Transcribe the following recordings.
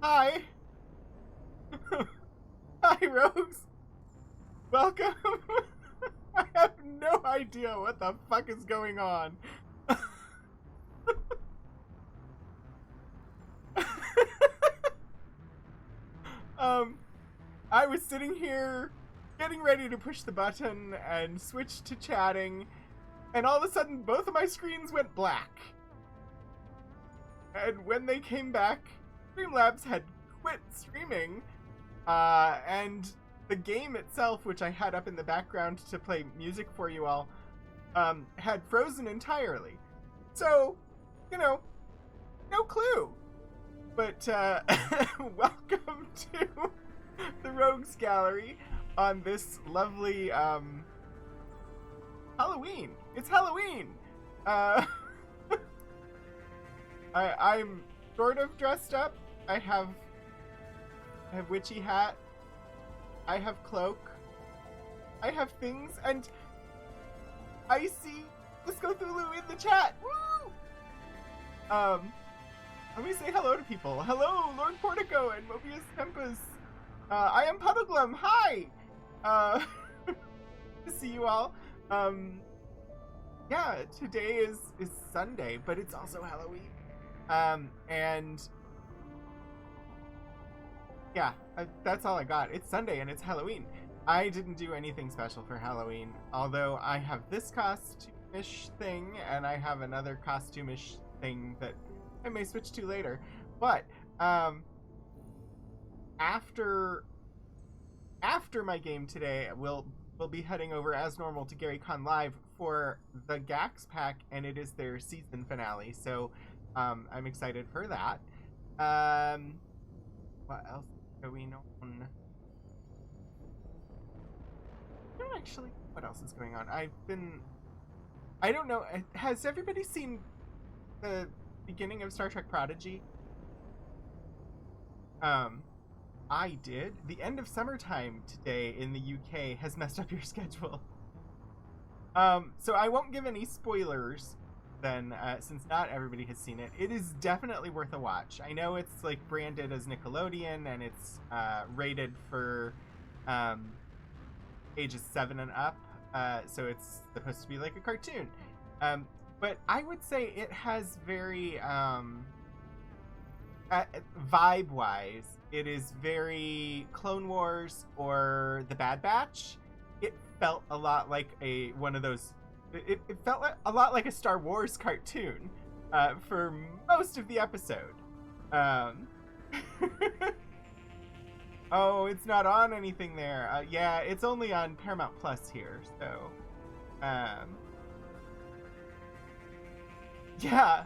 Hi. Hi, Rogues. Welcome. I have no idea what the fuck is going on. I was sitting here getting ready to push the button and switch to chatting, and all of a sudden both of my screens went black. And when they came back, Streamlabs had quit streaming, and the game itself, which I had up in the background to play music for you all, had frozen entirely. So, no clue. But, welcome to the Rogues Gallery on this lovely, Halloween. It's Halloween! I'm sort of dressed up. I have witchy hat. I have cloak. I have things, and I see Disco Thulu in the chat. Woo! Let me say hello to people. Hello, Lord Portico and Mobius Tempest. I am Puddleglum. Hi. To see you all. Yeah, today is Sunday, but it's also Halloween. And yeah, that's all I got. It's Sunday and it's Halloween. I didn't do anything special for Halloween, although I have this costume-ish thing and I have another costume-ish thing that I may switch to later. But after my game today, we'll be heading over as normal to GaryCon Live for the Gax Pack, and it is their season finale. So I'm excited for that. What else is going on? Actually, what else is going on? I don't know. Has everybody seen the beginning of Star Trek Prodigy? I did. The end of summertime today in the UK has messed up your schedule. So I won't give any spoilers then, since not everybody has seen it. It is definitely worth a watch. I know it's like branded as Nickelodeon and it's rated for ages 7 and up, so it's supposed to be like a cartoon. But I would say it has very vibe-wise, it is very Clone Wars or The Bad Batch. It felt a lot like one of those. It felt a lot like a Star Wars cartoon for most of the episode. Oh, it's not on anything there. Yeah, it's only on Paramount Plus here, so yeah,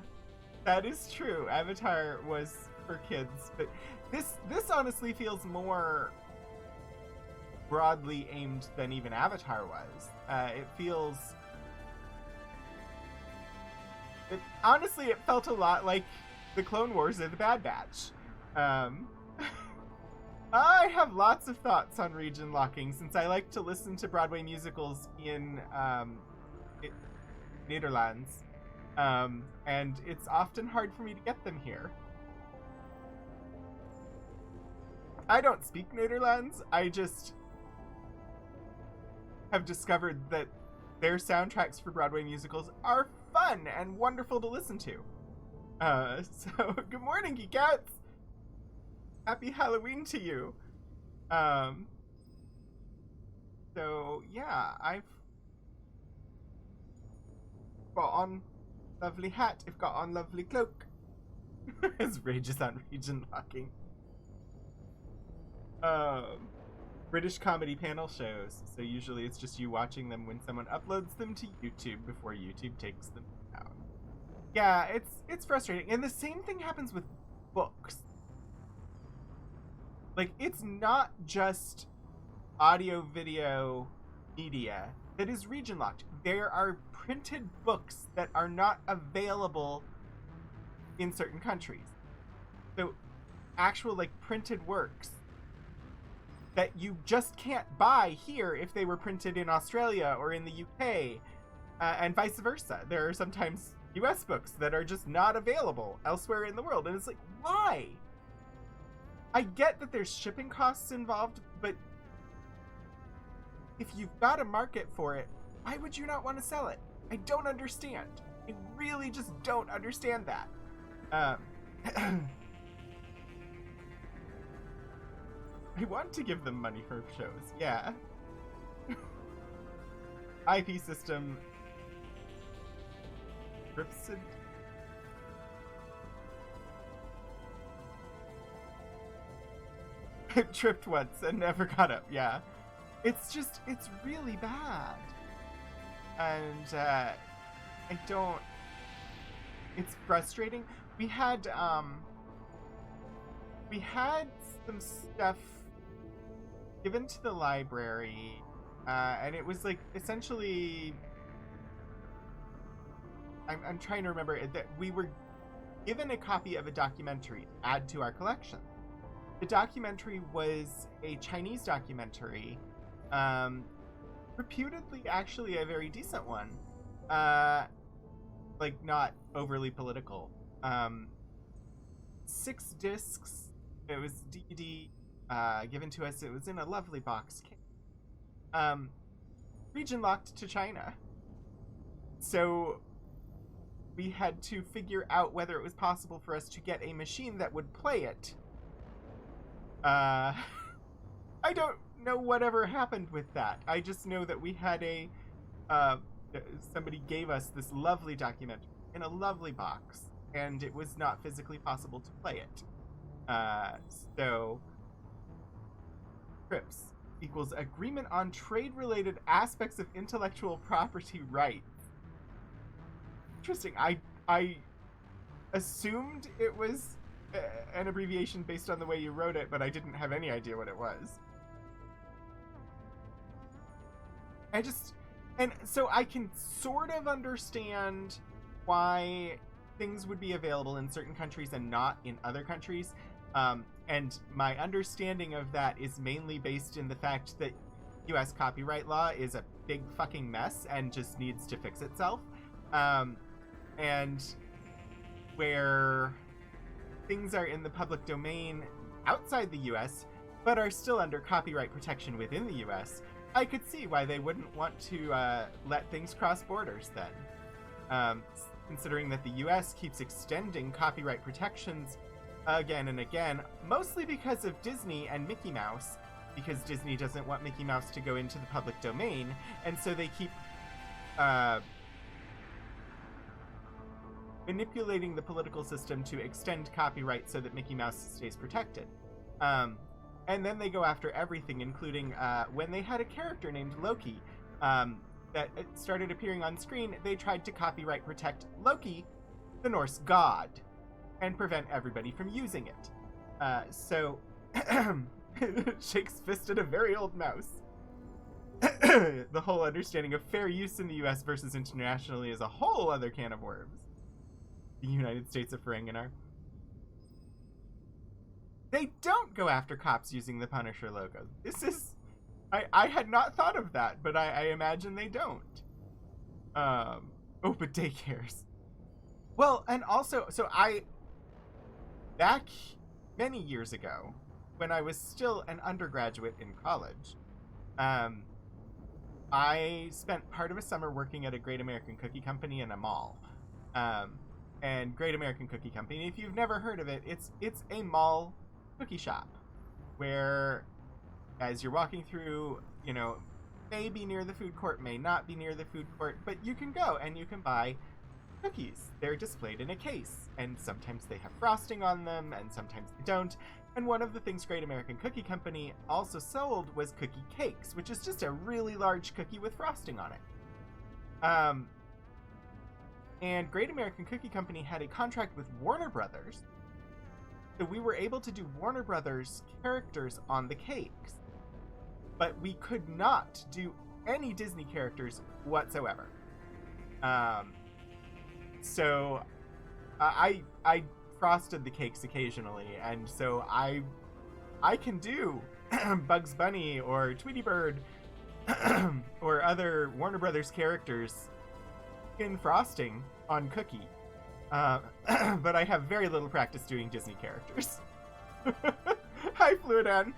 that is true. Avatar was for kids, but this honestly feels more broadly aimed than even Avatar was. Honestly, it felt a lot like the Clone Wars or the Bad Batch. I have lots of thoughts on region locking since I like to listen to Broadway musicals in Netherlands, and it's often hard for me to get them here. I don't speak Netherlands. I just have discovered that their soundtracks for Broadway musicals are fun and wonderful to listen to. So good morning, Geekouts! Happy Halloween to you. So yeah, I've got on lovely hat, I've got on lovely cloak. As rages on region locking. British comedy panel shows, so usually it's just you watching them when someone uploads them to YouTube before YouTube takes them down. Yeah, it's frustrating. And the same thing happens with books. Like, it's not just audio video media that is region locked. There are printed books that are not available in certain countries. So actual like printed works that you just can't buy here if they were printed in Australia or in the UK, and vice versa. There are sometimes US books that are just not available elsewhere in the world, and it's like, why? I get that there's shipping costs involved, but if you've got a market for it, why would you not want to sell it? I don't understand. I really just don't understand that. I want to give them money for shows, yeah. IP system. Ripsid. Tripped once and never got up, yeah. It's really bad. And, I don't... It's frustrating. We had some stuff given to the library, and it was, like, essentially... I'm trying to remember that we were given a copy of a documentary to add to our collection. The documentary was a Chinese documentary, reputedly actually a very decent one, like not overly political. 6 discs. It was DVD given to us. It was in a lovely box. Region locked to China. So we had to figure out whether it was possible for us to get a machine that would play it. I don't know whatever happened with that. I just know that we had somebody gave us this lovely documentary in a lovely box, and it was not physically possible to play it. So, TRIPS equals agreement on trade-related aspects of intellectual property rights. Interesting. I assumed it was an abbreviation based on the way you wrote it, but I didn't have any idea what it was. And so I can sort of understand why things would be available in certain countries and not in other countries. And my understanding of that is mainly based in the fact that US copyright law is a big fucking mess and just needs to fix itself. And where things are in the public domain outside the US, but are still under copyright protection within the US, I could see why they wouldn't want to let things cross borders then. Considering that the US keeps extending copyright protections again and again, mostly because of Disney and Mickey Mouse, because Disney doesn't want Mickey Mouse to go into the public domain, and so they keep manipulating the political system to extend copyright so that Mickey Mouse stays protected. And then they go after everything, including when they had a character named Loki that started appearing on screen, they tried to copyright protect Loki, the Norse god, and prevent everybody from using it. So, shakes fist at a very old mouse. The whole understanding of fair use in the US versus internationally is a whole other can of worms. The United States of Ferenginar. They don't go after cops using the Punisher logo. This is... I had not thought of that, but I imagine they don't. Oh, but daycares. Well, and also, so back many years ago, when I was still an undergraduate in college, I spent part of a summer working at a Great American Cookie Company in a mall. And Great American Cookie Company, if you've never heard of it, it's a mall cookie shop where, as you're walking through, you know, may be near the food court, may not be near the food court, but you can go and you can buy cookies. They're displayed in a case, and sometimes they have frosting on them, and sometimes they don't. And one of the things Great American Cookie Company also sold was cookie cakes, which is just a really large cookie with frosting on it. And Great American Cookie Company had a contract with Warner Brothers, so we were able to do Warner Brothers characters on the cakes. But we could not do any Disney characters whatsoever. So I frosted the cakes occasionally, and so I can do Bugs Bunny or Tweety Bird or other Warner Brothers characters in frosting on cookie. But I have very little practice doing Disney characters. Hi, Fluidan.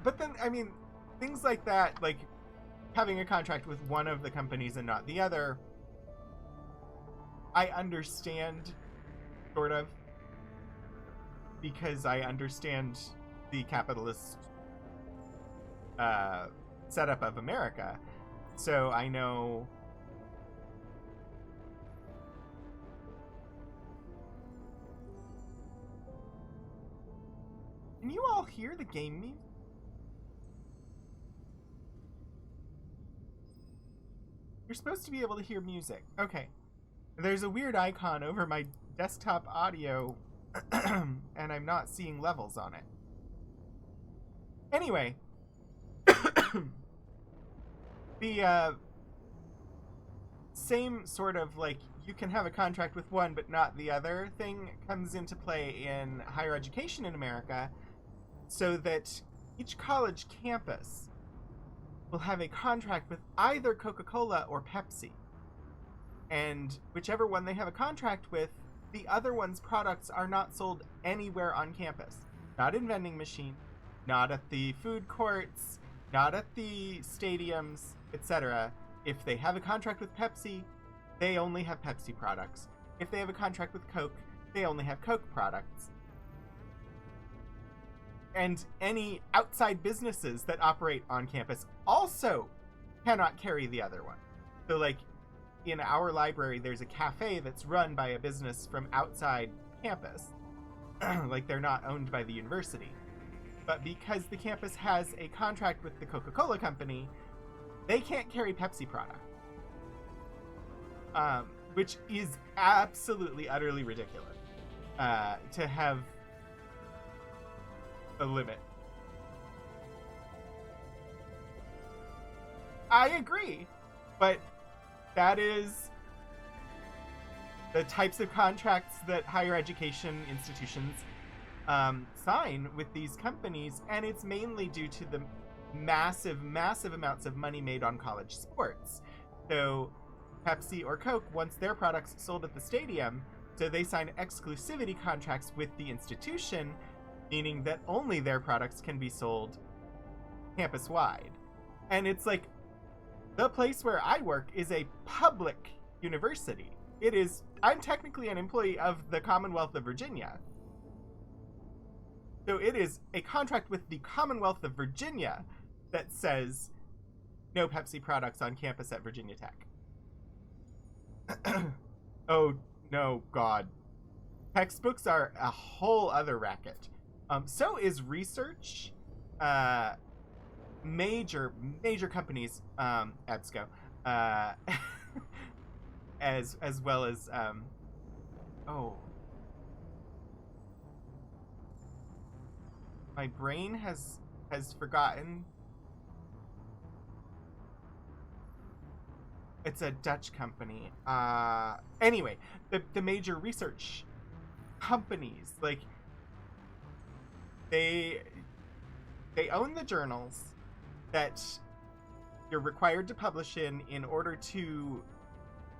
But then, I mean, things like that, like having a contract with one of the companies and not the other, I understand, sort of, because I understand the capitalist setup of America. So I know... Can you all hear the game music? You're supposed to be able to hear music. Okay. There's a weird icon over my desktop audio, and I'm not seeing levels on it. Anyway, the same sort of, like, you can have a contract with one but not the other thing comes into play in higher education in America, so that each college campus will have a contract with either Coca-Cola or Pepsi. And whichever one they have a contract with, the other one's products are not sold anywhere on campus. Not in vending machines, not at the food courts, not at the stadiums, etc. If they have a contract with Pepsi, they only have Pepsi products. If they have a contract with Coke, they only have Coke products. And any outside businesses that operate on campus also cannot carry the other one. So, like, in our library, there's a cafe that's run by a business from outside campus. Like, they're not owned by the university. But because the campus has a contract with the Coca-Cola company, they can't carry Pepsi product. Which is absolutely, utterly ridiculous. To have a limit. I agree, but that is the types of contracts that higher education institutions sign with these companies, and it's mainly due to the massive amounts of money made on college sports. So Pepsi or Coke wants their products sold at the stadium, so they sign exclusivity contracts with the institution, meaning that only their products can be sold campus-wide. And it's like, the place where I work is a public university. I'm technically an employee of the Commonwealth of Virginia. So it is a contract with the Commonwealth of Virginia that says no Pepsi products on campus at Virginia Tech. Oh, no, God. Textbooks are a whole other racket. So is research. Major companies, EBSCO, as well as, my brain has forgotten. It's a Dutch company. Anyway, the major research companies, like, they own the journals that you're required to publish in order to,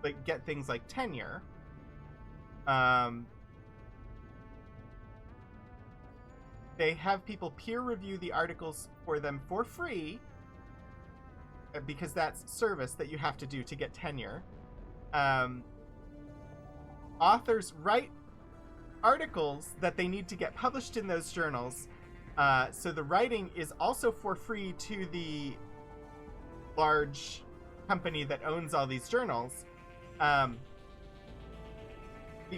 like, get things like tenure. They have people peer review the articles for them for free, because that's service that you have to do to get tenure. Authors write articles that they need to get published in those journals. So the writing is also for free to the large company that owns all these journals. The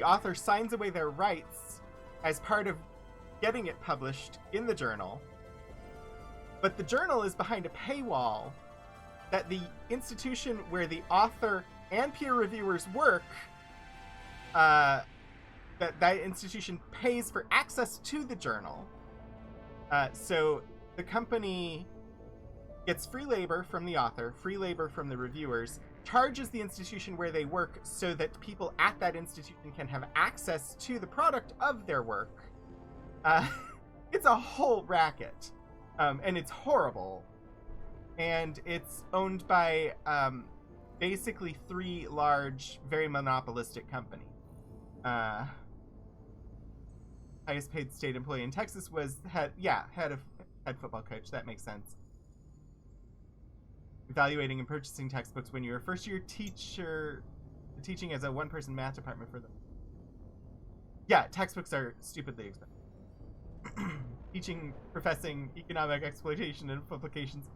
author signs away their rights as part of getting it published in the journal. But the journal is behind a paywall that the institution where the author and peer reviewers work, that institution pays for access to the journal. So the company gets free labor from the author, free labor from the reviewers, charges the institution where they work so that people at that institution can have access to the product of their work. It's a whole racket, and it's horrible. And it's owned by basically three large, very monopolistic companies. highest paid state employee in Texas was head football coach. That makes sense. Evaluating and purchasing textbooks when you're a first-year teacher, teaching as a one-person math department for them. Yeah, textbooks are stupidly expensive. Teaching, professing economic exploitation and publications.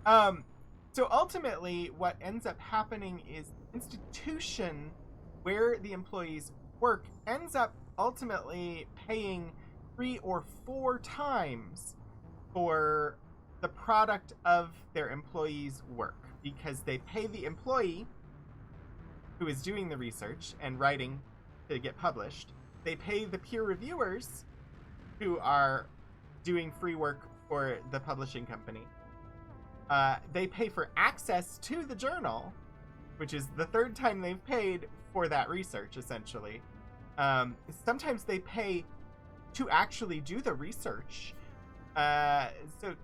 So ultimately, what ends up happening is the institution where the employees work ends up ultimately paying 3 or 4 times for the product of their employees' work, because they pay the employee who is doing the research and writing to get published. They pay the peer reviewers who are doing free work for the publishing company. They pay for access to the journal, which is the 3rd time they've paid for that research, essentially. Sometimes they pay to actually do the research. So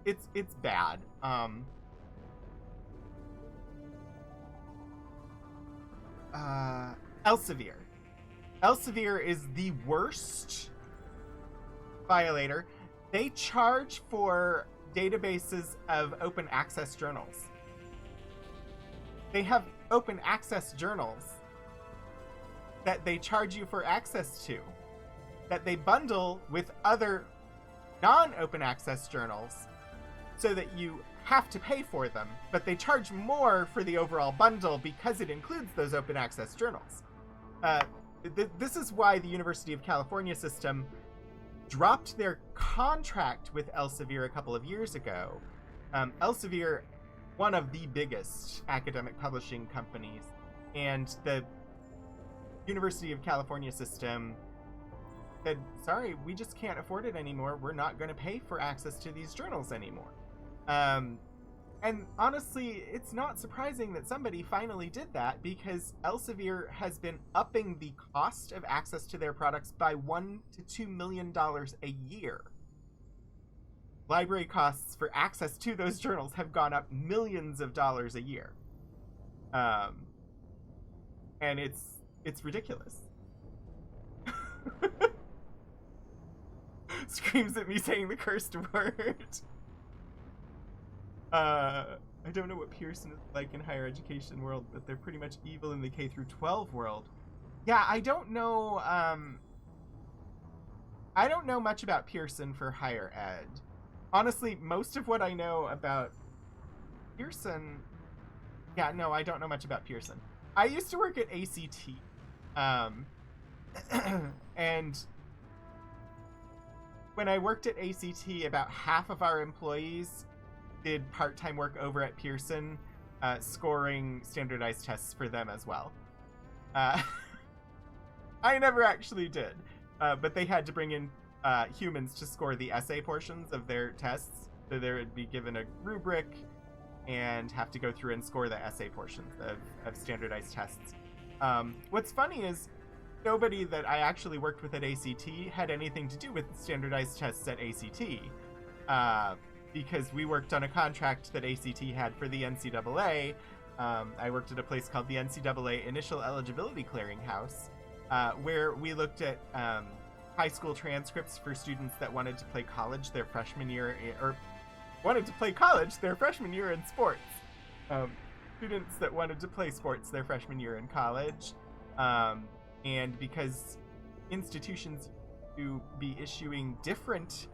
it's bad. Elsevier. Elsevier is the worst violator. They charge for databases of open access journals. They have open access journals that they charge you for access to, that they bundle with other non-open access journals so that you have to pay for them, but they charge more for the overall bundle because it includes those open access journals. This is why the University of California system dropped their contract with Elsevier a couple of years ago. Elsevier, one of the biggest academic publishing companies, and the University of California system said, sorry, we just can't afford it anymore. We're not going to pay for access to these journals anymore. And honestly, it's not surprising that somebody finally did that, because Elsevier has been upping the cost of access to their products by $1 to $2 million a year. Library costs for access to those journals have gone up millions of dollars a year. And it's ridiculous. Screams at me saying the cursed word. I don't know what Pearson is like in higher education world, but they're pretty much evil in the K through 12 world. Yeah, I don't know much about Pearson for higher ed. Honestly, most of what I know about Pearson, I don't know much about Pearson. I used to work at ACT. And when I worked at ACT, about half of our employees did part-time work over at Pearson, scoring standardized tests for them as well. I never actually did, but they had to bring in humans to score the essay portions of their tests. So they would be given a rubric and have to go through and score the essay portions of standardized tests. What's funny is nobody that I actually worked with at ACT had anything to do with standardized tests at ACT. Because we worked on a contract that ACT had for the NCAA. I worked at a place called the NCAA Initial Eligibility Clearinghouse, where we looked at high school transcripts for students that wanted to play college their freshman year, or wanted to play college their freshman year in sports. Students that wanted to play sports their freshman year in college. And because institutions to be issuing different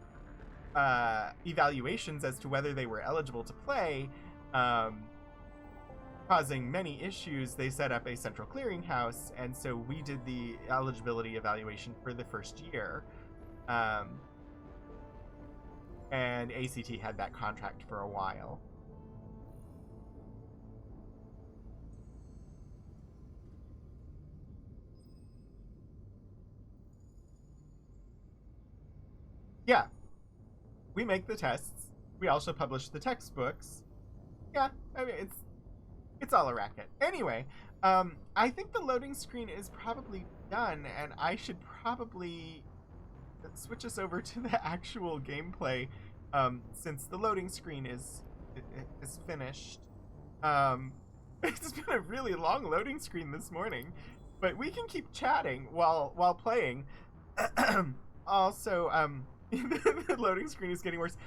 evaluations as to whether they were eligible to play, causing many issues, they set up a central clearinghouse, and so we did the eligibility evaluation for the first year. And ACT had that contract for a while. Yeah. We make the tests. We also publish the textbooks. Yeah, I mean, it's all a racket. Anyway, I think the loading screen is probably done, and I should probably switch us over to the actual gameplay, since the loading screen is finished. It's been a really long loading screen this morning. but we can keep chatting while playing. Also, the loading screen is getting worse.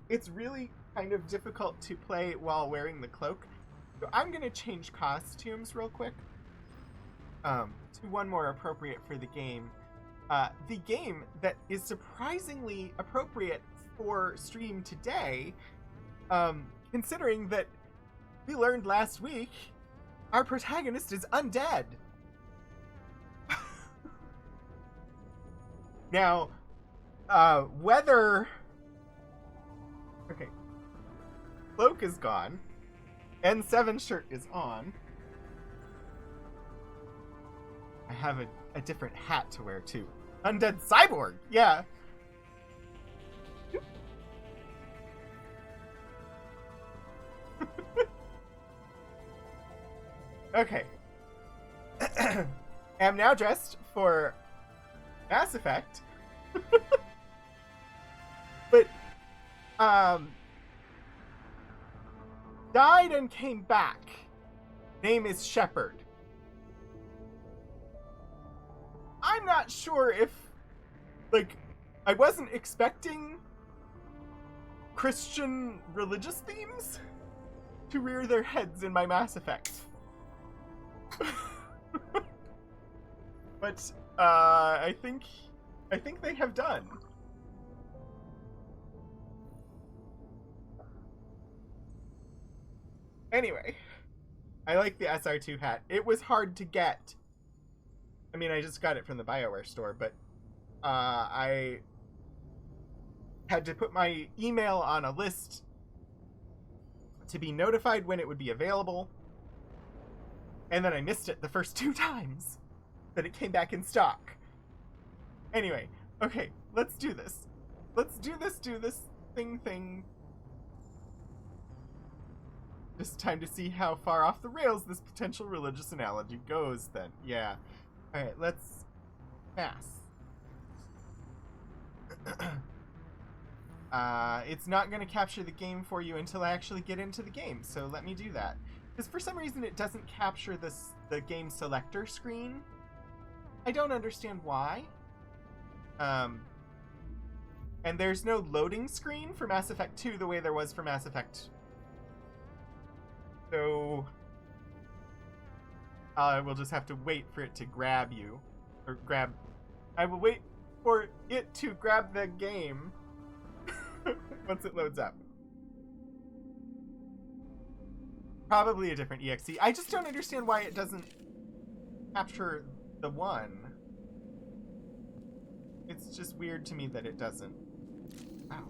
It's really kind of difficult to play while wearing the cloak. So I'm gonna change costumes real quick. To one more appropriate for the game. The game that is surprisingly appropriate for stream today, considering that we learned last week our protagonist is undead. Now, whether... Okay. Cloak is gone. N7 shirt is on. I have a different hat to wear, too. Undead Cyborg! Yeah! Okay. Am now dressed for Mass Effect. But, died and came back. Name is Shepard. I'm not sure if, like, I wasn't expecting Christian religious themes to rear their heads in my Mass Effect. But, I think they have done. Anyway, I like the SR2 hat. It was hard to get. I mean, I just got it from the BioWare store, but I had to put my email on a list to be notified when it would be available. And then I missed it the first 2 times that it came back in stock. Anyway, okay, let's do this. Let's do this thing. Just time to see how far off the rails this potential religious analogy goes then. Yeah. Alright, let's pass. It's not going to capture the game for you until I actually get into the game, so let me do that. Because for some reason it doesn't capture the game selector screen. I don't understand why. And there's no loading screen for Mass Effect 2 the way there was for Mass Effect. So I will just have to wait for it to grab you. Or grab... I will wait for it to grab the game once it loads up. Probably a different EXE. I just don't understand why it doesn't capture the one. It's just weird to me that it doesn't. Wow.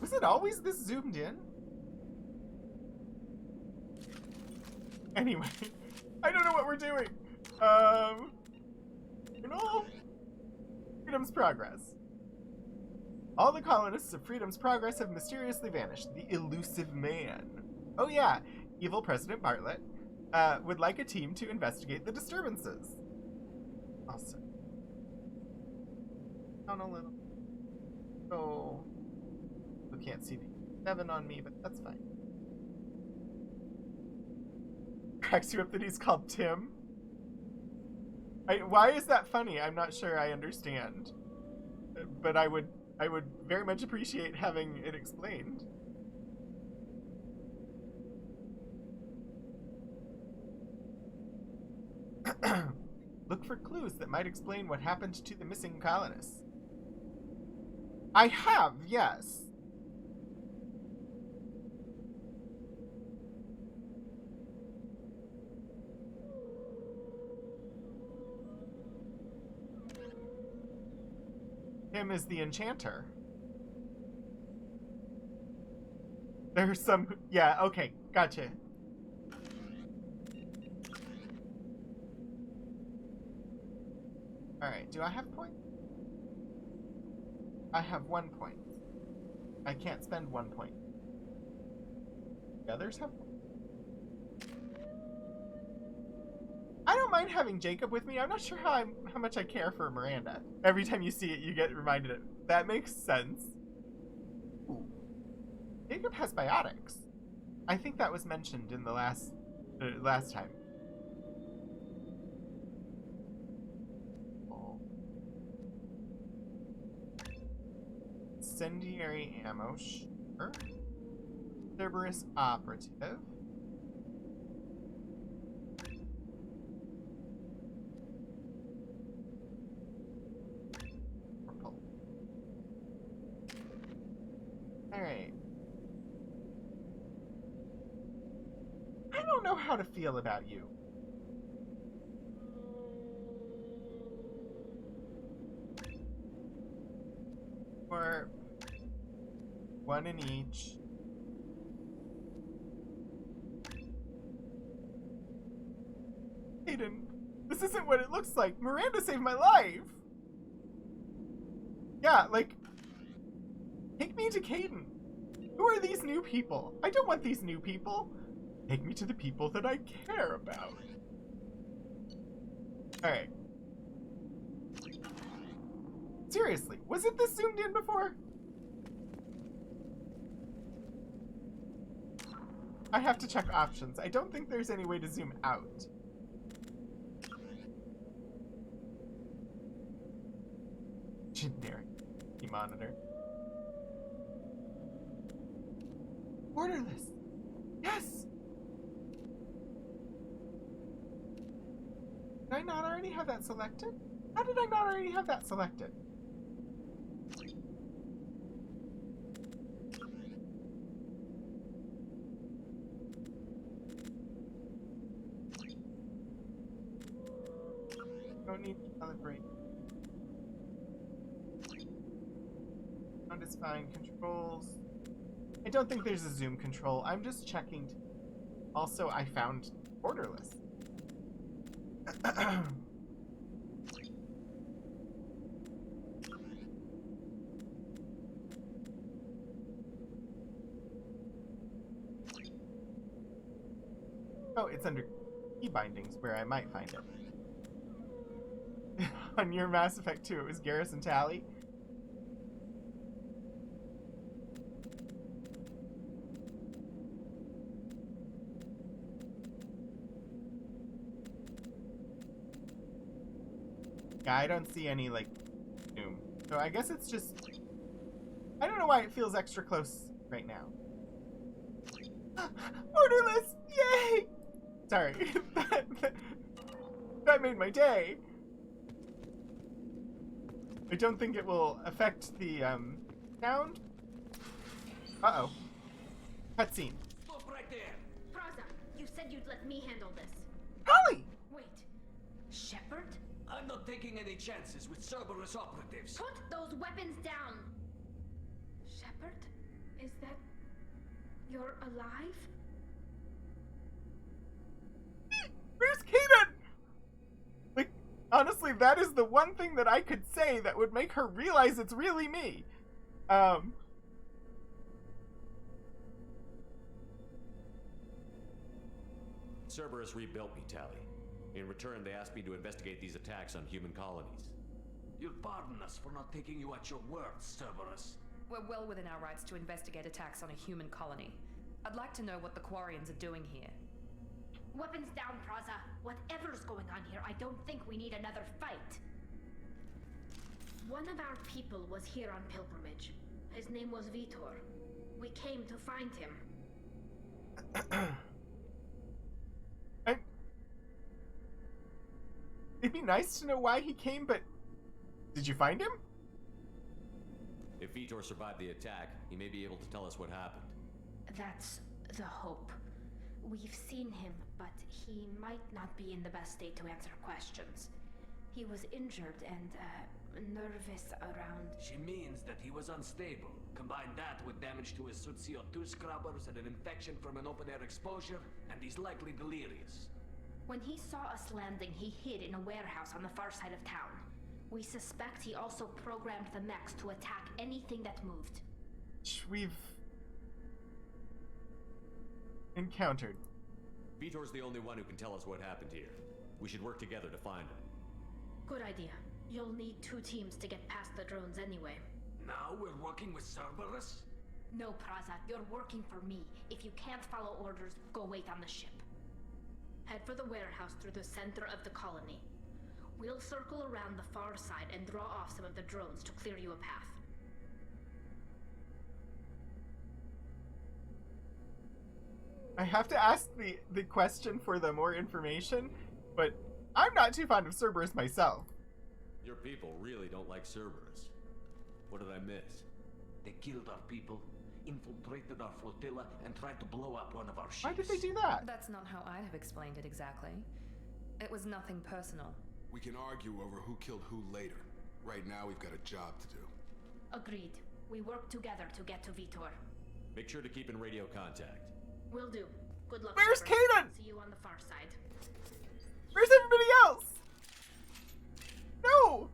Was it always this zoomed in? Anyway, I don't know what we're doing. You know, Freedom's Progress. All the colonists of Freedom's Progress have mysteriously vanished. The elusive man. Oh yeah, evil President Bartlett would like a team to investigate the disturbances. Awesome. Down a little. Oh, you can't see the 7 on me, but that's fine. Cracks you up that he's called Tim? Why is that funny? I'm not sure I understand. But I would very much appreciate having it explained. Look for clues that might explain what happened to the missing colonists. I have, yes. Him is the enchanter. There's some... Yeah, okay, gotcha. Alright, do I have points? I have 1 point. I can't spend 1 point. The others have points? I don't mind having Jacob with me. I'm not sure how much I care for Miranda. Every time you see it, you get reminded of it. That makes sense. Ooh. Jacob has biotics. I think that was mentioned in the last time. Incendiary ammo, sure. Cerberus operative. Purple. Alright. I don't know how to feel about you. Or one in each. Aiden, this isn't what it looks like. Miranda saved my life. Yeah, like, take me to Caden. Who are these new people? I don't want these new people. Take me to the people that I care about. Alright. Seriously, was it this zoomed in before? I have to check options. I don't think there's any way to zoom out. Generic monitor. Borderless. Yes! Did I not already have that selected? How did I not already have that selected? Don't need to calibrate. Sound is fine. Controls. I don't think there's a zoom control. I'm just checking. Also, I found borderless. Oh, it's under key bindings where I might find it. On your Mass Effect 2, it was Garrison Tally. Yeah, I don't see any, like, zoom. So I guess it's just... I don't know why it feels extra close right now. Borderless! Yay! Sorry. that made my day. I don't think it will affect the, sound. Uh-oh. Cutscene. Stop right there! Praza, you said you'd let me handle this. Holly! Wait. Shepard? I'm not taking any chances with Cerberus operatives. Put those weapons down! Shepard? Is that... you're alive? Where's Kaden? Like, honestly, that is the one thing that I could say that would make her realize it's really me. Cerberus rebuilt me, Tally. In return, they asked me to investigate these attacks on human colonies. You'll pardon us for not taking you at your word, Cerberus. We're well within our rights to investigate attacks on a human colony. I'd like to know what the Quarians are doing here. Weapons down, Praza. Whatever's going on here, I don't think we need another fight. One of our people was here on pilgrimage. His name was Vitor. We came to find him. It'd be nice to know why he came, but did you find him? If Vitor survived the attack, he may be able to tell us what happened. That's the hope. We've seen him, but he might not be in the best state to answer questions. He was injured and, nervous around... She means that he was unstable. Combine that with damage to his suit CO2 scrubbers and an infection from an open-air exposure, and he's likely delirious. When he saw us landing, he hid in a warehouse on the far side of town. We suspect he also programmed the mechs to attack anything that moved. We've... encountered. Vitor's the only one who can tell us what happened here. We should work together to find him. Good idea. You'll need 2 teams to get past the drones anyway. Now we're working with Cerberus? No, Praza, you're working for me. If you can't follow orders, go wait on the ship. Head for the warehouse through the center of the colony. We'll circle around the far side and draw off some of the drones to clear you a path. I have to ask the question for the more information, but I'm not too fond of Cerberus myself. Your people really don't like Cerberus. What did I miss? They killed our people, infiltrated our flotilla, and tried to blow up one of our ships. Why did they do that? That's not how I'd have explained it exactly. It was nothing personal. We can argue over who killed who later. Right now, we've got a job to do. Agreed. We work together to get to Vitor. Make sure to keep in radio contact. Will do. Good luck. Where's Shepard. Kaden? See you on the far side. Where's everybody else? No!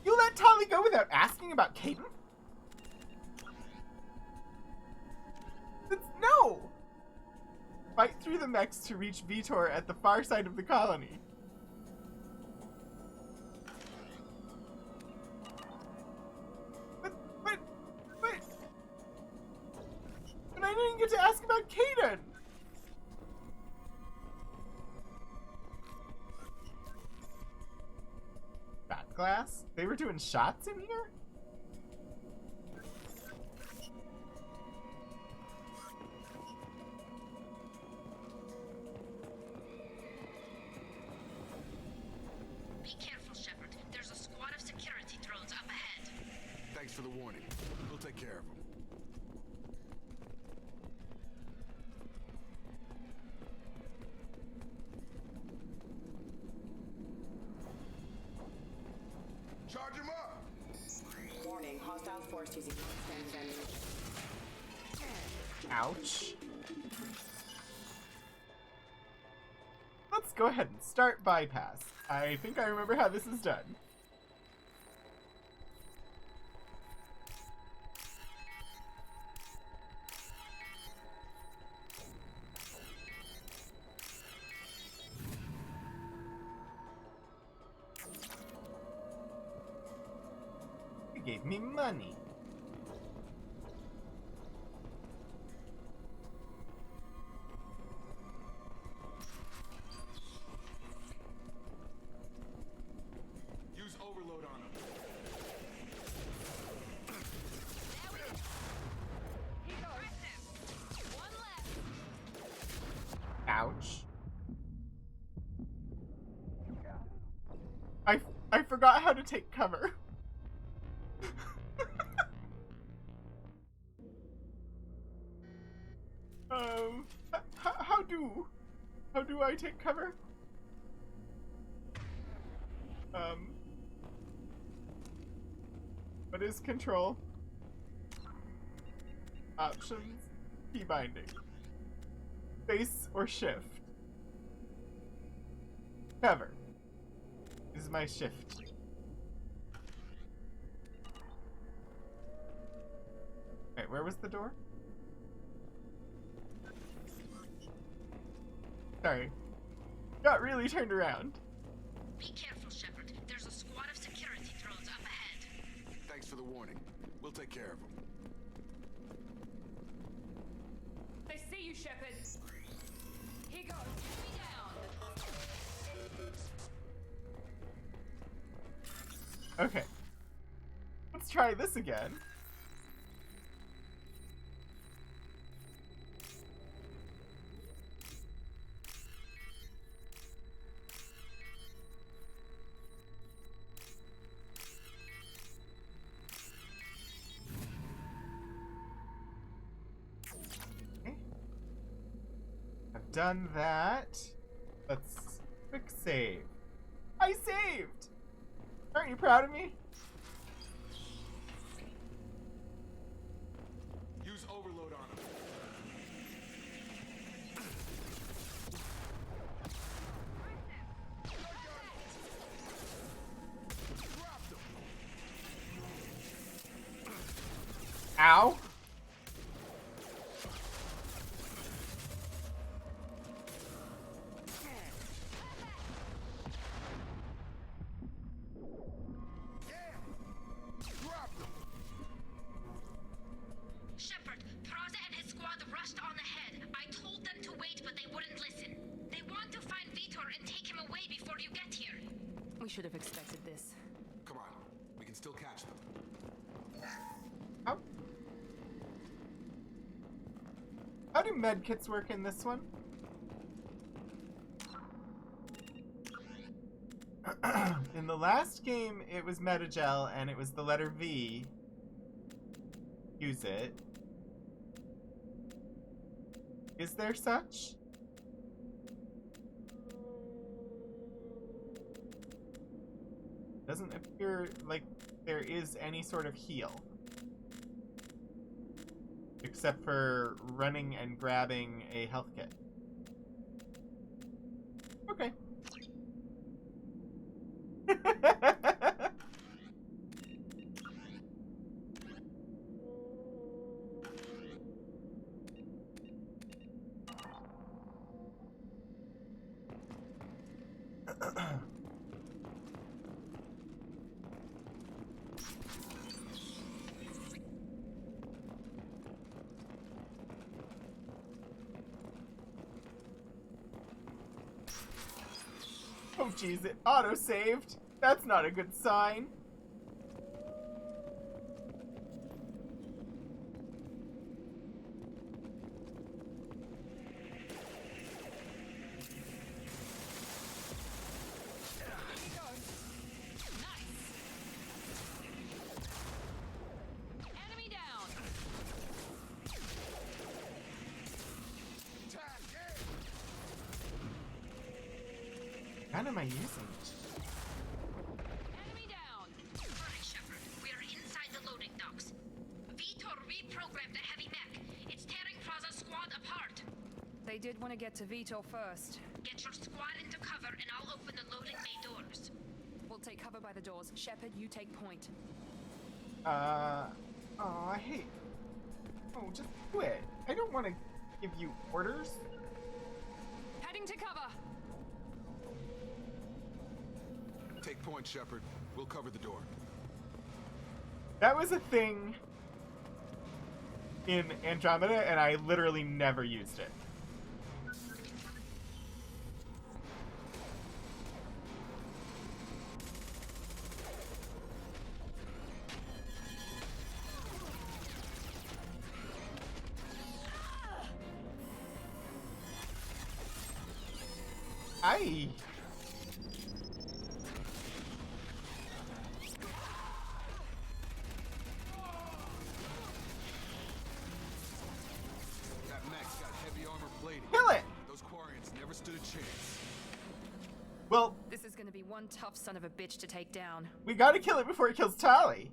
You let Tali go without asking about Caden? No! Fight through the mechs to reach Vitor at the far side of the colony. But... And I didn't get to ask about Caden! Fat glass? They were doing shots in here? Be careful, Shepard. There's a squad of security drones up ahead. Thanks for the warning. We'll take care of them. Charge him up! Warning, hostile force using standard ammunition. Ouch. Let's go ahead and start bypass. I think I remember how this is done. He gave me money. Use overload on him. Ouch. I forgot how to take cover. How do I take cover? What is control? Options, key binding. Space or shift? Cover. This is my shift. Wait, where was the door? Sorry. Got really turned around. Be careful, Shepard. There's a squad of security drones up ahead. Thanks for the warning. We'll take care of them. They see you, Shepard. Here goes. Get me down. Okay. Let's try this again. Okay. I've done that. Let's quick save. I saved! Aren't you proud of me? Use overload on him. Dropped him. Ow! Dropped him. Shepard, Praza and his squad rushed on ahead. I told them to wait, but they wouldn't listen. They want to find Vitor and take him away before you get here. We should have expected this. Come on. We can still catch them. How? How do medkits work in this one? In the last game, it was Metagel, and it was the letter V. Use it. Is there such? Doesn't appear like there is any sort of heal. Except for running and grabbing a health kit. Okay. Oh jeez, it auto-saved. That's not a good sign. Enemy down. What am I using? Enemy down. Alright, Shepard. We are inside the loading docks. Vitor reprogrammed the heavy mech. It's tearing Plaza's squad apart. They did want to get to Vitor first. Get your squad into cover and I'll open the loading bay doors. We'll take cover by the doors. Shepard, you take point. Oh, I hate... Oh, just do it. I don't want to give you orders. Heading to cover. Take point, Shepard. We'll cover the door. That was a thing in Andromeda, and I literally never used it. Aye. That mech's got heavy armor plating. Kill it! Those Quarians never stood a chance. Well, This is going to be one tough son of a bitch to take down. we gotta kill it before it kills Tali.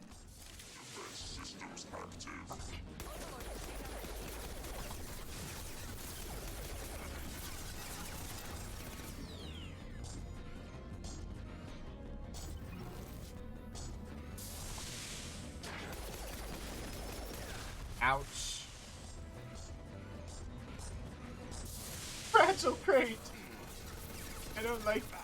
Ouch. Fragile crate. I don't like that.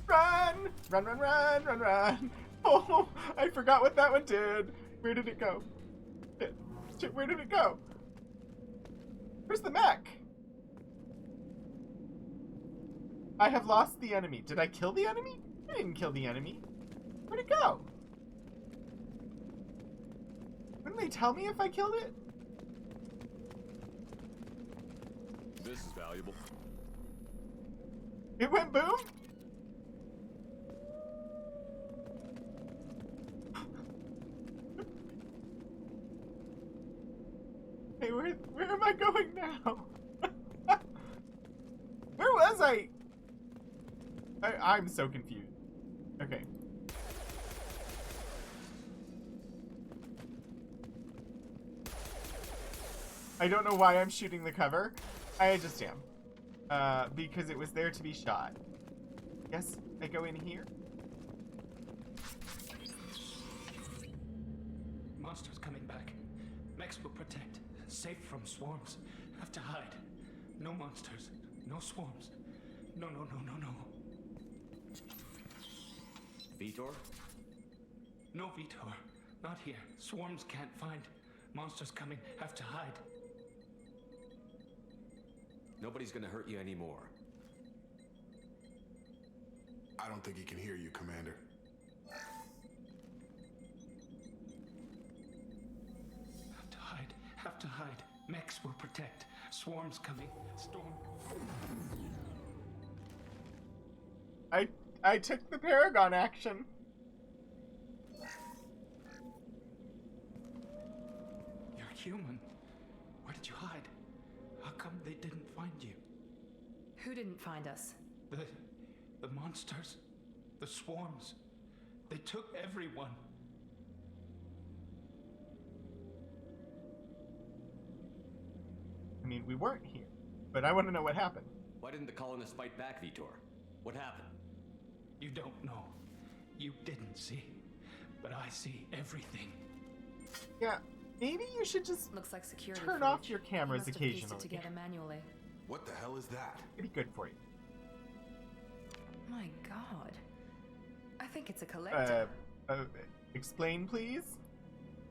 Run! Run, run, run, run, run! Oh, I forgot what that one did. Where did it go? Shit, where did it go? Where's the mech? I have lost the enemy. Did I kill the enemy? I didn't kill the enemy. Where'd it go? Wouldn't they tell me if I killed it? This is valuable. It went boom? Hey, where am I going now? Where was I? I'm so confused. Okay. I don't know why I'm shooting the cover. I just am. Because it was there to be shot. Yes, I go in here. Monsters coming back. Mechs will protect. Safe from swarms. Have to hide. No monsters. No swarms. No, no, no, no, no. Vitor? No, Vitor. Not here. Swarms can't find. Monsters coming. Have to hide. Nobody's gonna hurt you anymore. I don't think he can hear you, Commander. Have to hide. Have to hide. Mechs will protect. Swarms coming. Storm. I took the Paragon action. You're human. Where did you hide? How come they didn't find you? Who didn't find us? The monsters. The swarms. They took everyone. I mean, we weren't here, but I want to know what happened. Why didn't the colonists fight back, Vitor? What happened? You don't know. You didn't see. But I see everything. Yeah, maybe you should just Looks like security turn off footage. your cameras He must have pieced occasionally. it together manually. What the hell is that? It'd be good for you. My god. I think it's a collector. Explain, please?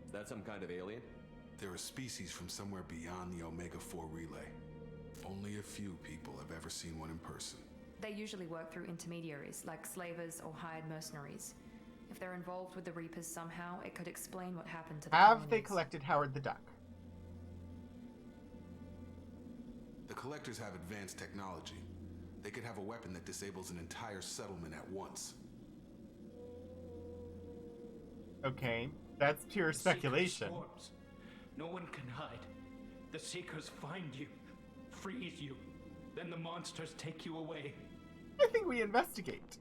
Is that some kind of alien? They're a species from somewhere beyond the Omega-4 relay. Only a few people have ever seen one in person. They usually work through intermediaries, like slavers or hired mercenaries. If they're involved with the Reapers somehow, it could explain what happened to the Have they colonies. collected Howard the Duck? The collectors have advanced technology. They could have a weapon that disables an entire settlement at once. Okay, that's pure speculation. Seekers swarms. No one can hide. The Seekers find you, freeze you, then the monsters take you away. I think we investigate.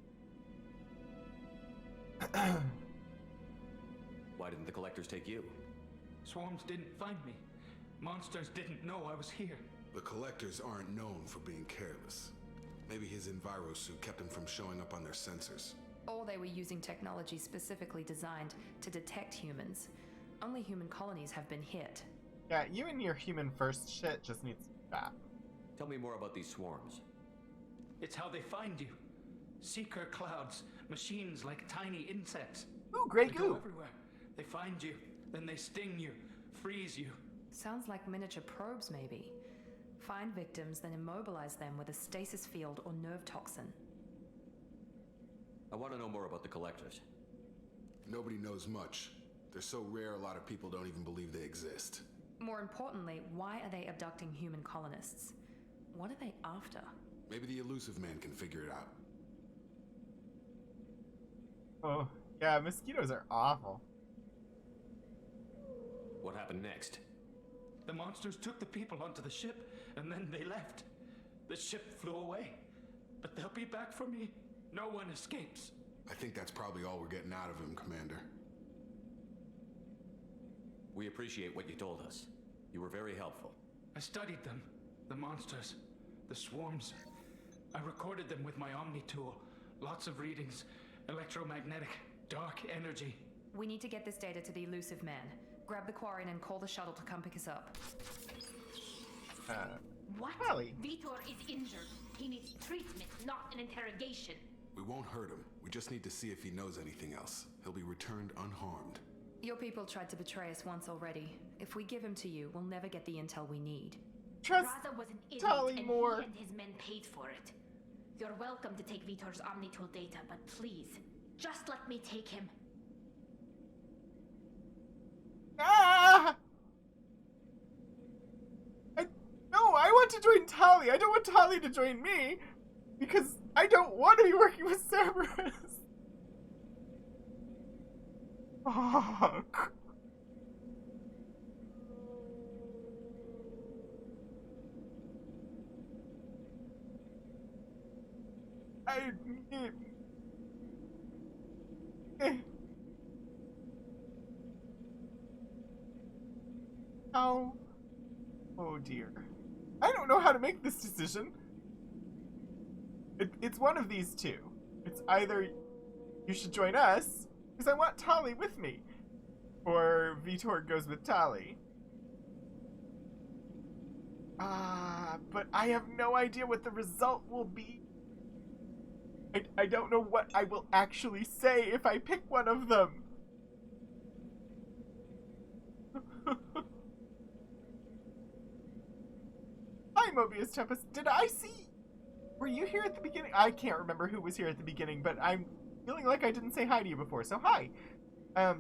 Why didn't the collectors take you? Swarms didn't find me. Monsters didn't know I was here. The collectors aren't known for being careless. Maybe his envirosuit kept him from showing up on their sensors. Or they were using technology specifically designed to detect humans. Only human colonies have been hit. Yeah, you and your human first shit just needs to stop. Tell me more about these swarms. It's how they find you. Seeker clouds, machines like tiny insects. Ooh, Grey They go Goo! everywhere. They find you, then they sting you, freeze you. Sounds like miniature probes, maybe. Find victims, then immobilize them with a stasis field or nerve toxin. I want to know more about the collectors. Nobody knows much. They're so rare, a lot of people don't even believe they exist. More importantly, why are they abducting human colonists? What are they after? Maybe the elusive man can figure it out. Oh, yeah, mosquitoes are awful. What happened next? The monsters took the people onto the ship, and then they left. The ship flew away. But they'll be back for me. No one escapes. I think that's probably all we're getting out of him, Commander. We appreciate what you told us. You were very helpful. I studied them. The monsters. The swarms. I recorded them with my Omni tool. Lots of readings. Electromagnetic. Dark energy. We need to get this data to the elusive man. Grab the Quarian and call the shuttle to come pick us up. What? Tali. Vitor is injured. He needs treatment, not an interrogation. We won't hurt him. We just need to see if he knows anything else. He'll be returned unharmed. Your people tried to betray us once already. If we give him to you, we'll never get the intel we need. Trust Raza was an idiot, Tali and more. he and his men paid for it. You're welcome to take Vitor's Omnitool data, but please, just let me take him. Ah! No, I want to join Tali. I don't want Tali to join me. Because I don't want to be working with Cerberus. Fuck. How? Oh dear. I don't know how to make this decision. It's one of these two. It's either you should join us, because I want Tali with me, or Vitor goes with Tali. But I have no idea what the result will be. I don't know what I will actually say if I pick one of them. Mobius Tempest. Did I see? Were you here at the beginning? I can't remember who was here at the beginning, but I'm feeling like I didn't say hi to you before, so hi. Oh,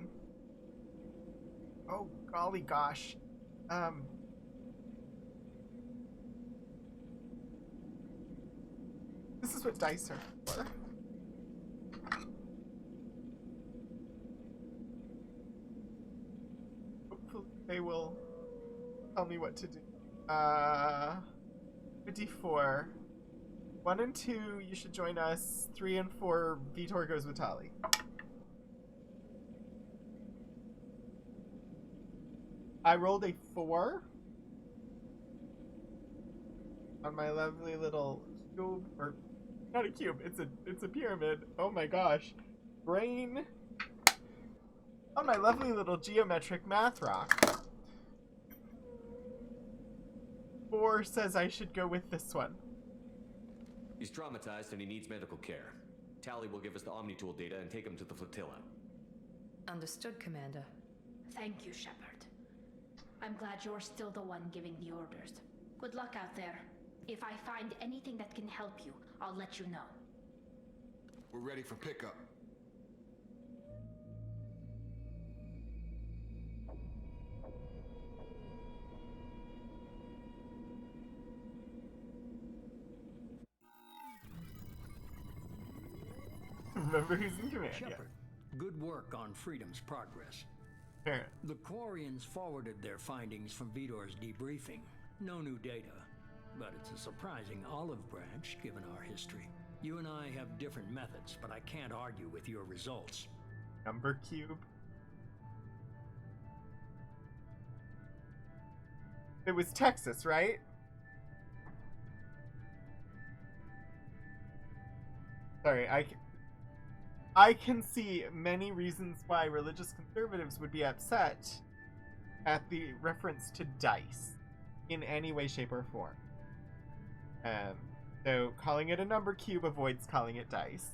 golly gosh. This is what dice are for. Hopefully they will tell me what to do. 54. 1 and 2, you should join us. 3 and 4, Vitor goes with Tali. I rolled a 4 on my lovely little cube, or not a cube, it's a pyramid. Oh my gosh. Brain on my lovely little geometric math rock. 4 says I should go with this one. He's traumatized and he needs medical care. Tali will give us the Omnitool data and take him to the flotilla. Understood, Commander. Thank you, Shepard. I'm glad you're still the one giving the orders. Good luck out there. If I find anything that can help you, I'll let you know. We're ready for pickup. Remember who's in command. Shepard, good work on Freedom's progress. Yeah. The Quarians forwarded their findings from Vitor's debriefing. No new data, but it's a surprising olive branch given our history. You and I have different methods, but I can't argue with your results. Number cube. It was Texas, right? Sorry, I can see many reasons why religious conservatives would be upset at the reference to dice in any way, shape, or form. So calling it a number cube avoids calling it dice.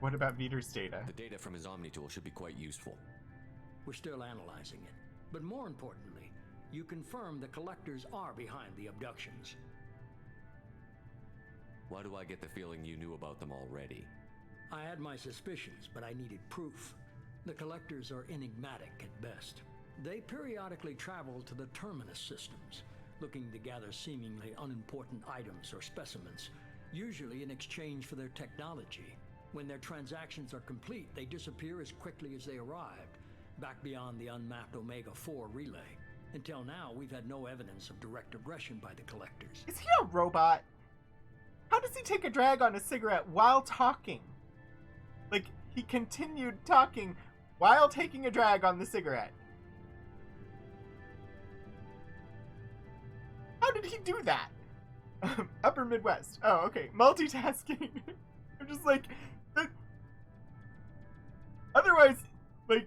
What about Vitor's data? The data from his Omnitool should be quite useful. We're still analyzing it. But more importantly, you confirm the collectors are behind the abductions. Why do I get the feeling you knew about them already? I had my suspicions, but I needed proof. The collectors are enigmatic at best. They periodically travel to the Terminus systems, looking to gather seemingly unimportant items or specimens, usually in exchange for their technology. When their transactions are complete, they disappear as quickly as they arrived, back beyond the unmapped Omega-4 relay. Until now, we've had no evidence of direct aggression by the collectors. Is he a robot? How does he take a drag on a cigarette while talking? Like, he continued talking while taking a drag on the cigarette. How did he do that? Upper Midwest. Oh, okay. Multitasking. I'm just like... Otherwise, like...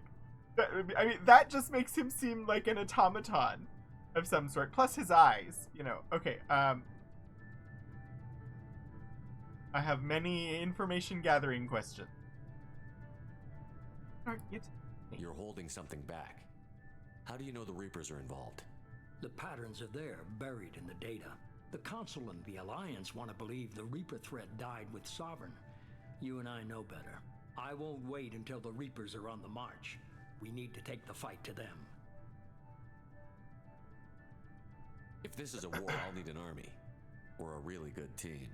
I mean, that just makes him seem like an automaton of some sort. Plus his eyes, you know. Okay, I have many information gathering questions. You're holding something back. How do you know the Reapers are involved? The patterns are there, buried in the data. The Council and the Alliance want to believe the Reaper threat died with Sovereign. You and I know better. I won't wait until the Reapers are on the march. We need to take the fight to them. If this is a war, I'll need an army. Or a really good team.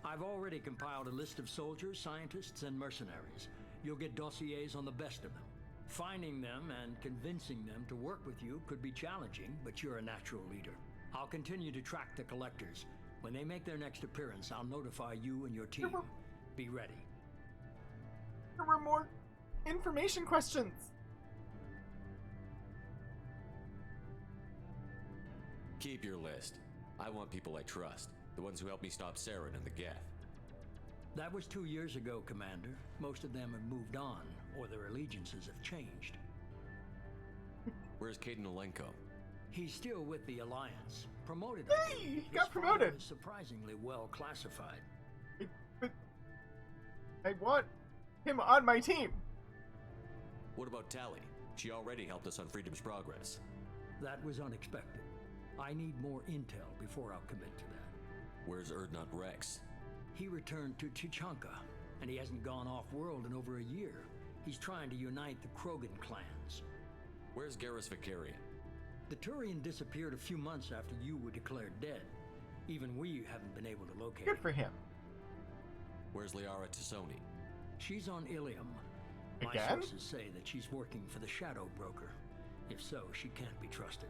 I've already compiled a list of soldiers, scientists, and mercenaries. You'll get dossiers on the best of them. Finding them and convincing them to work with you could be challenging, but you're a natural leader. I'll continue to track the collectors. When they make their next appearance, I'll notify you and your team. Be ready. There were more information questions. Keep your list. I want people I trust. The ones who helped me stop Saren and the Geth. That was 2 years ago, Commander. Most of them have moved on, or their allegiances have changed. Where's Caden Olenko? He's still with the Alliance. Promoted. Hey, he got promoted. Surprisingly well classified. I want him on my team. What about Tali? She already helped us on Freedom's Progress. That was unexpected. I need more intel before I'll commit to that. Where's Erdnot Rex? He returned to Tuchanka, and he hasn't gone off-world in over a year. He's trying to unite the Krogan clans. Where's Garrus Vakarian? The Turian disappeared a few months after you were declared dead. Even we haven't been able to locate Good her. for him. Where's Liara Tassoni? She's on Ilium. My Again? sources say that she's working for the Shadow Broker. If so, she can't be trusted.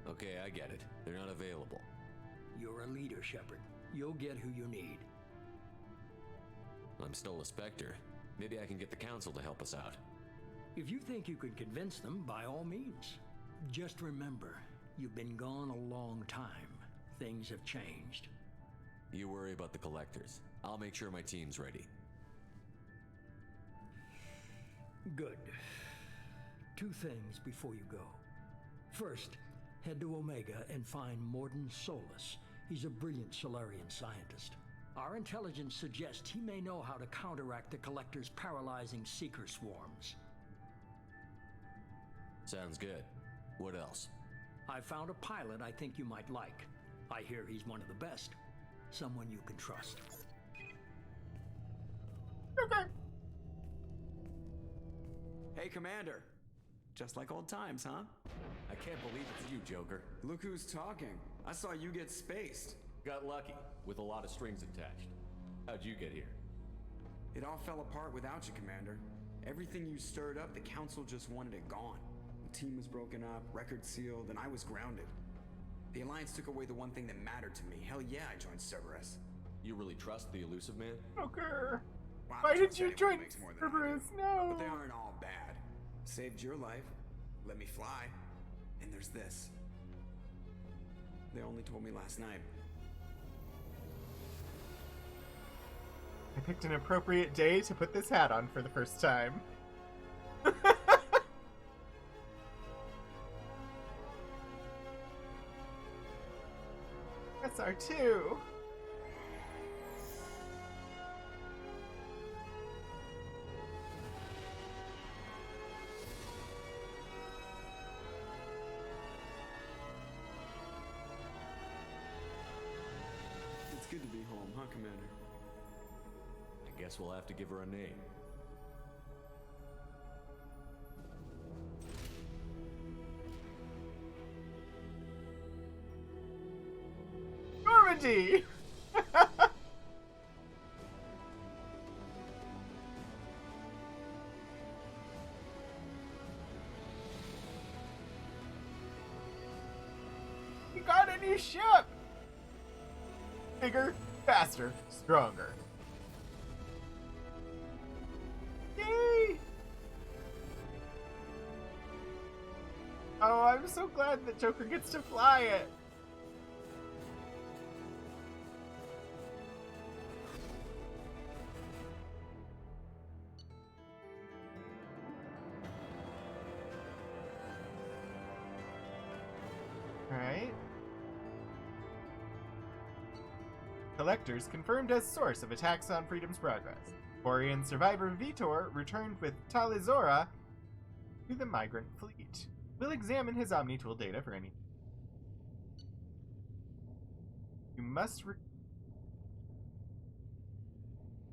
Okay, I get it. They're not available. You're a leader, Shepard. You'll get who you need. I'm still a Spectre. Maybe I can get the Council to help us out. If you think you can convince them, by all means. Just remember, you've been gone a long time. Things have changed. You worry about the Collectors. I'll make sure my team's ready. Good. 2 things before you go. First, head to Omega and find Mordin Solus. He's a brilliant Solarian scientist. Our intelligence suggests he may know how to counteract the Collector's paralyzing Seeker swarms. Sounds good. What else? I found a pilot I think you might like. I hear he's one of the best. Someone you can trust. Okay. Hey, Commander. Just like old times, huh? I can't believe it's you, Joker. Look who's talking. I saw you get spaced. Got lucky, with a lot of strings attached. How'd you get here? It all fell apart without you, Commander. Everything you stirred up, the Council just wanted it gone. The team was broken up, record sealed, and I was grounded. The Alliance took away the one thing that mattered to me. Hell yeah, I joined Cerberus. You really trust the Elusive Man? Joker. Wow, Why did trust you anyone join who makes more than I do. Cerberus? No. But they aren't all bad. Saved your life, let me fly, and there's this. They only told me last night. I picked an appropriate day to put this hat on for the first time. SR2. It's good to be home, huh, Commander? I guess we'll have to give her a name. Normandy! You got a new ship! Bigger, faster, stronger. Yay! Oh, I'm so glad that Joker gets to fly it. Alright. Collectors confirmed as source of attacks on Freedom's Progress. Quarian survivor Vitor returned with Talizora to the migrant fleet. We'll examine his Omnitool data for any. You must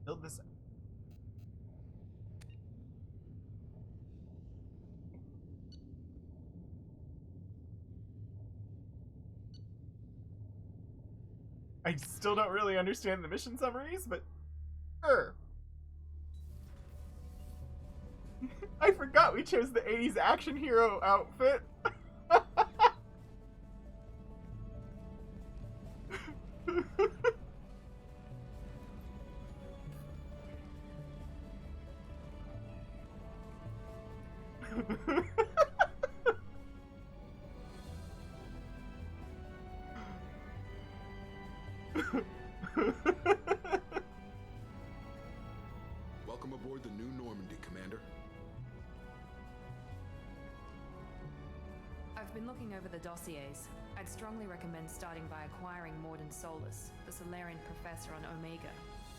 build this. I still don't really understand the mission summaries, but sure. I forgot we chose the 80s action hero outfit. Welcome aboard the new Normandy, Commander. I've I've been looking over the dossiers. I'd strongly recommend starting by acquiring Morden Solus, the Solarian professor on Omega.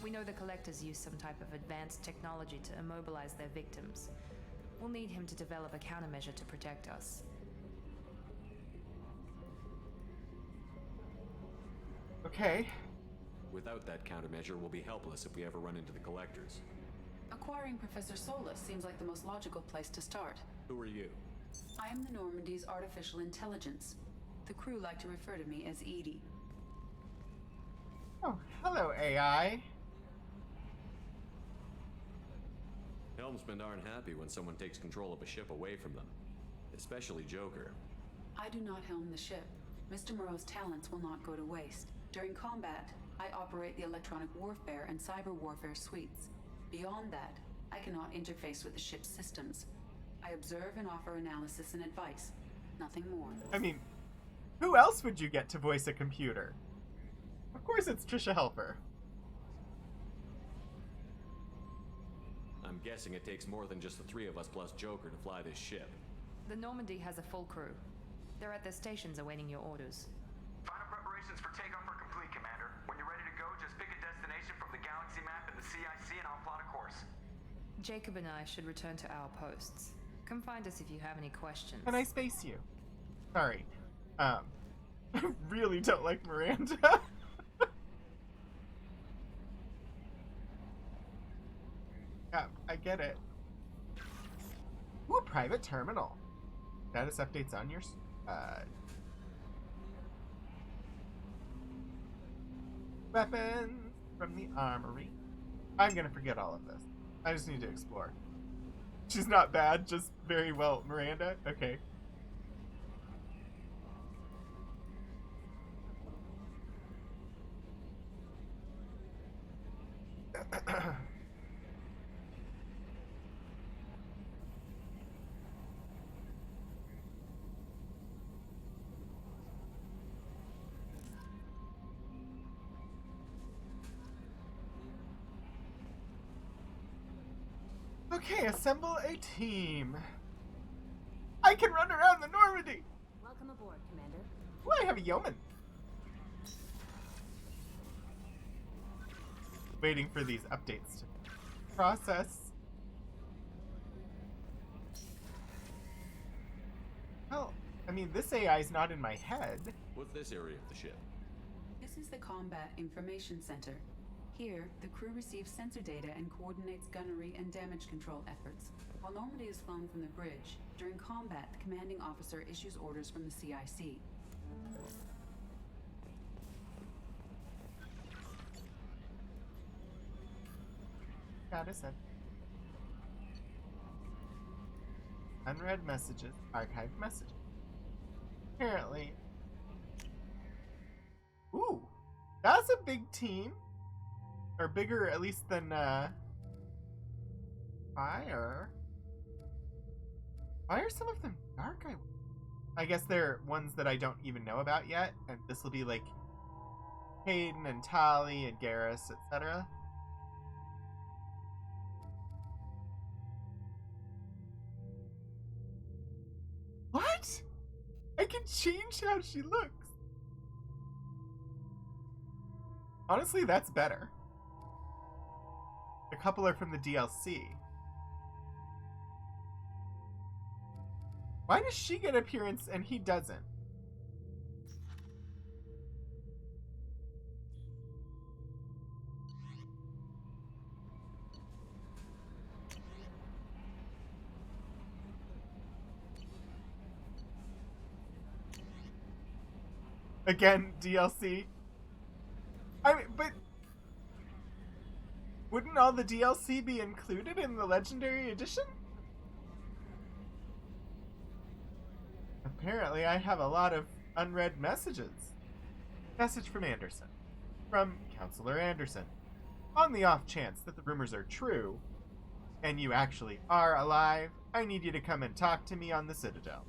We know the Collectors use some type of advanced technology to immobilize their victims. We'll need him to develop a countermeasure to protect us. Okay. Without that countermeasure, we'll be helpless if we ever run into the Collectors. Acquiring Professor Solus seems like the most logical place to start. Who are you? I am the Normandy's artificial intelligence. The crew like to refer to me as Edie. Oh, hello, AI. Helmsmen aren't happy when someone takes control of a ship away from them. Especially Joker. I do not helm the ship. Mr. Moreau's talents will not go to waste. During combat, I operate the electronic warfare and cyber warfare suites. Beyond that, I cannot interface with the ship's systems. I observe and offer analysis and advice. Nothing more. I mean, who else would you get to voice a computer? Of course it's Trisha Helfer. I'm guessing it takes more than just the three of us plus Joker to fly this ship. The Normandy has a full crew. They're at their stations awaiting your orders. Final preparations for takeoff are complete, Commander. When you're ready to go, just pick a destination from the galaxy map and the CIC and I'll plot a course. Jacob and I should return to our posts. Come find us if you have any questions. Can I space you? Sorry. I really don't like Miranda. Yeah, I get it. Ooh, private terminal. Status updates on your... Weapons from the armory. I'm gonna forget all of this. I just need to explore. She's not bad, just very well Miranda. Okay. Okay, assemble a team. I can run around the Normandy. Welcome aboard, Commander. Ooh, I have a yeoman. Waiting for these updates to process. Well, I mean, this AI is not in my head. What's this area of the ship? This is the Combat Information Center. Here, the crew receives sensor data and coordinates gunnery and damage control efforts. While Normandy is flown from the bridge, during combat, the commanding officer issues orders from the CIC. Got it. Unread messages, archived messages. Apparently. Ooh, that's a big team. Or bigger, at least, than, Fire. Why are some of them dark? I guess they're ones that I don't even know about yet, and this will be, like, Hayden and Tali and Garrus, etc. What? I can change how she looks. Honestly, that's better. A couple are from the DLC. Why does she get appearance and he doesn't? Again, DLC. I mean, but wouldn't all the DLC be included in the Legendary Edition? Apparently, I have a lot of unread messages. Message from Anderson. From Counselor Anderson. On the off chance that the rumors are true, and you actually are alive, I need you to come and talk to me on the Citadel.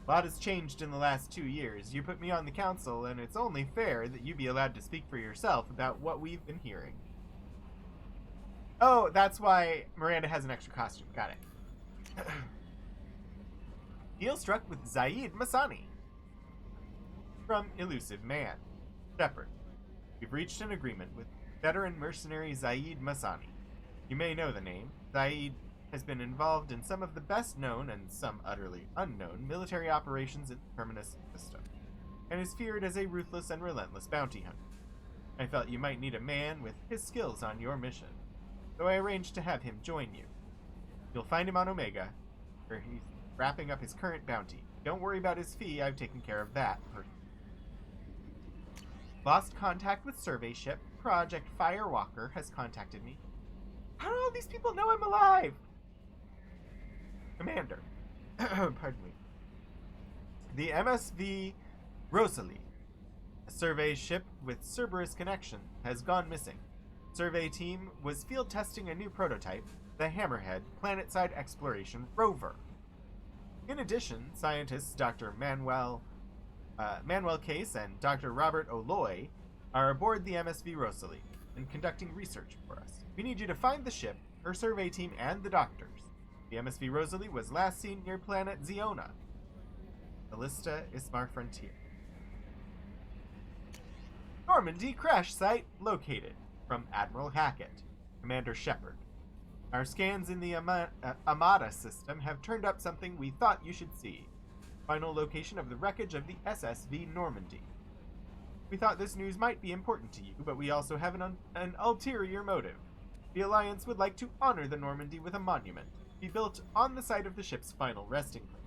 A lot has changed in the last 2 years. You put me on the council, and it's only fair that you be allowed to speak for yourself about what we've been hearing. Oh, that's why Miranda has an extra costume. Got it. Deal struck with Zaid Masani. From Elusive Man. Shepard. We've reached an agreement with veteran mercenary Zaid Masani. You may know the name. Zaid has been involved in some of the best known and some utterly unknown military operations in the Terminus system, and is feared as a ruthless and relentless bounty hunter. I felt you might need a man with his skills on your mission, so I arranged to have him join you. You'll find him on Omega, where he's wrapping up his current bounty. Don't worry about his fee, I've taken care of that. Lost contact with survey ship. Project Firewalker has contacted me. How do all these people know I'm alive? Commander. Pardon me. The MSV Rosalie, a survey ship with Cerberus connection, has gone missing. Survey team was field testing a new prototype, the Hammerhead Planetside Exploration Rover. In addition, scientists Dr. Manuel Case and Dr. Robert O'Loy are aboard the MSV Rosalie and conducting research for us. We need you to find the ship, her survey team, and the doctors. The MSV Rosalie was last seen near planet Ziona. Callista Ismar Frontier. Normandy crash site located. From Admiral Hackett. Commander Shepard. Our scans in the Amada system have turned up something we thought you should see. Final location of the wreckage of the SSV Normandy. We thought this news might be important to you, but we also have an ulterior motive. The Alliance would like to honor the Normandy with a monument, be built on the site of the ship's final resting place.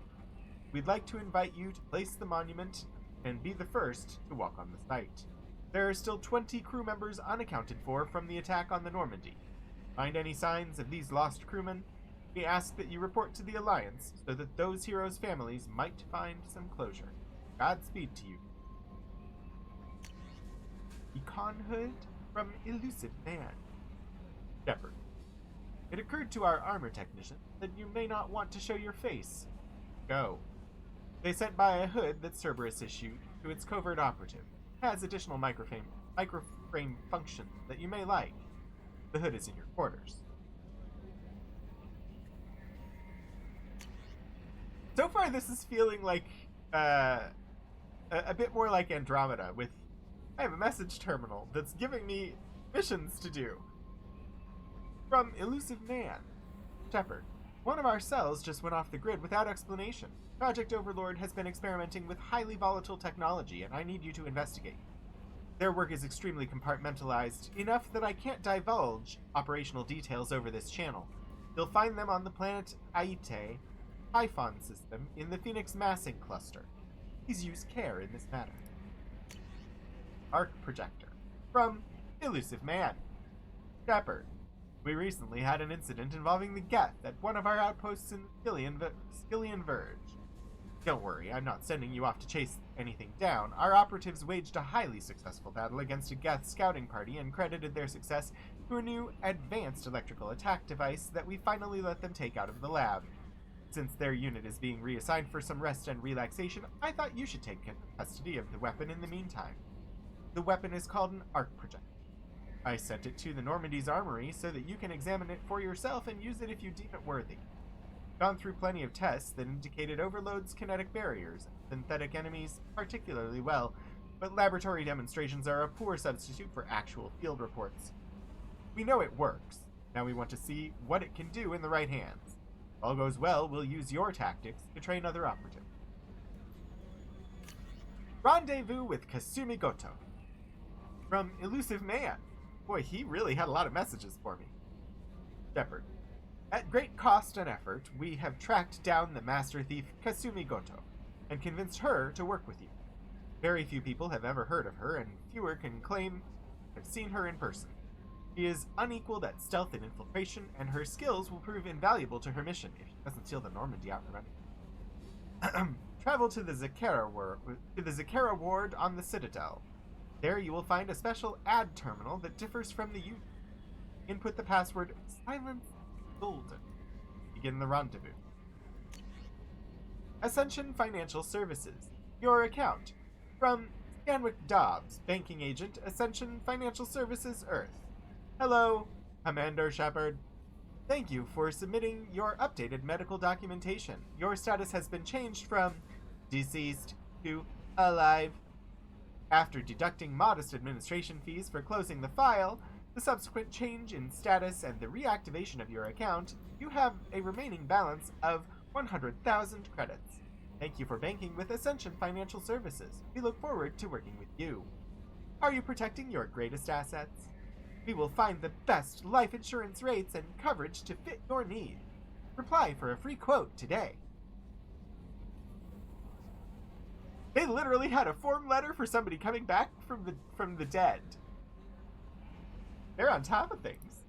We'd like to invite you to place the monument and be the first to walk on the site. There are still 20 crew members unaccounted for from the attack on the Normandy. Find any signs of these lost crewmen? We ask that you report to the Alliance so that those heroes' families might find some closure. Godspeed to you. Econ Hood from Elusive Man. Shepard. It occurred to our armor technician that you may not want to show your face. Go. They sent by a hood that Cerberus issued to its covert operative. It has additional microframe functions that you may like. The hood is in your quarters. So far, this is feeling like a bit more like Andromeda, with I have a message terminal that's giving me missions to do. From Elusive Man. Shepard. One of our cells just went off the grid without explanation. Project Overlord has been experimenting with highly volatile technology, and I need you to investigate. Their work is extremely compartmentalized, enough that I can't divulge operational details over this channel. You'll find them on the planet Aite Typhon system in the Phoenix Massing Cluster. Please use care in this matter. Arc Projector. From Elusive Man. Shepard. We recently had an incident involving the Geth at one of our outposts in Skillian Verge. Don't worry, I'm not sending you off to chase anything down. Our operatives waged a highly successful battle against a Geth scouting party and credited their success to a new advanced electrical attack device that we finally let them take out of the lab. Since their unit is being reassigned for some rest and relaxation, I thought you should take custody of the weapon in the meantime. The weapon is called an Arc Projector. I sent it to the Normandy's armory so that you can examine it for yourself and use it if you deem it worthy. Gone through plenty of tests that indicated Overload's kinetic barriers, synthetic enemies particularly well, but laboratory demonstrations are a poor substitute for actual field reports. We know it works. Now we want to see what it can do in the right hands. If all goes well, we'll use your tactics to train other operatives. Rendezvous with Kasumi Goto. From Elusive Man. Boy, he really had a lot of messages for me. Shepard. At great cost and effort, we have tracked down the master thief Kasumi Goto and convinced her to work with you. Very few people have ever heard of her, and fewer can claim to have seen her in person. She is unequaled at stealth and infiltration, and her skills will prove invaluable to her mission if she doesn't steal the Normandy out and running. Travel to the Zakera ward on the Citadel. There you will find a special ad terminal that differs from the unit. Input the password Silence Golden. Begin the rendezvous. Ascension Financial Services. Your account. From Scanwick Dobbs, banking agent, Ascension Financial Services, Earth. Hello, Commander Shepard. Thank you for submitting your updated medical documentation. Your status has been changed from deceased to alive. After deducting modest administration fees for closing the file, the subsequent change in status, and the reactivation of your account, you have a remaining balance of 100,000 credits. Thank you for banking with Ascension Financial Services. We look forward to working with you. Are you protecting your greatest assets? We will find the best life insurance rates and coverage to fit your need. Reply for a free quote today. They literally had a form letter for somebody coming back from the dead. They're on top of things.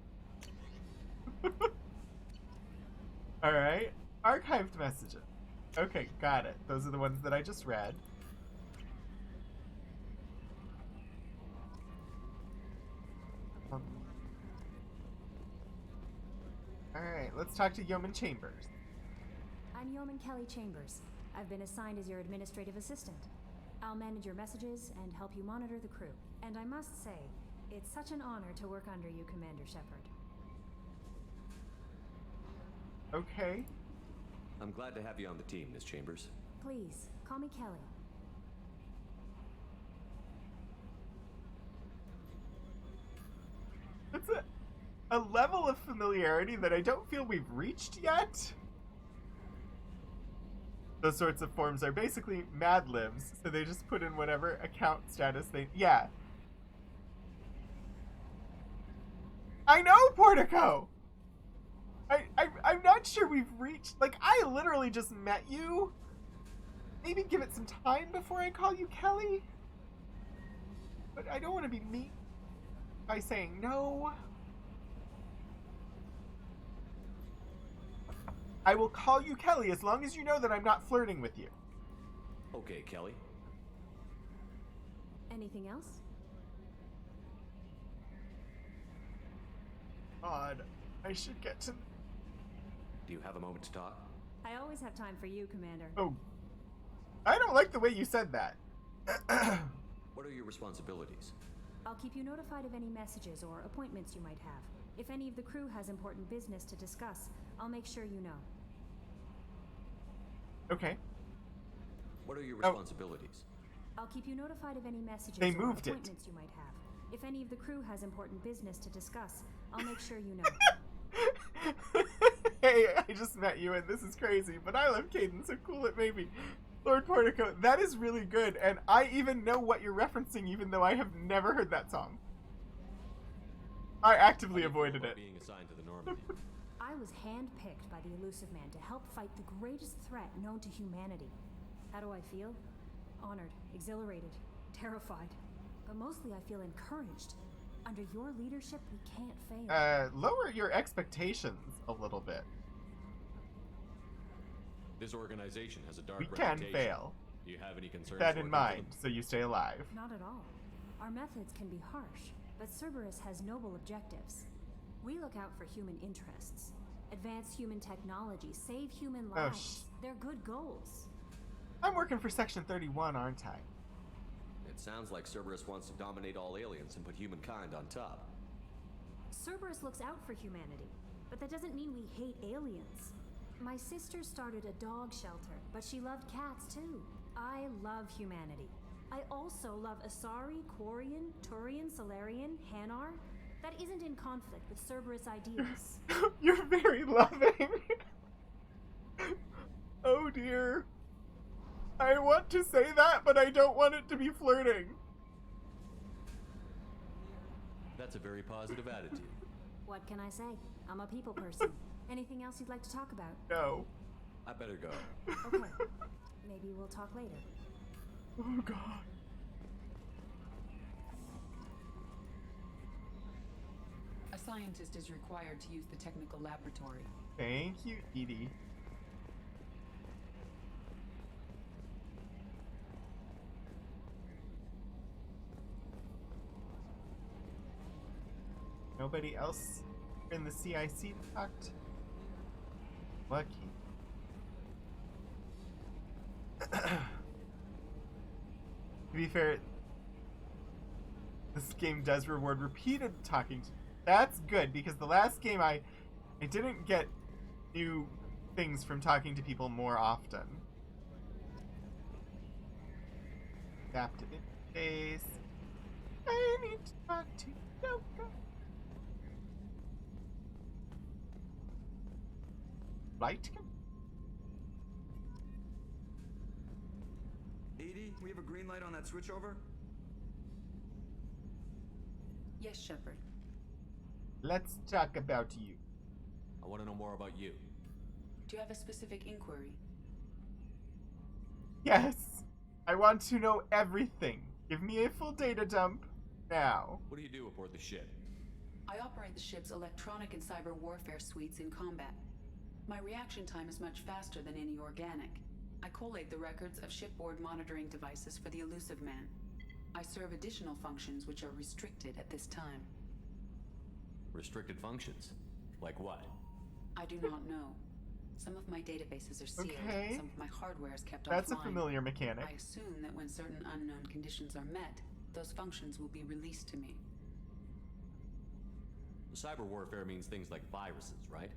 Alright. Archived messages. Okay, got it. Those are the ones that I just read. Alright, let's talk to Yeoman Chambers. I'm Yeoman Kelly Chambers. I've been assigned as your administrative assistant. I'll manage your messages and help you monitor the crew. And I must say, it's such an honor to work under you, Commander Shepard. Okay. I'm glad to have you on the team, Miss Chambers. Please, call me Kelly. That's a level of familiarity that I don't feel we've reached yet. Those sorts of forms are basically Mad Libs, so they just put in whatever account status they... Yeah. I know, Portico! I'm not sure we've reached... Like, I literally just met you. Maybe give it some time before I call you Kelly. But I don't want to be mean by saying no. I will call you Kelly as long as you know that I'm not flirting with you. Okay, Kelly. Anything else? God, I should get to... Do you have a moment to talk? I always have time for you, Commander. Oh. I don't like the way you said that. What are your responsibilities? I'll keep you notified of any messages or appointments you might have. If any of the crew has important business to discuss, I'll make sure you know. Okay. What are your responsibilities? I'll keep you notified of any messages They or moved appointments you might have. If any of the crew has important business to discuss, I'll make sure you know. Hey, I just met you and this is crazy, but I love Caden, so cool it may be. Lord Portico, that is really good, and I even know what you're referencing even though I have never heard that song. I actively avoided it. Being assigned to the Normandy. I was handpicked by the Elusive Man to help fight the greatest threat known to humanity. How do I feel? Honored, exhilarated, terrified. But mostly I feel encouraged. Under your leadership, we can't fail. Lower your expectations a little bit. This organization has a dark reputation. reputation. We can fail. Do you have any concerns? Keep that in mind, so you stay alive. Not at all. Our methods can be harsh, but Cerberus has noble objectives. We look out for human interests. Advance human technology, save human lives. They're good goals. I'm working for Section 31, aren't I? It sounds like Cerberus wants to dominate all aliens and put humankind on top. Cerberus looks out for humanity, but that doesn't mean we hate aliens. My sister started a dog shelter, but she loved cats too. I love humanity. I also love Asari, Quarian, Turian, Solarian, Hanar. That isn't in conflict with Cerberus ideas. You're very loving. Oh dear. I want to say that, but I don't want it to be flirting. That's a very positive attitude. What can I say? I'm a people person. Anything else you'd like to talk about? No. I better go. Okay. Maybe we'll talk later. Oh god. A scientist is required to use the technical laboratory. Thank you, Edie. Nobody else in the CIC talked? Lucky. To be fair, this game does reward repeated talking. That's good, because the last game I I didn't get new things from talking to people more often. Adaptive interface. I need to talk to Joker. Light. EDI, we have a green light on that switchover? Yes, Shepard. Let's talk about you. I want to know more about you. Do you have a specific inquiry? Yes. I want to know everything. Give me a full data dump now. What do you do aboard the ship? I operate the ship's electronic and cyber warfare suites in combat. My reaction time is much faster than any organic. I collate the records of shipboard monitoring devices for the Elusive Man. I serve additional functions which are restricted at this time. Restricted functions? Like what? I do not know. Some of my databases are sealed. Okay. Some of my hardware is kept offline. That's a familiar mechanic. I assume that when certain unknown conditions are met, those functions will be released to me. Cyber warfare means things like viruses, right?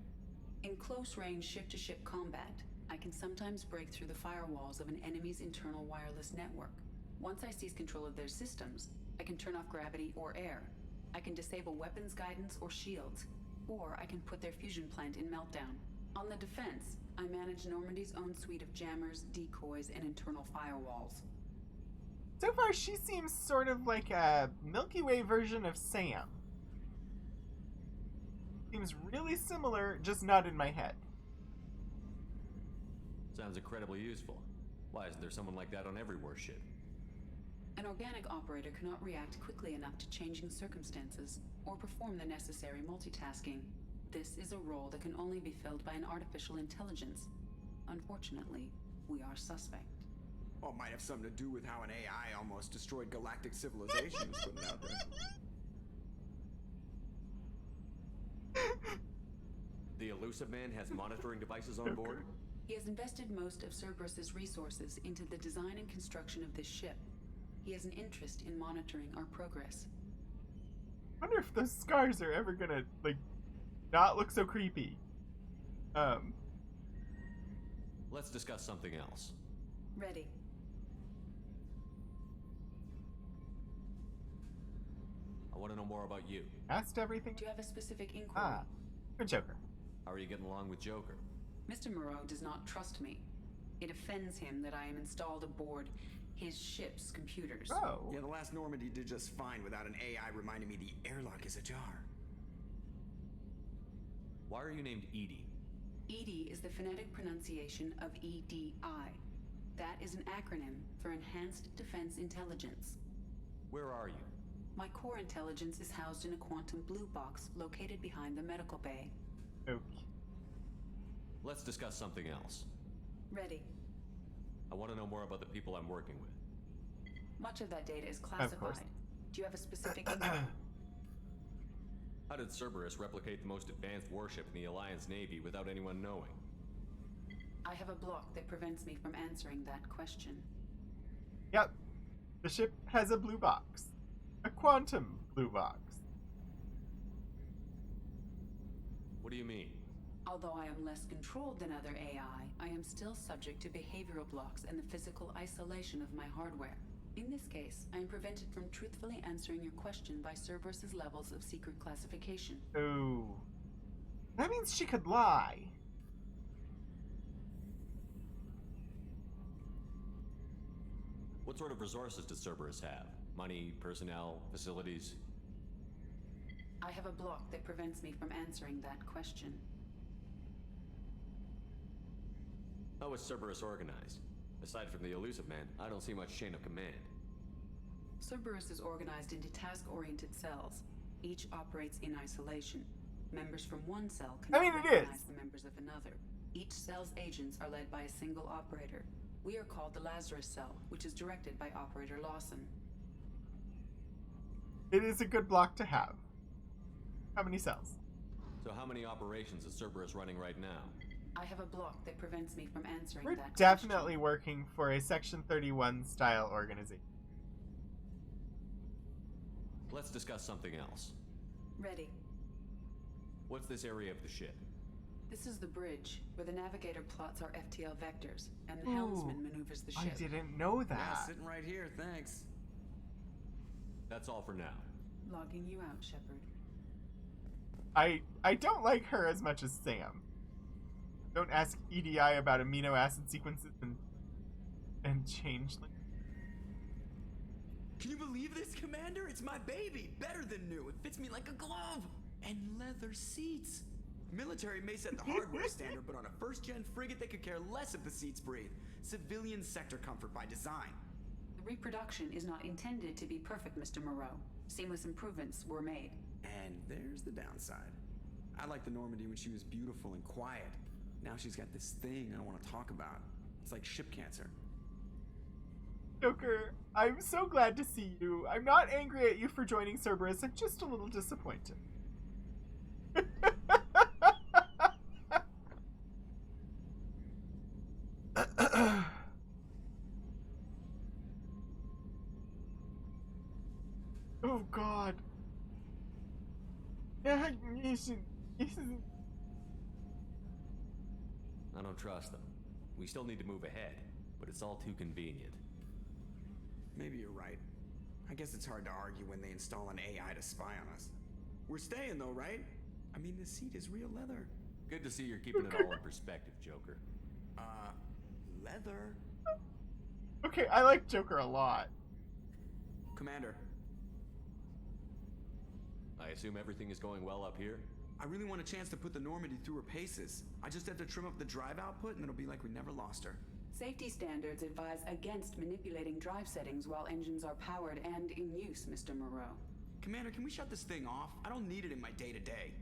In close-range ship-to-ship combat, I can sometimes break through the firewalls of an enemy's internal wireless network. Once I seize control of their systems, I can turn off gravity or air. I can disable weapons guidance or shields, or I can put their fusion plant in meltdown. On the defense, I manage Normandy's own suite of jammers, decoys, and internal firewalls. So far, she seems sort of like a Milky Way version of Sam. Seems really similar, just not in my head. Sounds incredibly useful. Why isn't there someone like that on every warship? An organic operator cannot react quickly enough to changing circumstances or perform the necessary multitasking. This is a role that can only be filled by an artificial intelligence. Unfortunately, we are suspect. Well, it might have something to do with how an AI almost destroyed galactic civilization, is putting it out there. The Elusive Man has monitoring devices on board? He has invested most of Cerberus's resources into the design and construction of this ship. He has an interest in monitoring our progress. I wonder if those scars are ever gonna, like, not look so creepy. Let's discuss something else. Ready. I want to know more about you. Asked everything? Do you have a specific inquiry? Ah, good Joker. How are you getting along with Joker? Mr. Moreau does not trust me. It offends him that I am installed aboard his ship's computers. Oh. Yeah, the last Normandy did just fine without an AI reminding me the airlock is ajar. Why are you named EDI? EDI is the phonetic pronunciation of EDI. That is an acronym for Enhanced Defense Intelligence. Where are you? My core intelligence is housed in a quantum blue box located behind the medical bay. Okay. Let's discuss something else. Ready. I want to know more about the people I'm working with. Much of that data is course. classified. Do you have a specific inquiry? How did Cerberus replicate the most advanced warship in the Alliance Navy without anyone knowing? I have a block that prevents me from answering that question. Yep. The ship has a blue box. A quantum blue box. What do you mean? Although I am less controlled than other AI, I am still subject to behavioral blocks and the physical isolation of my hardware. In this case, I am prevented from truthfully answering your question by Cerberus's levels of secret classification. Oh. That means she could lie. What sort of resources does Cerberus have? Money, personnel, facilities? I have a block that prevents me from answering that question. How is Cerberus organized? Aside from the Elusive Man, I don't see much chain of command. Cerberus is organized into task-oriented cells. Each operates in isolation. Members from one cell cannot recognize the members of another. Each cell's agents are led by a single operator. We are called the Lazarus Cell, which is directed by Operator Lawson. It is a good block to have. How many cells? So how many operations is Cerberus running right now? I have a block that prevents me from answering We're that definitely working for a Section 31 style organization. Let's discuss something else. Ready. What's this area of the ship? This is the bridge, where the navigator plots our FTL vectors, and the Ooh, helmsman maneuvers the I ship. didn't know that. Yeah, sitting right here, thanks. That's all for now. Logging you out, Shepard. I don't like her as much as Sam. Don't ask EDI about amino acid sequences and changeling. Can you believe this, Commander? It's my baby. Better than new. It fits me like a glove. And leather seats. Military may set the hardware standard, but on a first-gen frigate, they could care less if the seats breathe. Civilian sector comfort by design. The reproduction is not intended to be perfect, Mr. Moreau. Seamless improvements were made. And there's the downside. I liked the Normandy when she was beautiful and quiet. Now she's got this thing I don't want to talk about. It's like ship cancer. Joker, I'm so glad to see you. I'm not angry at you for joining Cerberus. I'm just a little disappointed. Oh God. I don't trust them. We still need to move ahead, but it's all too convenient. Maybe you're right. I guess it's hard to argue when they install an AI to spy on us. We're staying though, right? I mean, the seat is real leather. Good to see you're keeping it all in perspective, Joker. Leather? Okay, I like Joker a lot. Commander. I assume everything is going well up here? I really want a chance to put the Normandy through her paces. I just have to trim up the drive output and it'll be like we never lost her. Safety standards advise against manipulating drive settings while engines are powered and in use, Mr. Moreau. Commander, can we shut this thing off? I don't need it in my day-to-day.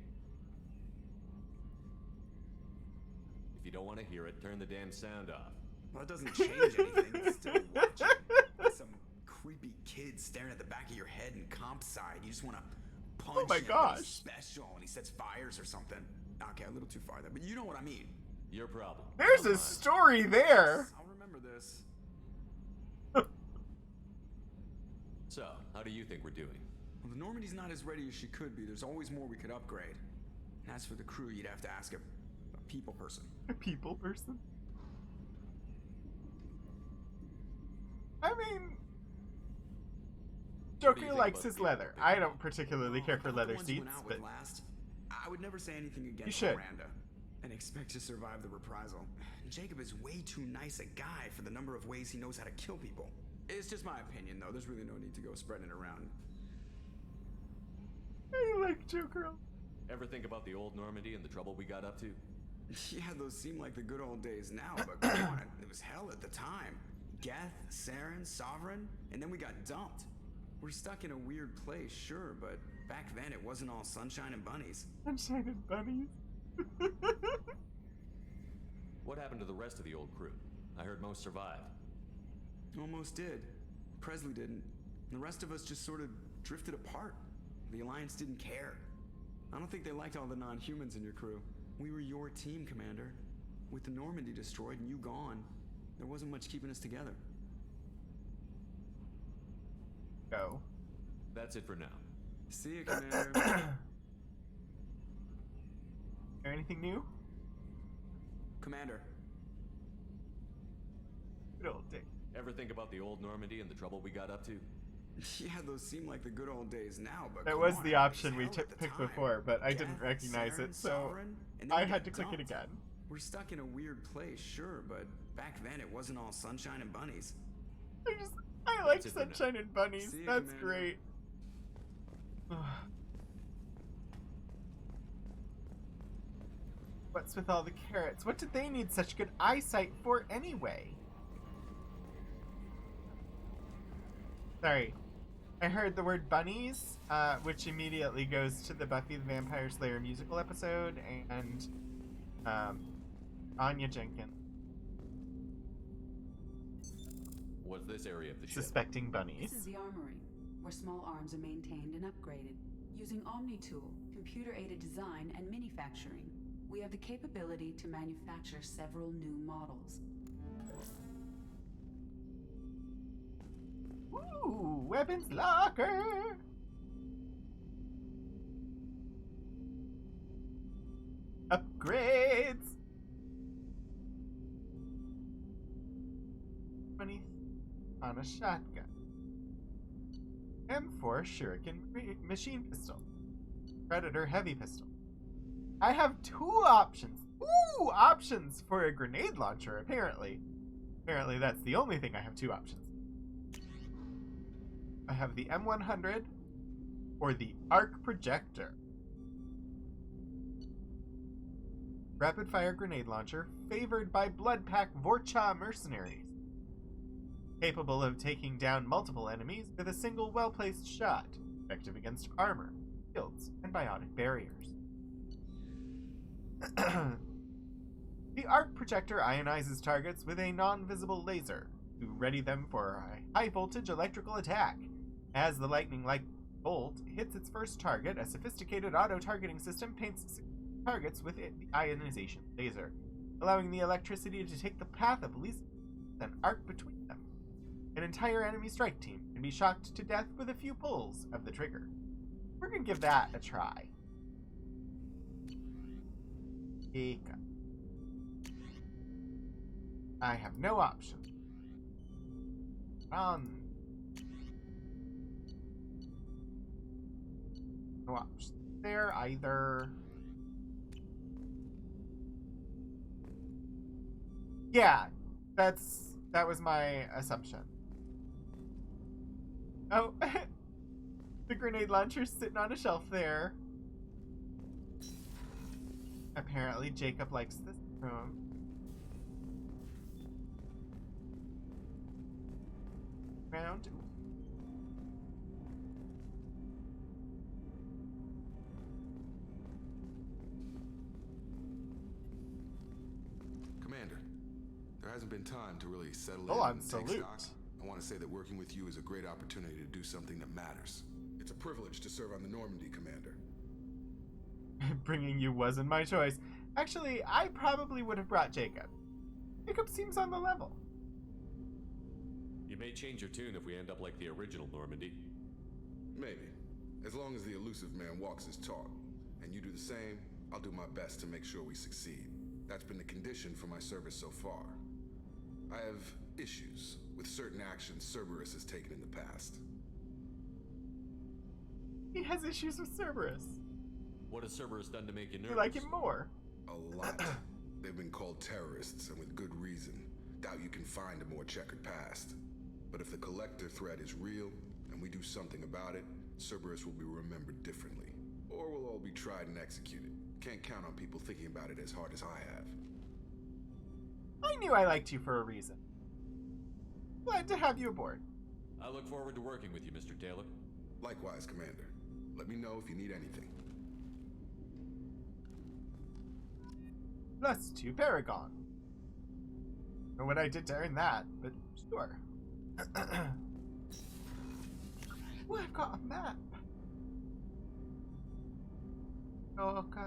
If you don't want to hear it, turn the damn sound off. Well, it doesn't change anything. It's still watching. Like some creepy kid staring at the back of your head in comp side. You just want to punch Oh my him. gosh. He's special and he sets fires or something. Okay, a little too far there, but you know what I mean. Your problem. There's a story there. I'll remember this. So, how do you think we're doing? Well, the Normandy's not as ready as she could be. There's always more we could upgrade. And as for the crew, you'd have to ask a people person. A people person? I mean, Joker likes his leather. I don't particularly care for leather seats, but last, I would never say anything you against should. Miranda and expect to survive the reprisal. Jacob is way too nice a guy for the number of ways he knows how to kill people. It's just my opinion, though. There's really no need to go spreading it around. I like Joker. Ever think about the old Normandy and the trouble we got up to? Yeah, those seem like the good old days now, but come on, it was hell at the time. Geth, Saren, Sovereign, and then we got dumped. We're stuck in a weird place, sure, but back then it wasn't all sunshine and bunnies. Sunshine and bunnies. What happened to the rest of the old crew? I heard most survived. Almost did. Presley didn't. The rest of us just sort of drifted apart. The Alliance didn't care. I don't think they liked all the non-humans in your crew. We were your team, Commander. With the Normandy destroyed and you gone, there wasn't much keeping us together. Go. That's it for now. See you, Commander. Or anything new? Commander. Good old Dick. Ever think about the old Normandy and the trouble we got up to? Yeah, those seem like the good old days now, but That come was on, the it option we hell at the picked time. before, but I Geth, didn't recognize Saren, it, so Sovereign, and then I we had got to click it dumped. again. We're stuck in a weird place, sure, but back then it wasn't all sunshine and bunnies. I like That's it for now. Sunshine and Bunnies. See you, That's Commander. great. What's with all the carrots? What did they need such good eyesight for anyway? Sorry. I heard the word bunnies, which immediately goes to the Buffy the Vampire Slayer musical episode and Anya Jenkins. What's this area of the ship? Suspecting bunnies. This is the armory, where small arms are maintained and upgraded. Using OmniTool, computer-aided design, and manufacturing, we have the capability to manufacture several new models. Ooh, weapons locker! Upgrades! 20 on a shotgun. M4 Shuriken machine pistol. Predator heavy pistol. I have 2 options. Ooh, options for a grenade launcher, apparently. Apparently that's the only thing I have 2 options. I have the M100 or the arc projector. Rapid fire grenade launcher favored by Bloodpack Vorcha mercenaries. Capable of taking down multiple enemies with a single well-placed shot. Effective against armor, shields, and biotic barriers. The arc projector ionizes targets with a non-visible laser to ready them for a high-voltage electrical attack. As the lightning-like bolt hits its first target, a sophisticated auto-targeting system paints targets with the ionization laser, allowing the electricity to take the path of least an arc between them. An entire enemy strike team can be shocked to death with a few pulls of the trigger. We're gonna give that a try. I have no option. No option there either. Yeah, that was my assumption. Oh, the grenade launcher's sitting on a shelf there. Apparently Jacob likes this room. Round. Commander, there hasn't been time to really settle Oh, in I'm and take salute. stock. I want to say that working with you is a great opportunity to do something that matters. It's a privilege to serve on the Normandy, Commander. Bringing you wasn't my choice. Actually, I probably would have brought Jacob. Jacob seems on the level. You may change your tune if we end up like the original Normandy. Maybe. As long as the elusive man walks his talk, and you do the same, I'll do my best to make sure we succeed. That's been the condition for my service so far. I have issues with certain actions Cerberus has taken in the past. He has issues with Cerberus. What has Cerberus done to make you nervous? You like him more. A lot. They've been called terrorists, and with good reason. Doubt you can find a more checkered past. But if the Collector threat is real, and we do something about it, Cerberus will be remembered differently. Or we'll all be tried and executed. Can't count on people thinking about it as hard as I have. I knew I liked you for a reason. Glad to have you aboard. I look forward to working with you, Mr. Taylor. Likewise, Commander. Let me know if you need anything. +2 Paragon. Don't know what I did to earn that, but sure. Ooh, I've got a map. Okay.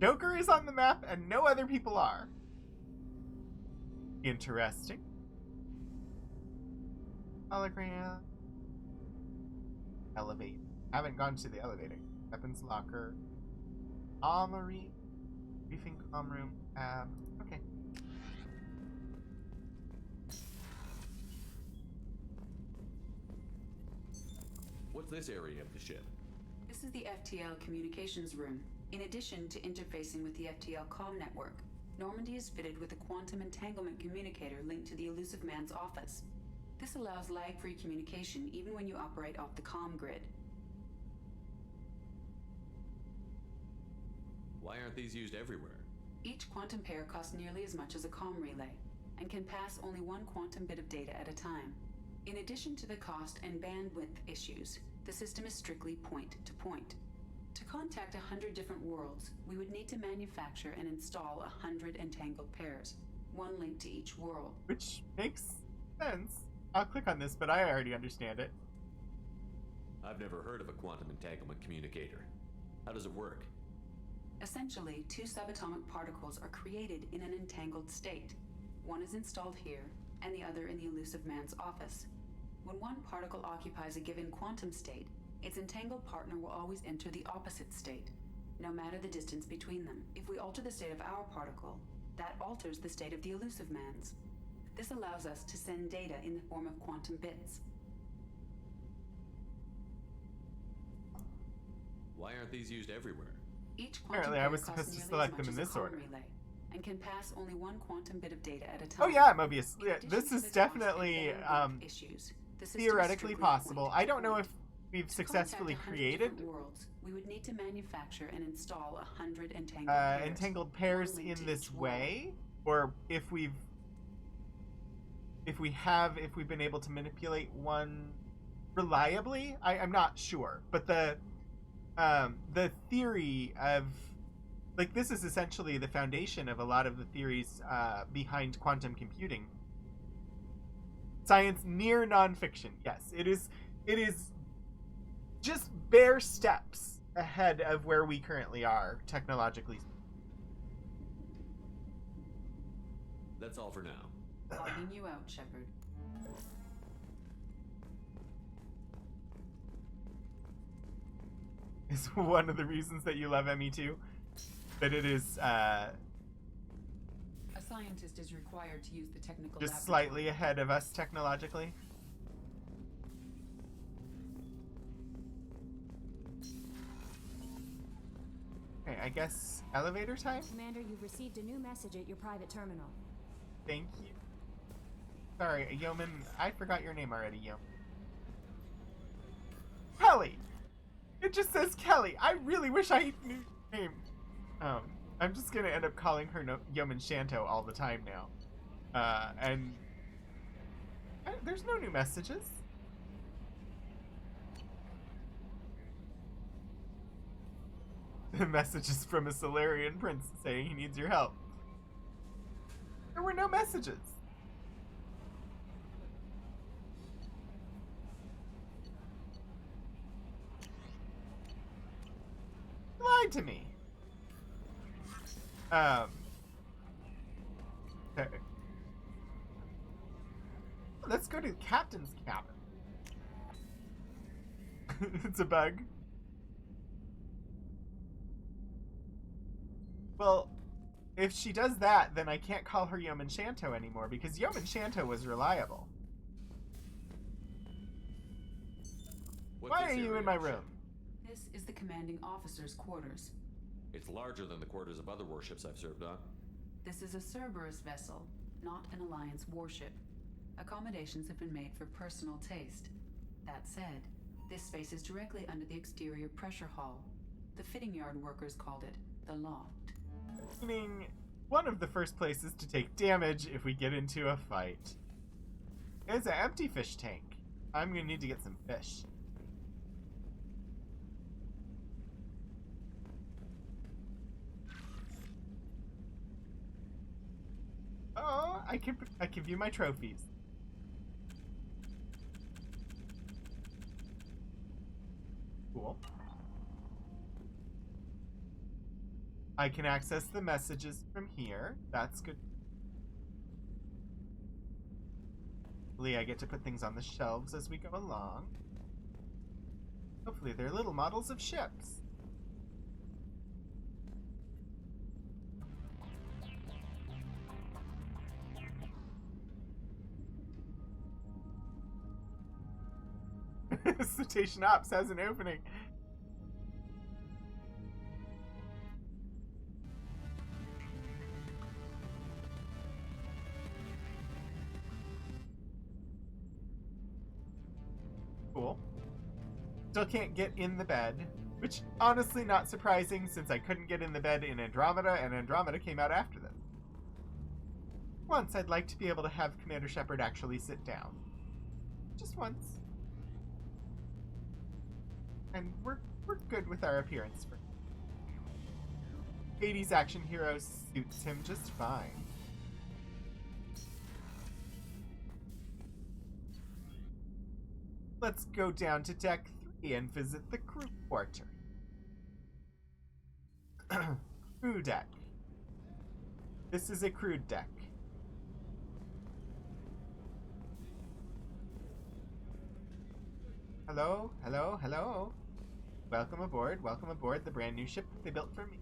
Joker is on the map and no other people are. Interesting. Hologram. Elevate. Haven't gone to the elevator. Weapons locker. Armory. Briefing comm room. Okay. What's this area of the ship? This is the FTL communications room. In addition to interfacing with the FTL comm network, Normandy is fitted with a quantum entanglement communicator linked to the elusive man's office. This allows lag-free communication even when you operate off the comm grid. Why aren't these used everywhere? Each quantum pair costs nearly as much as a comm relay, and can pass only one quantum bit of data at a time. In addition to the cost and bandwidth issues, the system is strictly point-to-point. To contact 100 different worlds, we would need to manufacture and install 100 entangled pairs, one linked to each world. Which makes sense. I'll click on this, but I already understand it. I've never heard of a quantum entanglement communicator. How does it work? Essentially, 2 subatomic particles are created in an entangled state. One is installed here, and the other in the elusive man's office. When one particle occupies a given quantum state, its entangled partner will always enter the opposite state. no matter the distance between them. If we alter the state of our particle, that alters the state of the elusive man's. This allows us to send data in the form of quantum bits. Why aren't these used everywhere? Each quantum Apparently, pair I was costs supposed to nearly select as them much in as this a order. comm relay, and can pass only one quantum bit of data at a time. Oh yeah, Mobius. In Yeah, addition this to is the cost definitely and issues, the system is theoretically strictly possible. point to I don't know point. if we've To successfully contact 100 created different worlds, we would need to manufacture and install 100 entangled pairs. entangled pairs One in to this each world. way, or if we've been able to manipulate one reliably. I'm not sure, but the theory of, like, this is essentially the foundation of a lot of the theories behind quantum computing. Science near nonfiction. Yes, it is just bare steps ahead of where we currently are technologically. That's all for now. Logging you out, Shepard. Is one of the reasons that you love ME2, that it is A scientist is required to use the technical just laboratory. slightly ahead of us technologically. Okay, I guess elevator time? Commander, you've received a new message at your private terminal. Thank you. Sorry, Yeoman, I forgot your name already, Yeoman. Kelly! It just says Kelly. I really wish I knew your name. I'm just gonna end up calling her Yeoman Shanto all the time now. There's no new messages. The message is from a Solarian prince saying he needs your help. There were no messages. You lied to me. Okay. Let's go to the captain's cabin. It's a bug. Well, if she does that, then I can't call her Yeoman Shanto anymore, because Yeoman Shanto was reliable. Why are you in my room? This is the commanding officer's quarters. It's larger than the quarters of other warships I've served on. This is a Cerberus vessel, not an Alliance warship. Accommodations have been made for personal taste. That said, this space is directly under the exterior pressure hull. The fitting yard workers called it the loft. Meaning, one of the first places to take damage if we get into a fight. It's an empty fish tank. I'm gonna need to get some fish. Oh, I can view my trophies. Cool. I can access the messages from here. That's good. Hopefully I get to put things on the shelves as we go along. Hopefully they're little models of ships. Cetacean Ops has an opening. Cool. Still can't get in the bed, which honestly not surprising since I couldn't get in the bed in Andromeda, and Andromeda came out after this. Once I'd like to be able to have Commander Shepard actually sit down. Just once. And we're good with our appearance. Hades action hero suits him just fine. Let's go down to deck 3 and visit the crew quarter. Crew deck. This is a crude deck. Hello? Hello? Hello? Welcome aboard the brand new ship that they built for me.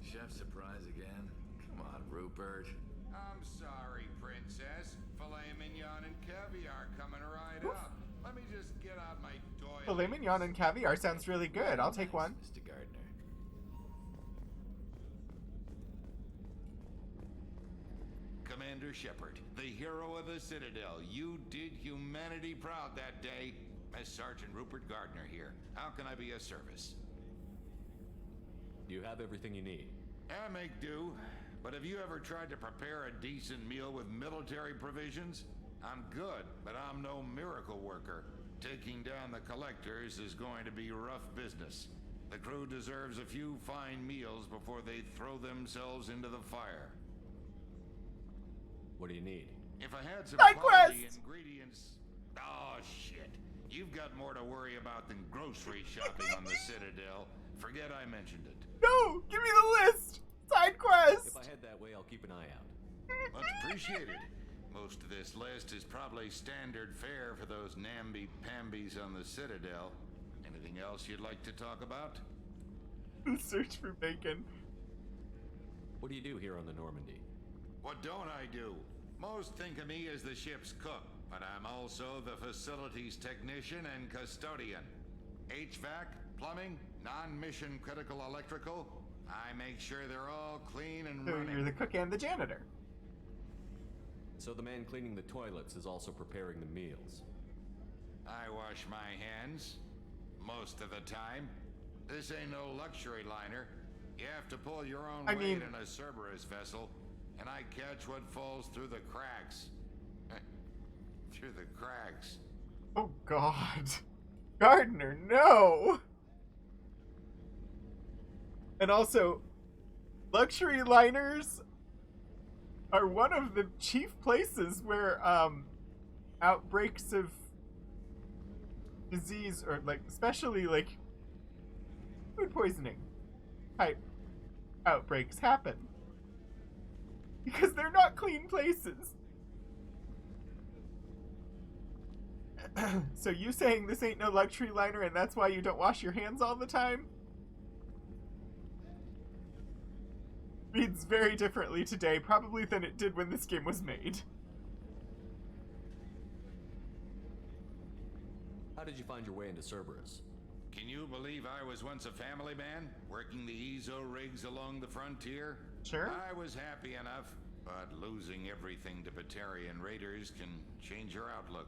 Chef surprise again? Come on, Rupert. I'm sorry, Princess. Filet mignon and caviar coming right up. Let me just get out my doily. Filet mignon and caviar sounds really good. I'll take one. Mr. Gardner. Commander Shepard, the hero of the Citadel. You did humanity proud that day. As Sergeant Rupert Gardner here. How can I be of service? You have everything you need. I make do. But have you ever tried to prepare a decent meal with military provisions? I'm good, but I'm no miracle worker. Taking down the collectors is going to be rough business. The crew deserves a few fine meals before they throw themselves into the fire. What do you need? If I had some Side quality quest! ingredients... Oh, shit. You've got more to worry about than grocery shopping on the Citadel. Forget I mentioned it. No! Give me the list! Side quest! If I head that way, I'll keep an eye out. Much appreciated. Most of this list is probably standard fare for those namby-pambies on the Citadel. Anything else you'd like to talk about? Search for bacon. What do you do here on the Normandy? What don't I do? Most think of me as the ship's cook, but I'm also the facilities technician and custodian. HVAC, plumbing, non-mission critical electrical. I make sure they're all clean and So running. you're the cook and the janitor. So the man cleaning the toilets is also preparing the meals. I wash my hands. Most of the time. This ain't no luxury liner. You have to pull your own weight in a Cerberus vessel, and I catch what falls through the cracks. Through the cracks. Oh God. Gardner, no! And also, luxury liners are one of the chief places where outbreaks of disease, or like especially like food poisoning type outbreaks happen. Because they're not clean places. So you saying this ain't no luxury liner and that's why you don't wash your hands all the time? Reads very differently today, probably than it did when this game was made. How did you find your way into Cerberus? Can you believe I was once a family man, working the EZO rigs along the frontier? Sure. I was happy enough, but losing everything to Batarian raiders can change your outlook.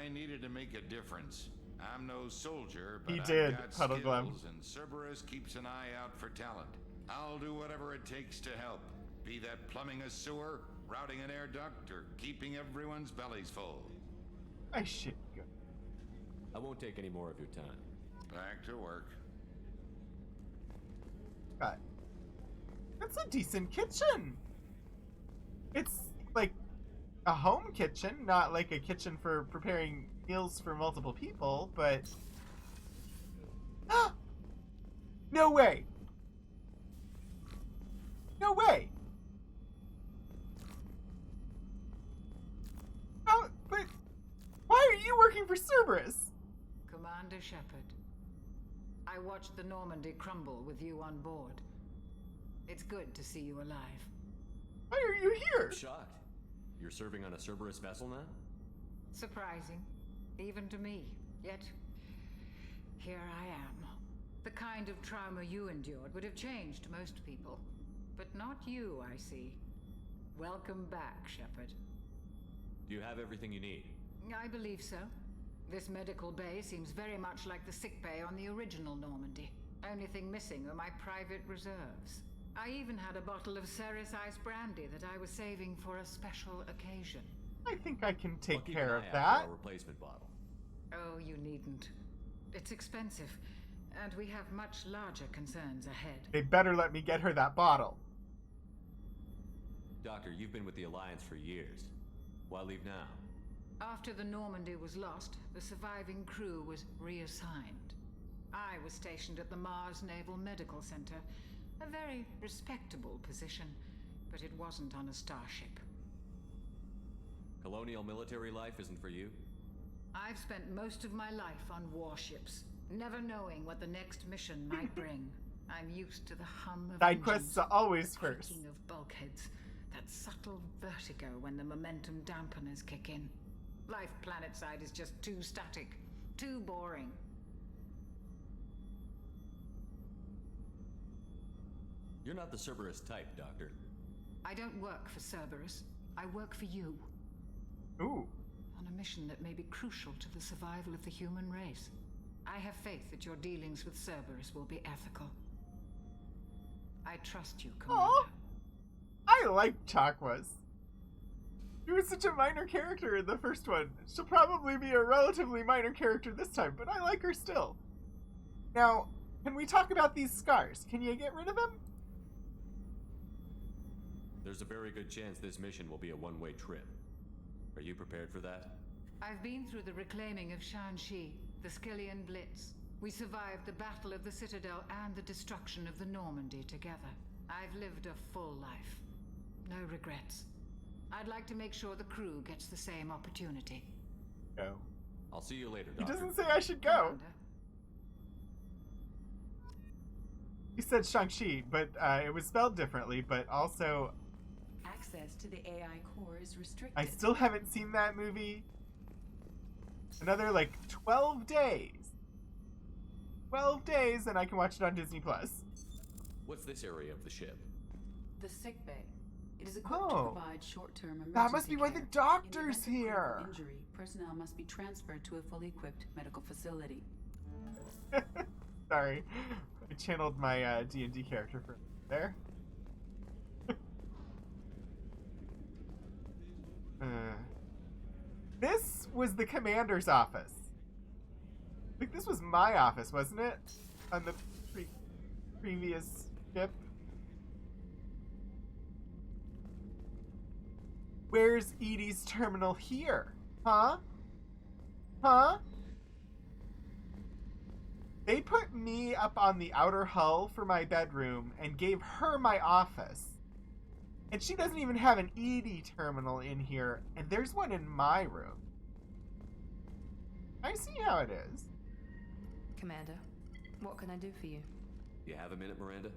I needed to make a difference. I'm no soldier, but I've got Puddle Glum. skills, and Cerberus keeps an eye out for talent. I'll do whatever it takes to help, be that plumbing a sewer, routing an air duct, or keeping everyone's bellies full. I should go. I won't take any more of your time. Back to work. God. That's a decent kitchen. It's like a home kitchen, not like a kitchen for preparing meals for multiple people, but... No way! No way! Oh, but why are you working for Cerberus? Commander Shepard, I watched the Normandy crumble with you on board. It's good to see you alive. Why are you here? I'm shocked. You're serving on a Cerberus vessel now? Surprising, even to me. Yet, here I am. The kind of trauma you endured would have changed most people. But not you, I see. Welcome back, Shepard. Do you have everything you need? I believe so. This medical bay seems very much like the sick bay on the original Normandy. Only thing missing are my private reserves. I even had a bottle of Ceres Ice brandy that I was saving for a special occasion. I think I can take I'll keep care an of eye out that. for a replacement bottle. Oh, you needn't. It's expensive, and we have much larger concerns ahead. They better let me get her that bottle. Doctor, you've been with the Alliance for years. Why leave now? After the Normandy was lost, the surviving crew was reassigned. I was stationed at the Mars Naval Medical Center, a very respectable position, but it wasn't on a starship. Colonial military life isn't for you? I've spent most of my life on warships. never knowing what the next mission might bring. I'm used to the hum of Side engines, quests are always the first. creaking of bulkheads, that subtle vertigo when the momentum dampeners kick in. Life planetside is just too static, too boring. You're not the Cerberus type, Doctor. I don't work for Cerberus. I work for you. Ooh. On a mission that may be crucial to the survival of the human race. I have faith that your dealings with Cerberus will be ethical. I trust you, Commander. Aw. I like Chakwas. She was such a minor character in the first one. She'll probably be a relatively minor character this time, but I like her still. Now, can we talk about these scars? Can you get rid of them? There's a very good chance this mission will be a one-way trip. Are you prepared for that? I've been through the reclaiming of Shanxi, the Skillian Blitz. We survived the Battle of the Citadel and the destruction of the Normandy together. I've lived a full life. No regrets. I'd like to make sure the crew gets the same opportunity. Go. I'll see you later, He Doctor. doesn't say I should go. Commander. He said Shang-Chi, but it was spelled differently, but also Access to the AI core is restricted. I still haven't seen that movie. Another, 12 days. 12 days, and I can watch it on Disney+. What's this area of the ship? The sick bay. It is equipped Oh. to provide short-term emergency That must be why the care. doctor's In the event of critical here. Injury, personnel must be transferred to a fully equipped medical facility. Sorry. I channeled my D&D character for there. This was the commander's office. I think this was my office, wasn't it? On the previous ship. Where's Edie's terminal here? Huh? Huh? They put me up on the outer hull for my bedroom and gave her my office. And she doesn't even have an Edie terminal in here, and there's one in my room. I see how it is. Commander, what can I do for you? You have a minute, Miranda?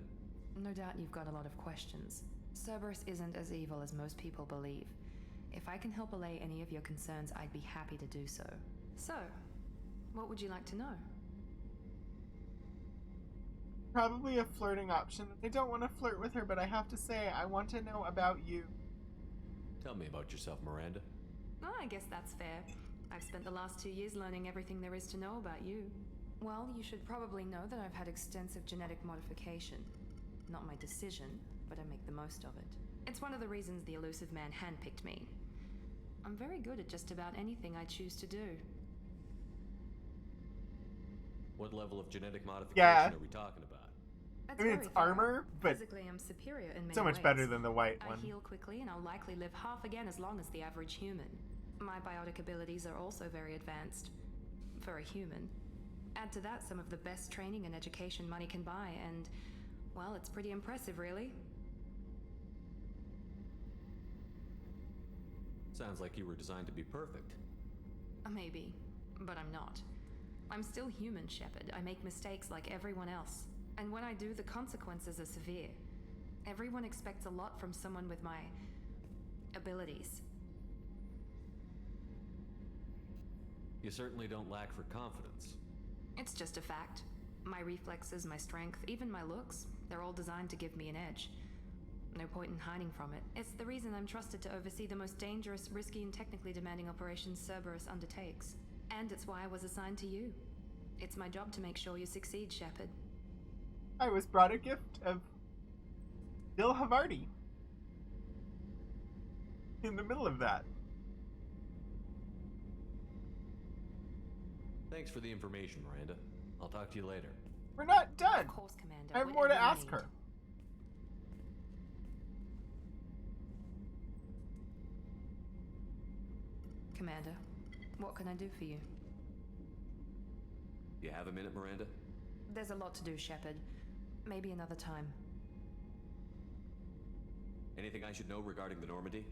No doubt you've got a lot of questions. Cerberus isn't as evil as most people believe. If I can help allay any of your concerns, I'd be happy to do so. So, what would you like to know? Probably a flirting option. I don't want to flirt with her, but I have to say, I want to know about you. Tell me about yourself, Miranda. Oh, I guess that's fair. I've spent the last 2 years learning everything there is to know about you. Well, you should probably know that I've had extensive genetic modification. Not my decision, but I make the most of it. It's one of the reasons the Elusive Man handpicked me. I'm very good at just about anything I choose to do. What level of genetic modification Yeah. are we talking about? That's I mean, very it's thorough. armor, but Physically, I'm superior in many so much ways. better than the white I one. heal quickly, and I'll likely live half again as long as the average human. My biotic abilities are also very advanced. For a human. Add to that some of the best training and education money can buy, and, well, it's pretty impressive, really. Sounds like you were designed to be perfect. Maybe, but I'm not. I'm still human, Shepard. I make mistakes like everyone else. And when I do, the consequences are severe. Everyone expects a lot from someone with my abilities. You certainly don't lack for confidence. It's just a fact. My reflexes, my strength, even my looks, they're all designed to give me an edge. No point in hiding from it. It's the reason I'm trusted to oversee the most dangerous, risky, and technically demanding operations Cerberus undertakes. And it's why I was assigned to you. It's my job to make sure you succeed, Shepard. I was brought a gift of Bill Havarti. In the middle of that. Thanks for the information, Miranda. I'll talk to you later. We're not done. Of course, Commander. I have more to Whatever you ask need. her. Commander, what can I do for you? You have a minute, Miranda? There's a lot to do, Shepard. Maybe another time. Anything I should know regarding the Normandy?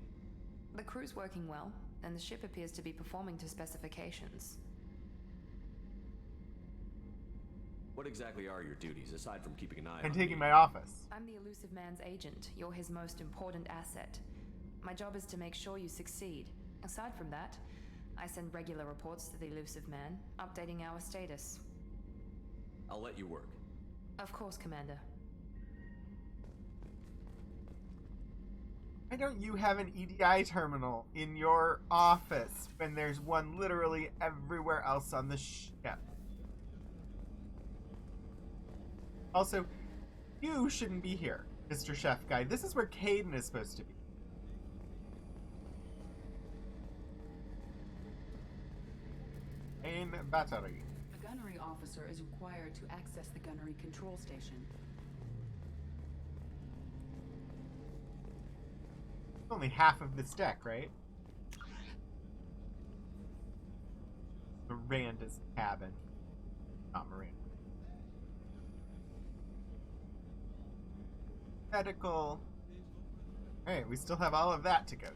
The crew's working well, and the ship appears to be performing to specifications. What exactly are your duties, aside from keeping an eye on And taking me? my office. I'm the Elusive Man's agent. You're his most important asset. My job is to make sure you succeed. Aside from that, I send regular reports to the Elusive Man, updating our status. I'll let you work. Of course, Commander. Why don't you have an EDI terminal in your office when there's one literally everywhere else on the ship? Also, you shouldn't be here, Mr. Chef Guy. This is where Caden is supposed to be. Main battery. A gunnery officer is required to access the gunnery control station. Only half of this deck, right? Miranda's cabin. Not Miranda. Medical. Hey, we still have all of that to go.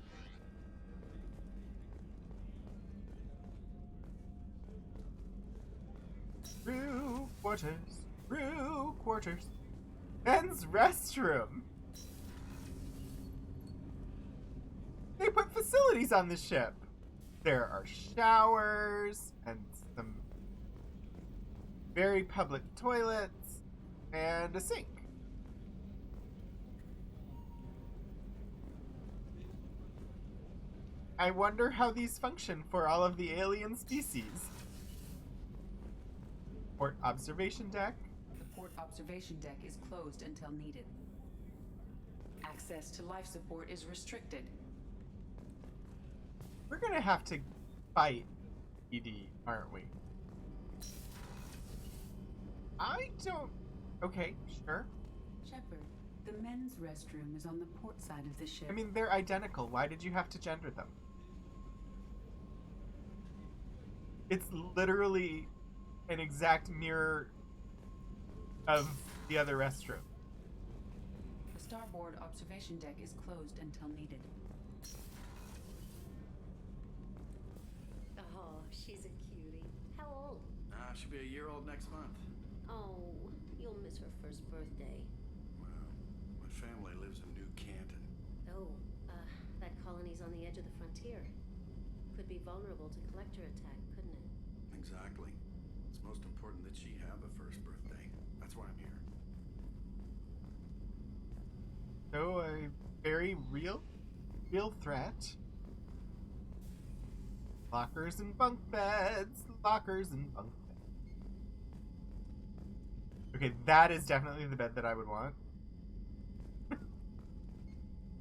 Crew quarters. Crew quarters. Men's restroom. They put facilities on the ship. There are showers and some very public toilets and a sink. I wonder how these function for all of the alien species. Port observation deck. The port observation deck is closed until needed. Access to life support is restricted. We're gonna have to fight ED, aren't we? I don't... Okay, sure. Shepard, the men's restroom is on the port side of the ship. I mean, they're identical. Why did you have to gender them? It's literally an exact mirror of the other restroom. The starboard observation deck is closed until needed. Oh, she's a cutie. How old? She'll be a year old next month. Oh, you'll miss her first birthday. Well, my family lives in New Canton. Oh, that colony's on the edge of the frontier. Could be vulnerable to collector attack, couldn't it? Exactly. It's most important that she have a first birthday. That's why I'm here. So, a very real threat. Lockers and bunk beds. Lockers and bunk beds. Okay, that is definitely the bed that I would want.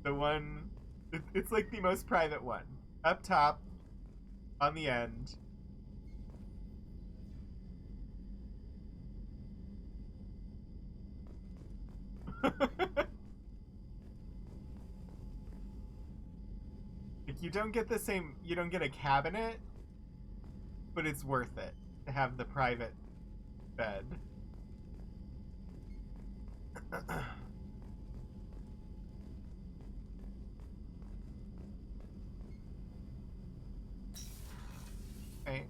The one... It's like the most private one. Up top. On the end. Like, you don't get the same... You don't get a cabinet, but it's worth it to have the private bed. Okay.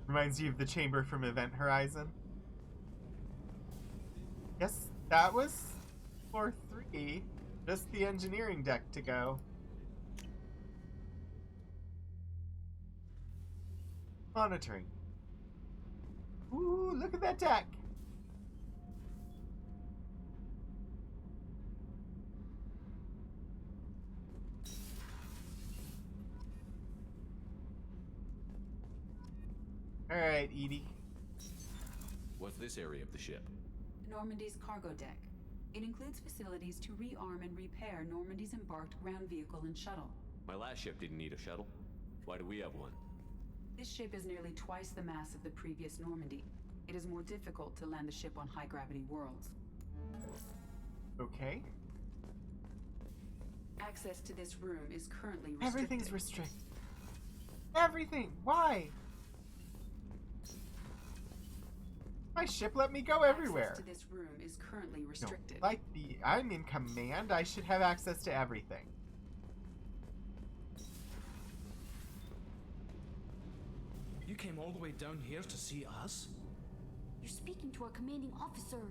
Reminds you of the chamber from Event Horizon. Yes, that was floor 3. Just the engineering deck to go. Monitoring. Ooh, look at that deck! Alright, Edie. What's this area of the ship? Normandy's cargo deck. It includes facilities to rearm and repair Normandy's embarked ground vehicle and shuttle. My last ship didn't need a shuttle. Why do we have one? This ship is nearly twice the mass of the previous Normandy. It is more difficult to land the ship on high-gravity worlds. Okay. Access to this room is currently restricted. Everything's restricted. Everything! Why? My ship let me go everywhere. Access to this room is currently restricted. No, I'm in command. I should have access to everything. You came all the way down here to see us? You're speaking to our commanding officer.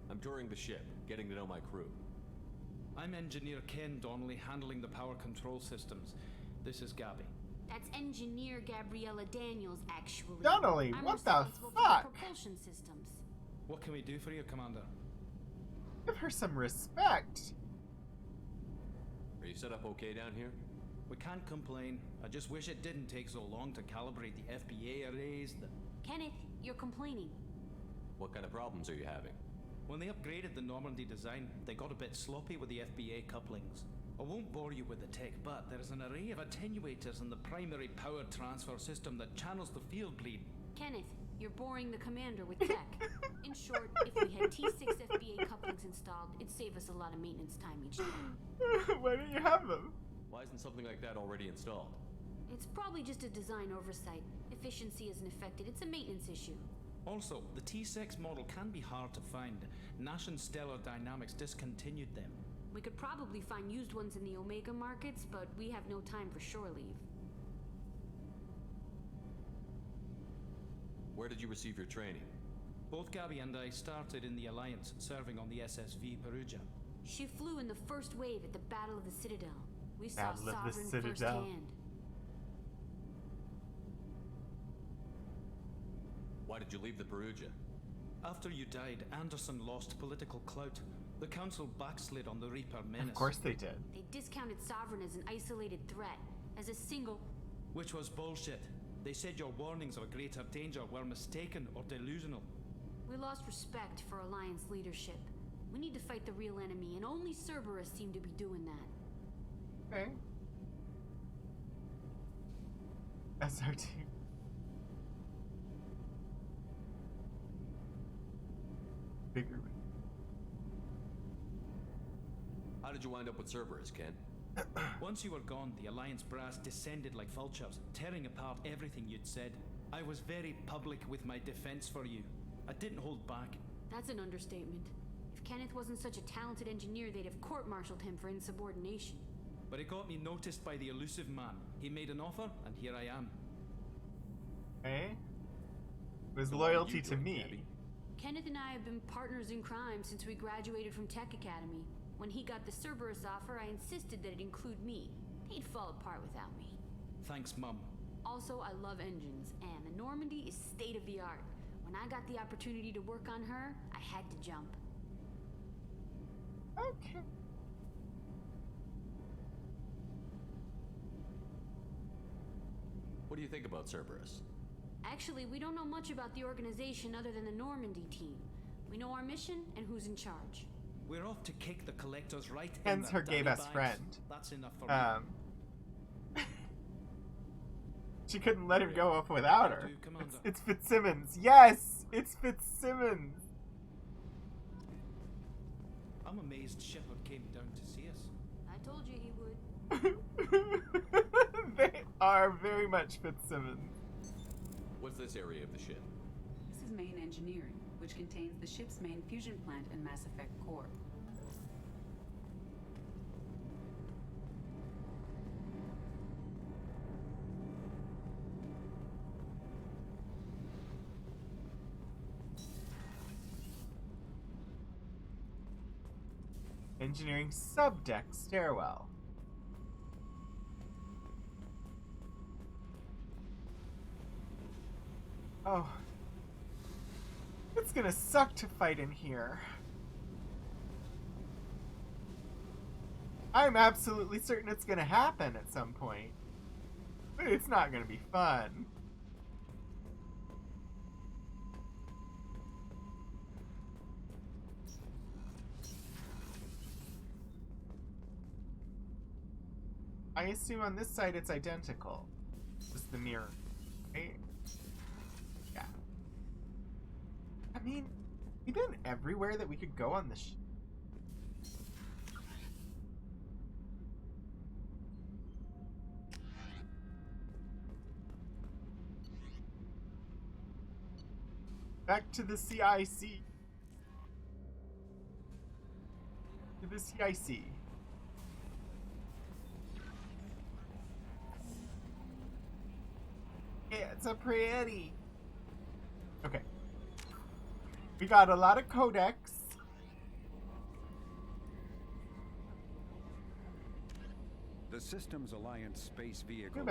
I'm touring the ship, getting to know my crew. I'm Engineer Ken Donnelly, handling the power control systems. This is Gabby. That's Engineer Gabriella Daniels, actually. Donnelly, I'm what the responsible for fuck? the propulsion systems. What can we do for you, Commander? Give her some respect. Are you set up okay down here? We can't complain. I just wish it didn't take so long to calibrate the FBA arrays. Kenneth, you're complaining. What kind of problems are you having? When they upgraded the Normandy design, they got a bit sloppy with the FBA couplings. I won't bore you with the tech, but there's an array of attenuators in the primary power transfer system that channels the field bleed. Kenneth, you're boring the commander with tech. In short, if we had T6 FBA couplings installed, it'd save us a lot of maintenance time each time. Why don't you have them? Why isn't something like that already installed? It's probably just a design oversight. Efficiency isn't affected. It's a maintenance issue. Also, the T6 model can be hard to find. Nash and Stellar Dynamics discontinued them. We could probably find used ones in the Omega markets, but we have no time for shore leave. Where did you receive your training? Both Gabby and I started in the Alliance, serving on the SSV Perugia. She flew in the first wave at the Battle of the Citadel. We saw Battle of the Sovereign Citadel. firsthand. Why did you leave the Perugia? After you died, Anderson lost political clout. The Council backslid on the Reaper menace. Of course they did. They discounted Sovereign as an isolated threat, as a single... Which was bullshit. They said your warnings of a greater danger were mistaken or delusional. We lost respect for Alliance leadership. We need to fight the real enemy, and only Cerberus seemed to be doing that. Okay. SRT. Bigger. How did you wind up with Cerberus, Ken? Once you were gone, the Alliance brass descended like vultures, tearing apart everything you'd said. I was very public with my defense for you. I didn't hold back. That's an understatement. If Kenneth wasn't such a talented engineer, they'd have court-martialed him for insubordination. But it got me noticed by the elusive man. He made an offer, and here I am. Eh? It was loyalty to me. Gabby? Kenneth and I have been partners in crime since we graduated from Tech Academy. When he got the Cerberus offer, I insisted that it include me. They'd fall apart without me. Thanks, Mum. Also, I love engines, and the Normandy is state-of-the-art. When I got the opportunity to work on her, I had to jump. Okay. What do you think about Cerberus? Actually, we don't know much about the organization other than the Normandy team. We know our mission and who's in charge. We're off to kick the Collector's right in Ken's her their gay daddy best bags. friend. That's enough for me. She couldn't let him go off without her. Do, Commander. It's Fitzsimmons. Yes! It's Fitzsimmons! I'm amazed Shepard came down to see us. I told you he would. They are very much Fitzsimmons. What's this area of the ship? This is main engineering, which contains the ship's main fusion plant and Mass Effect core. Engineering subdeck stairwell. Oh. It's gonna suck to fight in here. I'm absolutely certain it's gonna happen at some point. But it's not gonna be fun. I assume on this side it's identical. Just the mirror. Right? Yeah. I mean, we've been everywhere that we could go on this Back to the CIC. To the CIC. That's so pretty. Okay. We got a lot of codex. The Systems Alliance space vehicle.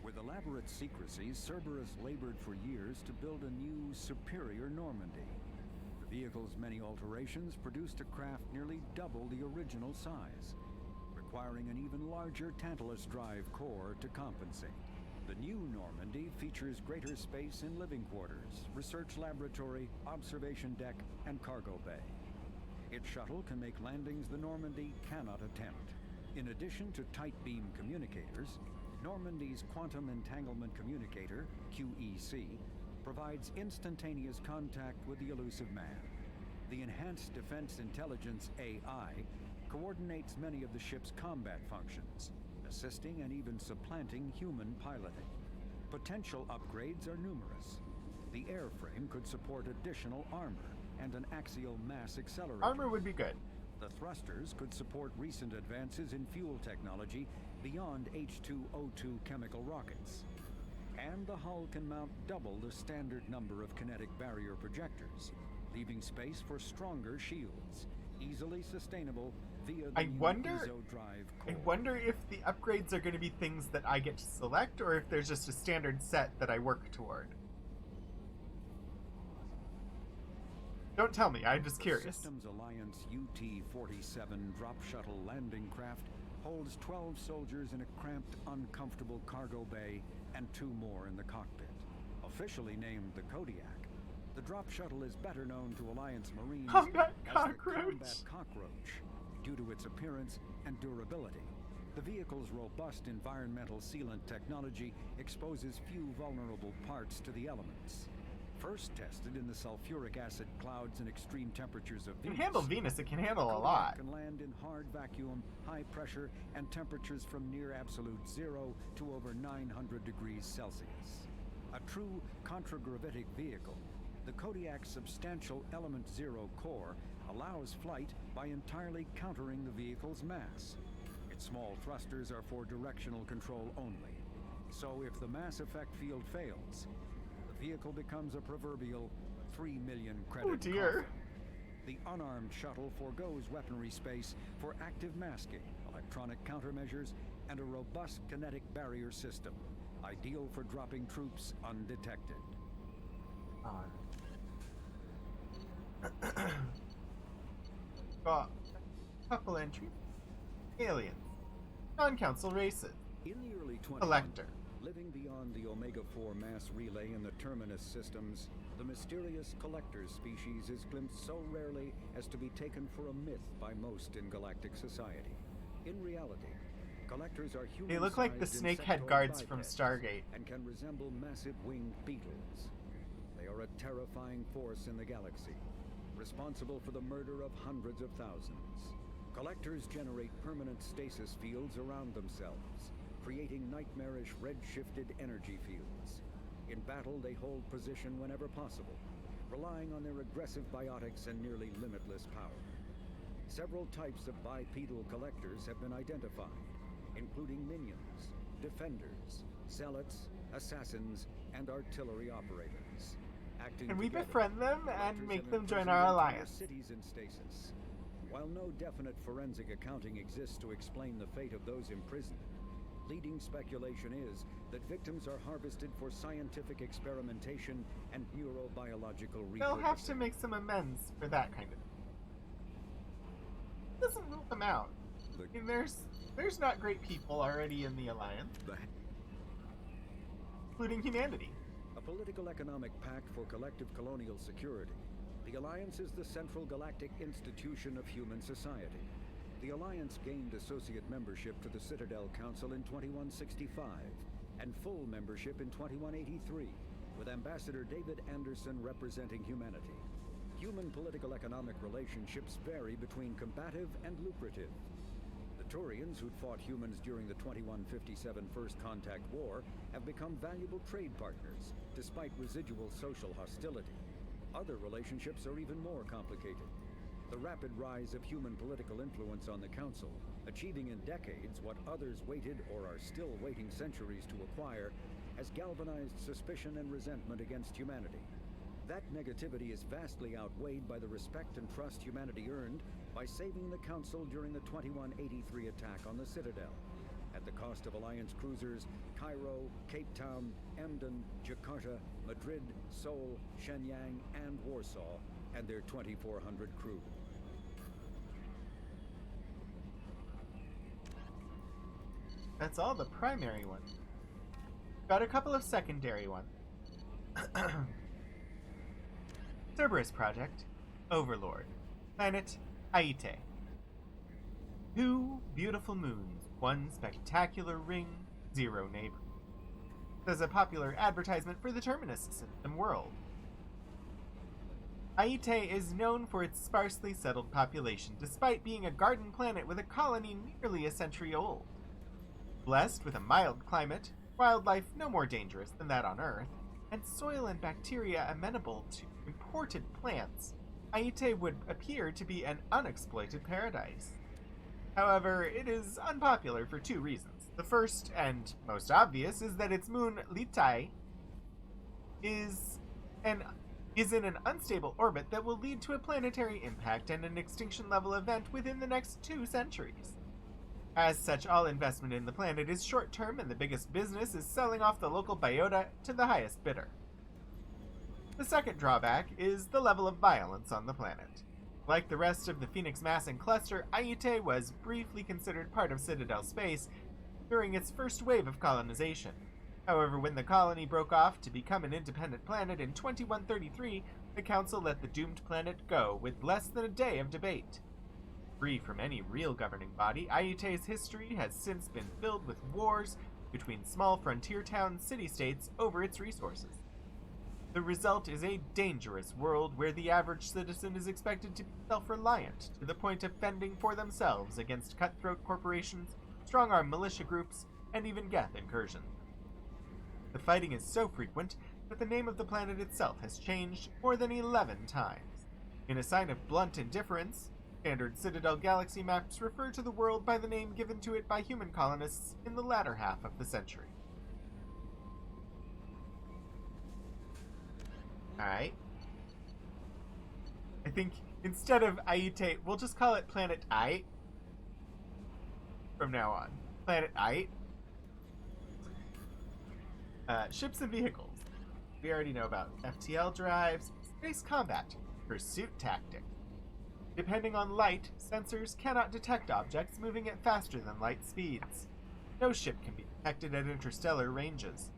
With elaborate secrecy, Cerberus labored for years to build a new, superior Normandy. The vehicle's many alterations produced a craft nearly double the original size, requiring an even larger Tantalus drive core to compensate. The new Normandy features greater space in living quarters, research laboratory, observation deck, and cargo bay. Its shuttle can make landings the Normandy cannot attempt. In addition to tight beam communicators, Normandy's Quantum Entanglement Communicator, QEC, provides instantaneous contact with the elusive man. The Enhanced Defense Intelligence AI coordinates many of the ship's combat functions, assisting and even supplanting human piloting. Potential upgrades are numerous. The airframe could support additional armor and an axial mass accelerator. Armor would be good. The thrusters could support recent advances in fuel technology beyond H2O2 chemical rockets. And the hull can mount double the standard number of kinetic barrier projectors, leaving space for stronger shields, easily sustainable via the new Ezo drive core. I wonder if the upgrades are going to be things that I get to select, or if there's just a standard set that I work toward. Don't tell me, I'm just curious. Systems Alliance UT-47 drop shuttle landing craft holds 12 soldiers in a cramped, uncomfortable cargo bay and 2 more in the cockpit. Officially named the Kodiak, the drop shuttle is better known to Alliance Marines as the Combat Cockroach due to its appearance and durability. The vehicle's robust environmental sealant technology exposes few vulnerable parts to the elements. First tested in the sulfuric acid clouds and extreme temperatures of Venus. It can handle Venus, it can handle a lot. It can land in hard vacuum, high pressure, and temperatures from near absolute zero to over 900 degrees Celsius. A true contragravitic vehicle, the Kodiak's substantial Element Zero core allows flight by entirely countering the vehicle's mass. Its small thrusters are for directional control only. So if the mass effect field fails, vehicle becomes a proverbial 3 million credit. Oh dear. Coffin. The unarmed shuttle forgoes weaponry space for active masking, electronic countermeasures, and a robust kinetic barrier system, ideal for dropping troops undetected. Got a couple entries. Aliens. Non-council races. In the early 20s, Collector. living beyond the Omega-4 mass relay in the Terminus systems, the mysterious Collector species is glimpsed so rarely as to be taken for a myth by most in galactic society. In reality, Collectors are human. They look like the snakehead guards from Stargate. And can resemble massive winged beetles. They are a terrifying force in the galaxy, responsible for the murder of hundreds of thousands. Collectors generate permanent stasis fields around themselves, creating nightmarish red-shifted energy fields. In battle, they hold position whenever possible, relying on their aggressive biotics and nearly limitless power. Several types of bipedal collectors have been identified, including minions, defenders, zealots, assassins, and artillery operators. Can we befriend them and make them join our alliance? Cities in stasis. While no definite forensic accounting exists to explain the fate of those imprisoned, leading speculation is that victims are harvested for scientific experimentation and neurobiological repurposing. They'll have to make some amends for that kind of thing. Doesn't rule them out. I mean, there's not great people already in the Alliance, including humanity. A political economic pact for collective colonial security, the Alliance is the central galactic institution of human society. The Alliance gained associate membership to the Citadel Council in 2165, and full membership in 2183, with Ambassador David Anderson representing humanity. Human political economic relationships vary between combative and lucrative. The Turians who'd fought humans during the 2157 First Contact War have become valuable trade partners, despite residual social hostility. Other relationships are even more complicated. The rapid rise of human political influence on the Council, achieving in decades what others waited or are still waiting centuries to acquire, has galvanized suspicion and resentment against humanity. That negativity is vastly outweighed by the respect and trust humanity earned by saving the Council during the 2183 attack on the Citadel, at the cost of Alliance cruisers Cairo, Cape Town, Emden, Jakarta, Madrid, Seoul, Shenyang, and Warsaw, and their 2,400 crew. That's all the primary ones. Got a couple of secondary ones. Cerberus Project, Overlord, Planet Aite. 2 beautiful moons, 1 spectacular ring, 0 neighbors. Says a popular advertisement for the Terminus system world. Aite is known for its sparsely settled population, despite being a garden planet with a colony nearly a century old. Blessed with a mild climate, wildlife no more dangerous than that on Earth, and soil and bacteria amenable to imported plants, Aite would appear to be an unexploited paradise. However, it is unpopular for 2 reasons. The first, and most obvious, is that its moon, Litai, is in an unstable orbit that will lead to a planetary impact and an extinction-level event within the next 2 centuries. As such, all investment in the planet is short-term, and the biggest business is selling off the local biota to the highest bidder. The second drawback is the level of violence on the planet. Like the rest of the Phoenix Massing cluster, Aite was briefly considered part of Citadel space during its first wave of colonization. However, when the colony broke off to become an independent planet in 2133, the Council let the doomed planet go with less than a day of debate. Free from any real governing body, Aite's history has since been filled with wars between small frontier town city-states over its resources. The result is a dangerous world where the average citizen is expected to be self-reliant to the point of fending for themselves against cutthroat corporations, strong-arm militia groups, and even Geth incursions. The fighting is so frequent that the name of the planet itself has changed more than 11 times. In a sign of blunt indifference, standard Citadel galaxy maps refer to the world by the name given to it by human colonists in the latter half of the century. Alright. I think instead of Aite, we'll just call it Planet Ait from now on. Planet Ait. Ships and vehicles. We already know about FTL drives, space combat, pursuit tactic. Depending on light, sensors cannot detect objects moving at faster than light speeds. No ship can be detected at interstellar ranges.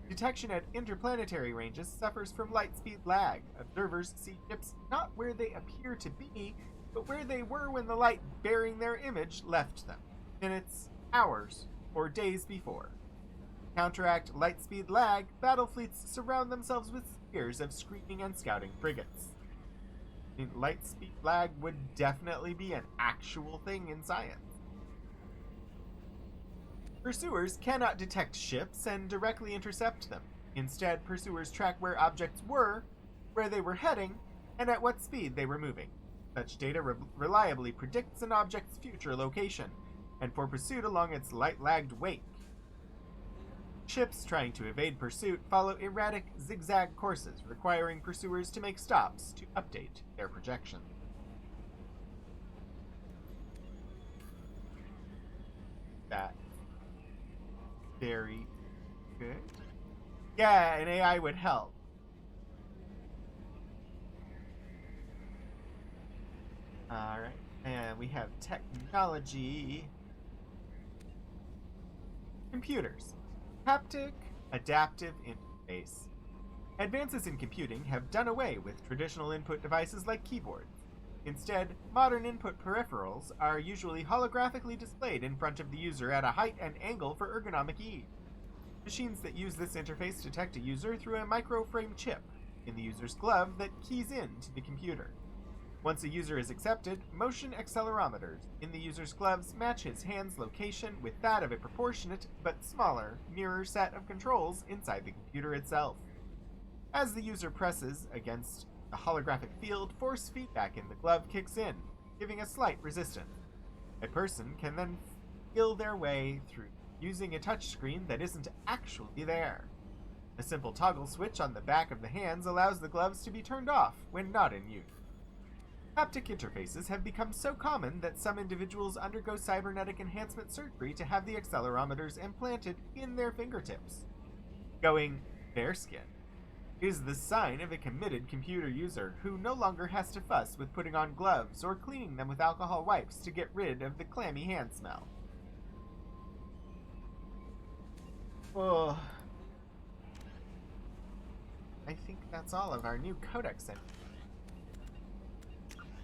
Detection at interplanetary ranges suffers from light speed lag. Observers see ships not where they appear to be, but where they were when the light bearing their image left them, minutes, hours, or days before. To counteract light speed lag, battle fleets surround themselves with spheres of screening and scouting frigates. I mean, light speed lag would definitely be an actual thing in science. Pursuers cannot detect ships and directly intercept them. Instead, pursuers track where objects were, where they were heading, and at what speed they were moving. Such data reliably predicts an object's future location, and for pursuit along its light-lagged wake. Ships trying to evade pursuit follow erratic, zigzag courses, requiring pursuers to make stops to update their projections. That very good. Yeah, an AI would help. Alright, and we have technology. Computers. Haptic Adaptive Interface. Advances in computing have done away with traditional input devices like keyboards. Instead, modern input peripherals are usually holographically displayed in front of the user at a height and angle for ergonomic ease. Machines that use this interface detect a user through a microframe chip in the user's glove that keys into the computer. Once a user is accepted, motion accelerometers in the user's gloves match his hand's location with that of a proportionate but smaller mirror set of controls inside the computer itself. As the user presses against the holographic field, force feedback in the glove kicks in, giving a slight resistance. A person can then feel their way through the using a touchscreen that isn't actually there. A simple toggle switch on the back of the hands allows the gloves to be turned off when not in use. Haptic interfaces have become so common that some individuals undergo cybernetic enhancement surgery to have the accelerometers implanted in their fingertips. Going bareskin is the sign of a committed computer user who no longer has to fuss with putting on gloves or cleaning them with alcohol wipes to get rid of the clammy hand smell. Oh, I think that's all of our new codex.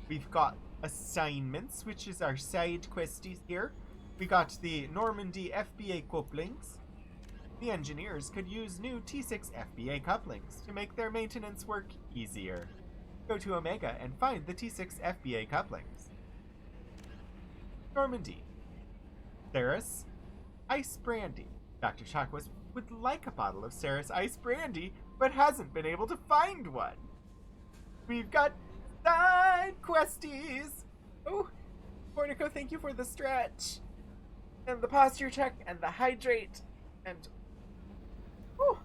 We've got assignments, which is our side questies here. We got the Normandy FBA couplings. The engineers could use new T6 FBA couplings to make their maintenance work easier. Go to Omega and find the T6 FBA couplings. Normandy. Ceres Ice Brandy. Dr. Chakwas would like a bottle of Ceres Ice Brandy, but hasn't been able to find one. We've got side questies. Oh, Portico, thank you for the stretch, and the posture check, and the hydrate, and whew.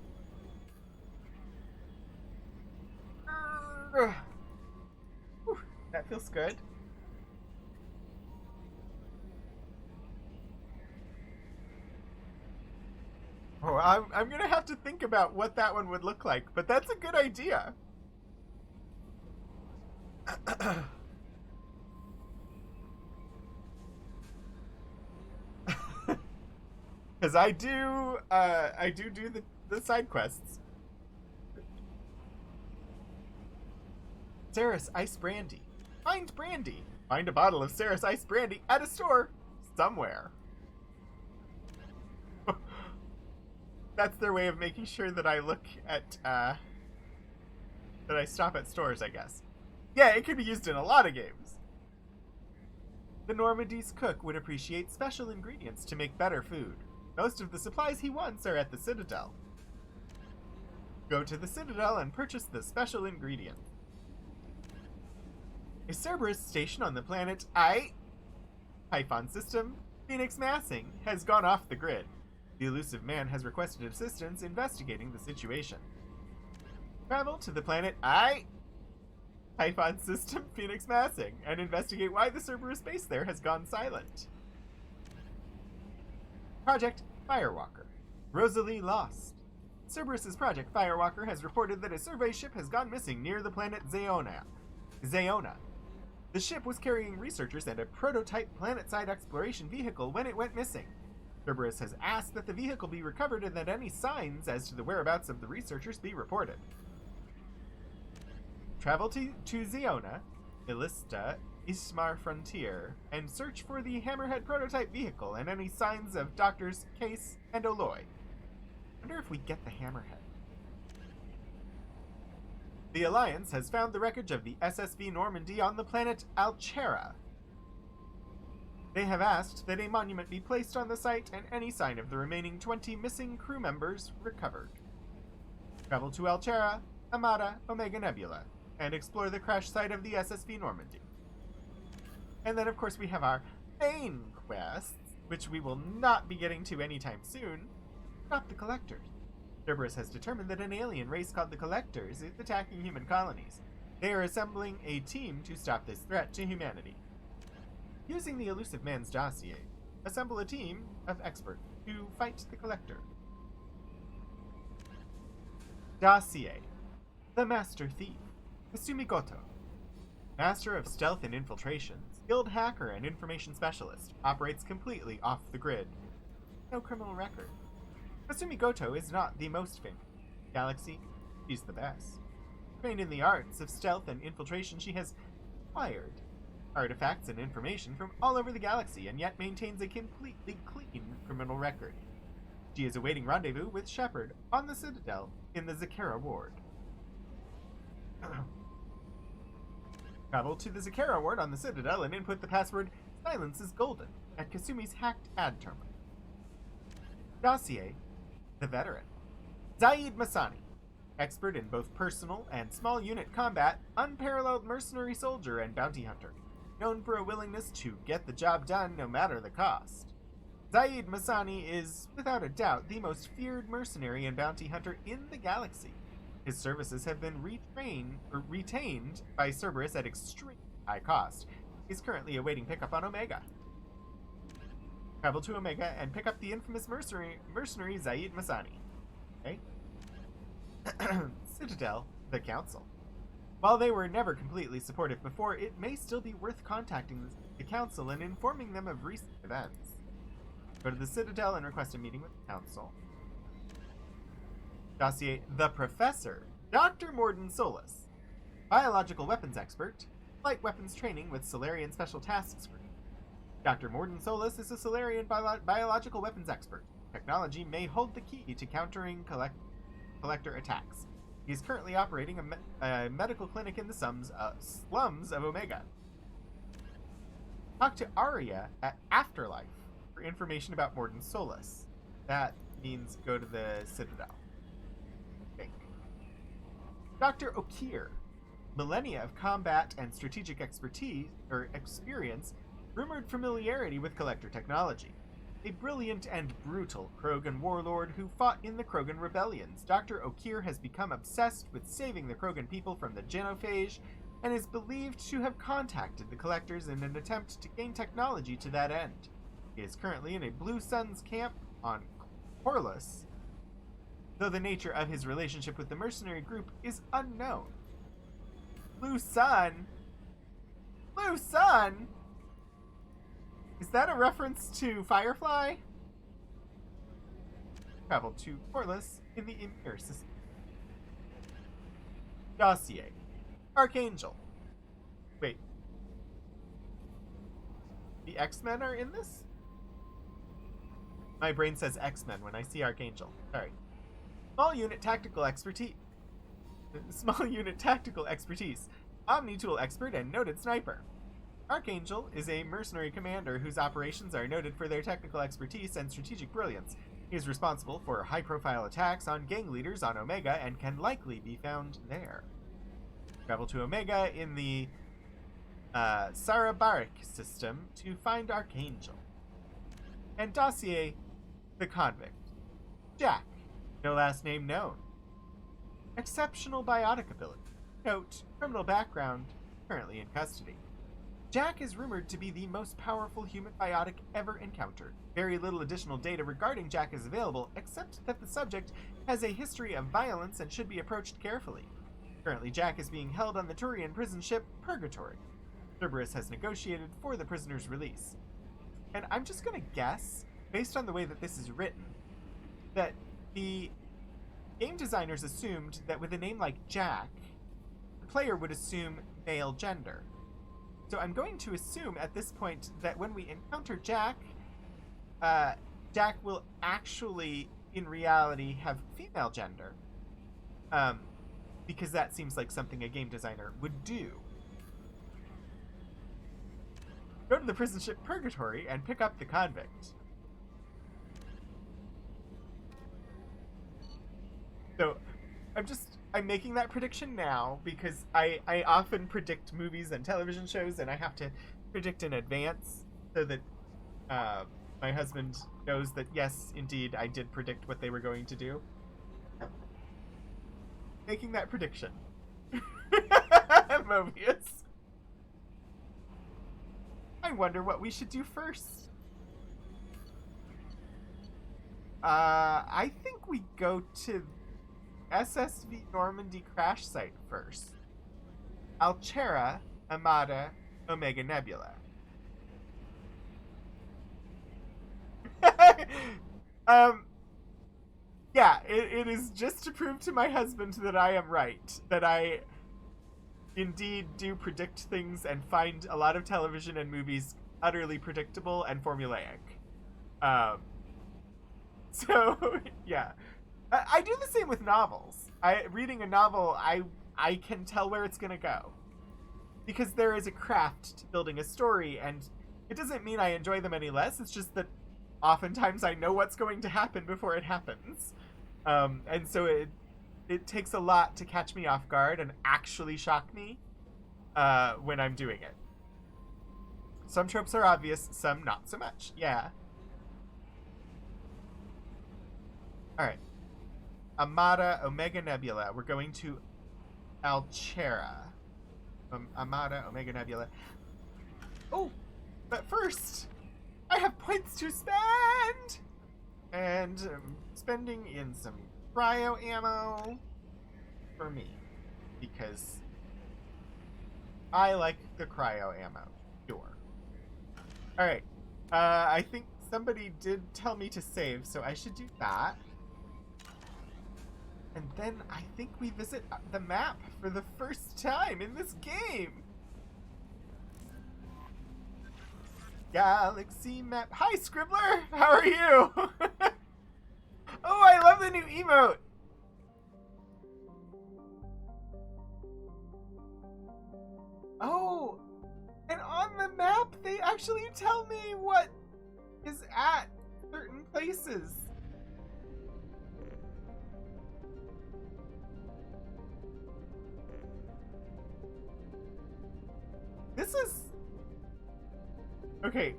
Whew, that feels good. Oh, I'm gonna have to think about what that one would look like, but that's a good idea. Because I do the side quests. Ceres Ice Brandy. Find brandy. Find a bottle of Ceres Ice Brandy at a store somewhere. That's their way of making sure that I look at, that I stop at stores, I guess. Yeah, it could be used in a lot of games. The Normandy's cook would appreciate special ingredients to make better food. Most of the supplies he wants are at the Citadel. Go to the Citadel and purchase the special ingredients. A Cerberus station on the planet Typhon system, Phoenix Massing, has gone off the grid. The elusive man has requested assistance investigating the situation. Travel to the planet Typhon system, Phoenix Massing, and investigate why the Cerberus base there has gone silent. Project Firewalker. Rosalie lost. Cerberus's Project Firewalker has reported that a survey ship has gone missing near the planet Zeona. The ship was carrying researchers and a prototype planet-side exploration vehicle when it went missing. Cerberus has asked that the vehicle be recovered and that any signs as to the whereabouts of the researchers be reported. Travel to Zeona, Illista, Ismar Frontier, and search for the Hammerhead prototype vehicle and any signs of Doctors Case and Oloy. Wonder if we get the Hammerhead. The Alliance has found the wreckage of the SSV Normandy on the planet Alchera. They have asked that a monument be placed on the site and any sign of the remaining 20 missing crew members recovered. Travel to Alchera, Amada, Omega Nebula, and explore the crash site of the SSV Normandy. And then, of course, we have our main quests, which we will not be getting to anytime soon. Stop the Collectors. Cerberus has determined that an alien race called the Collectors is attacking human colonies. They are assembling a team to stop this threat to humanity. Using the elusive man's dossier, assemble a team of experts to fight the Collector. Dossier. The Master Thief. Kasumi Goto. Master of Stealth and Infiltration, skilled hacker and information specialist, operates completely off the grid. No criminal record. Kasumi Goto is not the most famous. Galaxy, she's the best. Trained in the arts of stealth and infiltration, she has acquired artifacts and information from all over the galaxy and yet maintains a completely clean criminal record. She is awaiting rendezvous with Shepard on the Citadel in the Zakera ward. Travel to the Zakera ward on the Citadel and input the password Silence is Golden at Kasumi's hacked ad terminal. Dossier. The Veteran. Zaid Masani. Expert in both personal and small unit combat, unparalleled mercenary soldier and bounty hunter. Known for a willingness to get the job done no matter the cost. Zaid Masani is, without a doubt, the most feared mercenary and bounty hunter in the galaxy. His services have been retained by Cerberus at extreme high cost. He's currently awaiting pickup on Omega. Travel to Omega and pick up the infamous mercenary Zaid Masani. Okay? Citadel, the Council. While they were never completely supportive before, it may still be worth contacting the Council and informing them of recent events. Go to the Citadel and request a meeting with the Council. Dossier: The Professor, Dr. Morden Solus, biological weapons expert, flight weapons training with Solarian Special Tasks Group. Dr. Morden Solus is a Solarian biological weapons expert. Technology may hold the key to countering collector attacks. He is currently operating a medical clinic in the slums of Omega. Talk to Aria at Afterlife for information about Morden Solus. That means go to the Citadel. Dr. Okier, millennia of combat and strategic experience, rumored familiarity with Collector technology. A brilliant and brutal Krogan warlord who fought in the Krogan rebellions, Dr. Okier has become obsessed with saving the Krogan people from the genophage and is believed to have contacted the Collectors in an attempt to gain technology to that end. He is currently in a Blue Suns camp on Corlus, though the nature of his relationship with the mercenary group is unknown. Blue Sun? Blue Sun? Is that a reference to Firefly? Travel to Corlus in the Emir system. Dossier: Archangel. Wait. The X-Men are in this? My brain says X-Men when I see Archangel. Sorry. Small unit tactical expertise. Omni-tool expert and noted sniper. Archangel is a mercenary commander whose operations are noted for their technical expertise and strategic brilliance. He is responsible for high-profile attacks on gang leaders on Omega and can likely be found there. Travel to Omega in the Sarabarik system to find Archangel. And Dossier: The Convict. Jack. No last name known. Exceptional biotic ability. Note: criminal background, currently in custody. Jack is rumored to be the most powerful human biotic ever encountered. Very little additional data regarding Jack is available, except that the subject has a history of violence and should be approached carefully. Currently, Jack is being held on the Turian prison ship Purgatory. Cerberus has negotiated for the prisoner's release. And I'm just gonna guess, based on the way that this is written, that the game designers assumed that with a name like Jack, the player would assume male gender. So I'm going to assume at this point that when we encounter Jack, Jack will actually, in reality, have female gender. Because that seems like something a game designer would do. Go to the prison ship Purgatory and pick up the convict. So, I'm making that prediction now because I often predict movies and television shows, and I have to predict in advance so that my husband knows that, yes, indeed, I did predict what they were going to do. Making that prediction. Mobius. I wonder what we should do first. I think we go to SSV Normandy crash site first. Alchera, Amada, Omega Nebula. Yeah, it is just to prove to my husband that I am right. That I indeed do predict things and find a lot of television and movies utterly predictable and formulaic. So, yeah. I do the same with novels. Reading a novel, I can tell where it's gonna go. Because there is a craft to building a story, and it doesn't mean I enjoy them any less, it's just that oftentimes I know what's going to happen before it happens. And so it takes a lot to catch me off guard and actually shock me when I'm doing it. Some tropes are obvious, some not so much. Yeah. Alright. Amada Omega Nebula. We're going to Alchera. Amada Omega Nebula. Oh! But first, I have points to spend! And spending in some cryo ammo for me. Because I like the cryo ammo. Sure. Alright. I think somebody did tell me to save, so I should do that. And then I think we visit the map for the first time in this game. Galaxy map. Hi, Scribbler. How are you? Oh, I love the new emote. Oh, and on the map, they actually tell me what is at certain places. This is... Okay.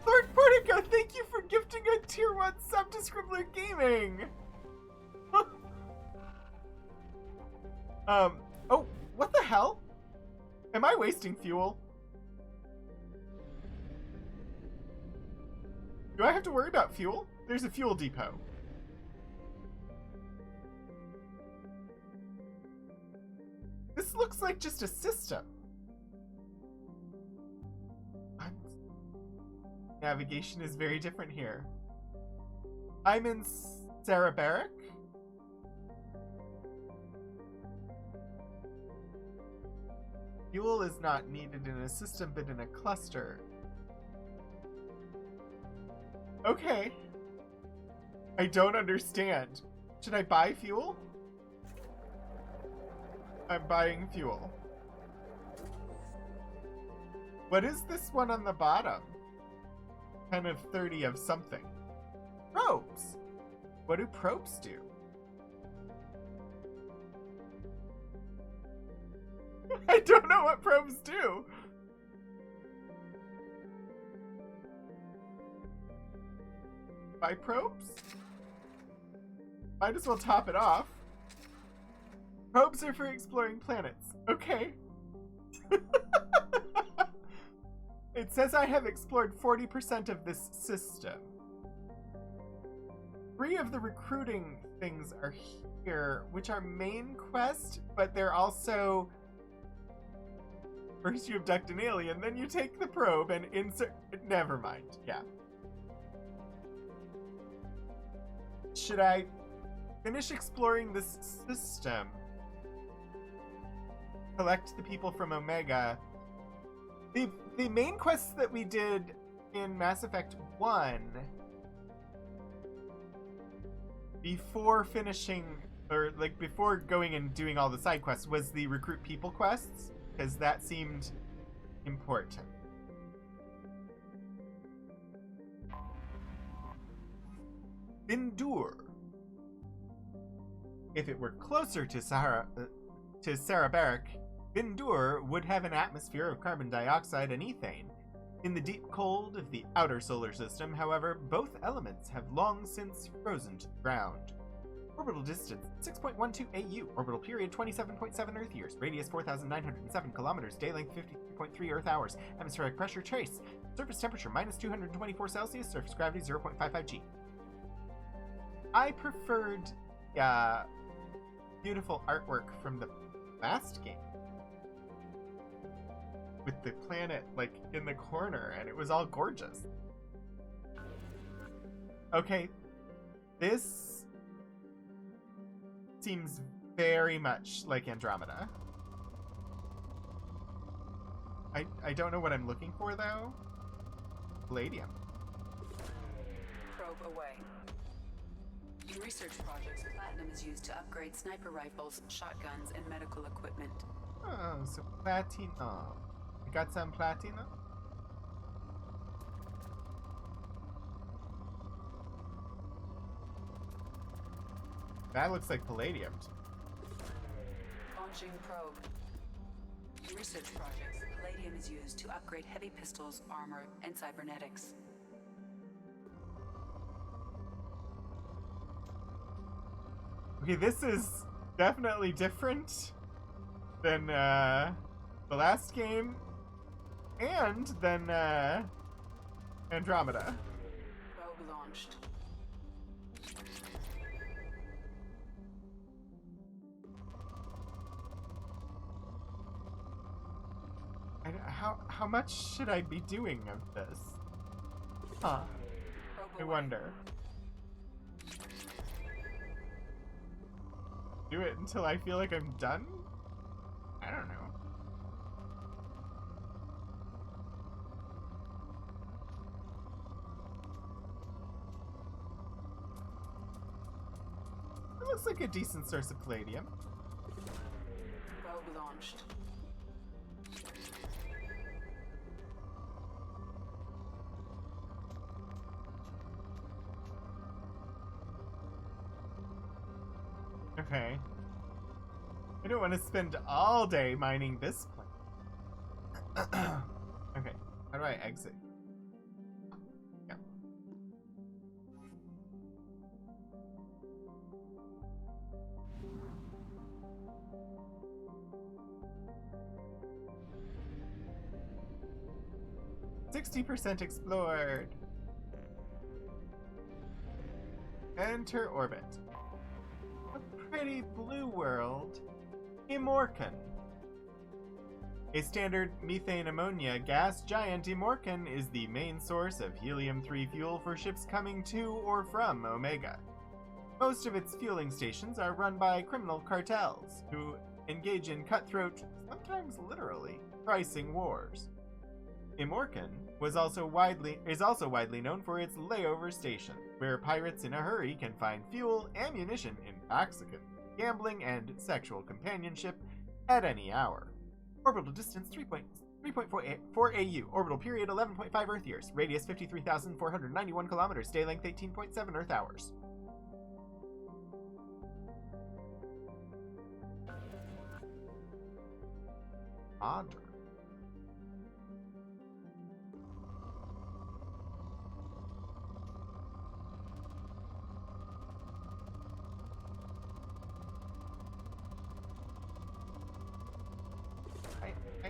Lord Portico, thank you for gifting a tier 1 sub to Scribbler Gaming! Oh, what the hell? Am I wasting fuel? Do I have to worry about fuel? There's a fuel depot. This looks like just a system. Navigation is very different here. I'm in Cereberic. Fuel is not needed in a system, but in a cluster. Okay. I don't understand. Should I buy fuel? I'm buying fuel. What is this one on the bottom? 10 of 30 of something. Probes! What do probes do? I don't know what probes do! Buy probes? Might as well top it off. Probes are for exploring planets. Okay. It says I have explored 40% of this system. 3 of the recruiting things are here, which are main quest, but they're also... First you abduct an alien, then you take the probe and insert... Never mind, yeah. Should I finish exploring this system? Collect the people from Omega. The main quests that we did in Mass Effect 1 before finishing, or like before going and doing all the side quests, was the recruit people quests, because that seemed important. Bindur. If it were closer to Cereberic, Bindur would have an atmosphere of carbon dioxide and ethane. In the deep cold of the outer solar system, however, both elements have long since frozen to the ground. Orbital distance 6.12 AU, orbital period 27.7 Earth years, radius 4,907 kilometers, day length 53.3 Earth hours, atmospheric pressure trace, surface temperature minus 224 Celsius, surface gravity 0.55 G. I preferred beautiful artwork from the last game. With the planet, like, in the corner, and it was all gorgeous. Okay, this seems very much like Andromeda. I don't know what I'm looking for, though. Palladium. Probe away. In research projects, platinum is used to upgrade sniper rifles, shotguns, and medical equipment. Oh, so platinum. I got some platinum? That looks like palladium. Launching probe. In research projects, palladium is used to upgrade heavy pistols, armor, and cybernetics. Okay, this is definitely different than the last game and than Andromeda. Probe launched. How much should I be doing of this? Huh. I wonder. Do it until I feel like I'm done? I don't know. It looks like a decent source of palladium. Probe launched. Okay. I don't want to spend all day mining this place. Okay, how do I exit? Yeah. %60 explored. Enter orbit. Pretty blue world, Imorcan. A standard methane ammonia gas giant, Imorcan is the main source of helium-3 fuel for ships coming to or from Omega. Most of its fueling stations are run by criminal cartels, who engage in cutthroat, sometimes literally, pricing wars. Imorcan is also widely known for its layover station, where pirates in a hurry can find fuel, ammunition, intoxicants, gambling, and sexual companionship at any hour. Orbital distance 3.4 AU. Orbital period 11.5 Earth years. Radius 53,491 kilometers. Day length 18.7 Earth hours. Odd.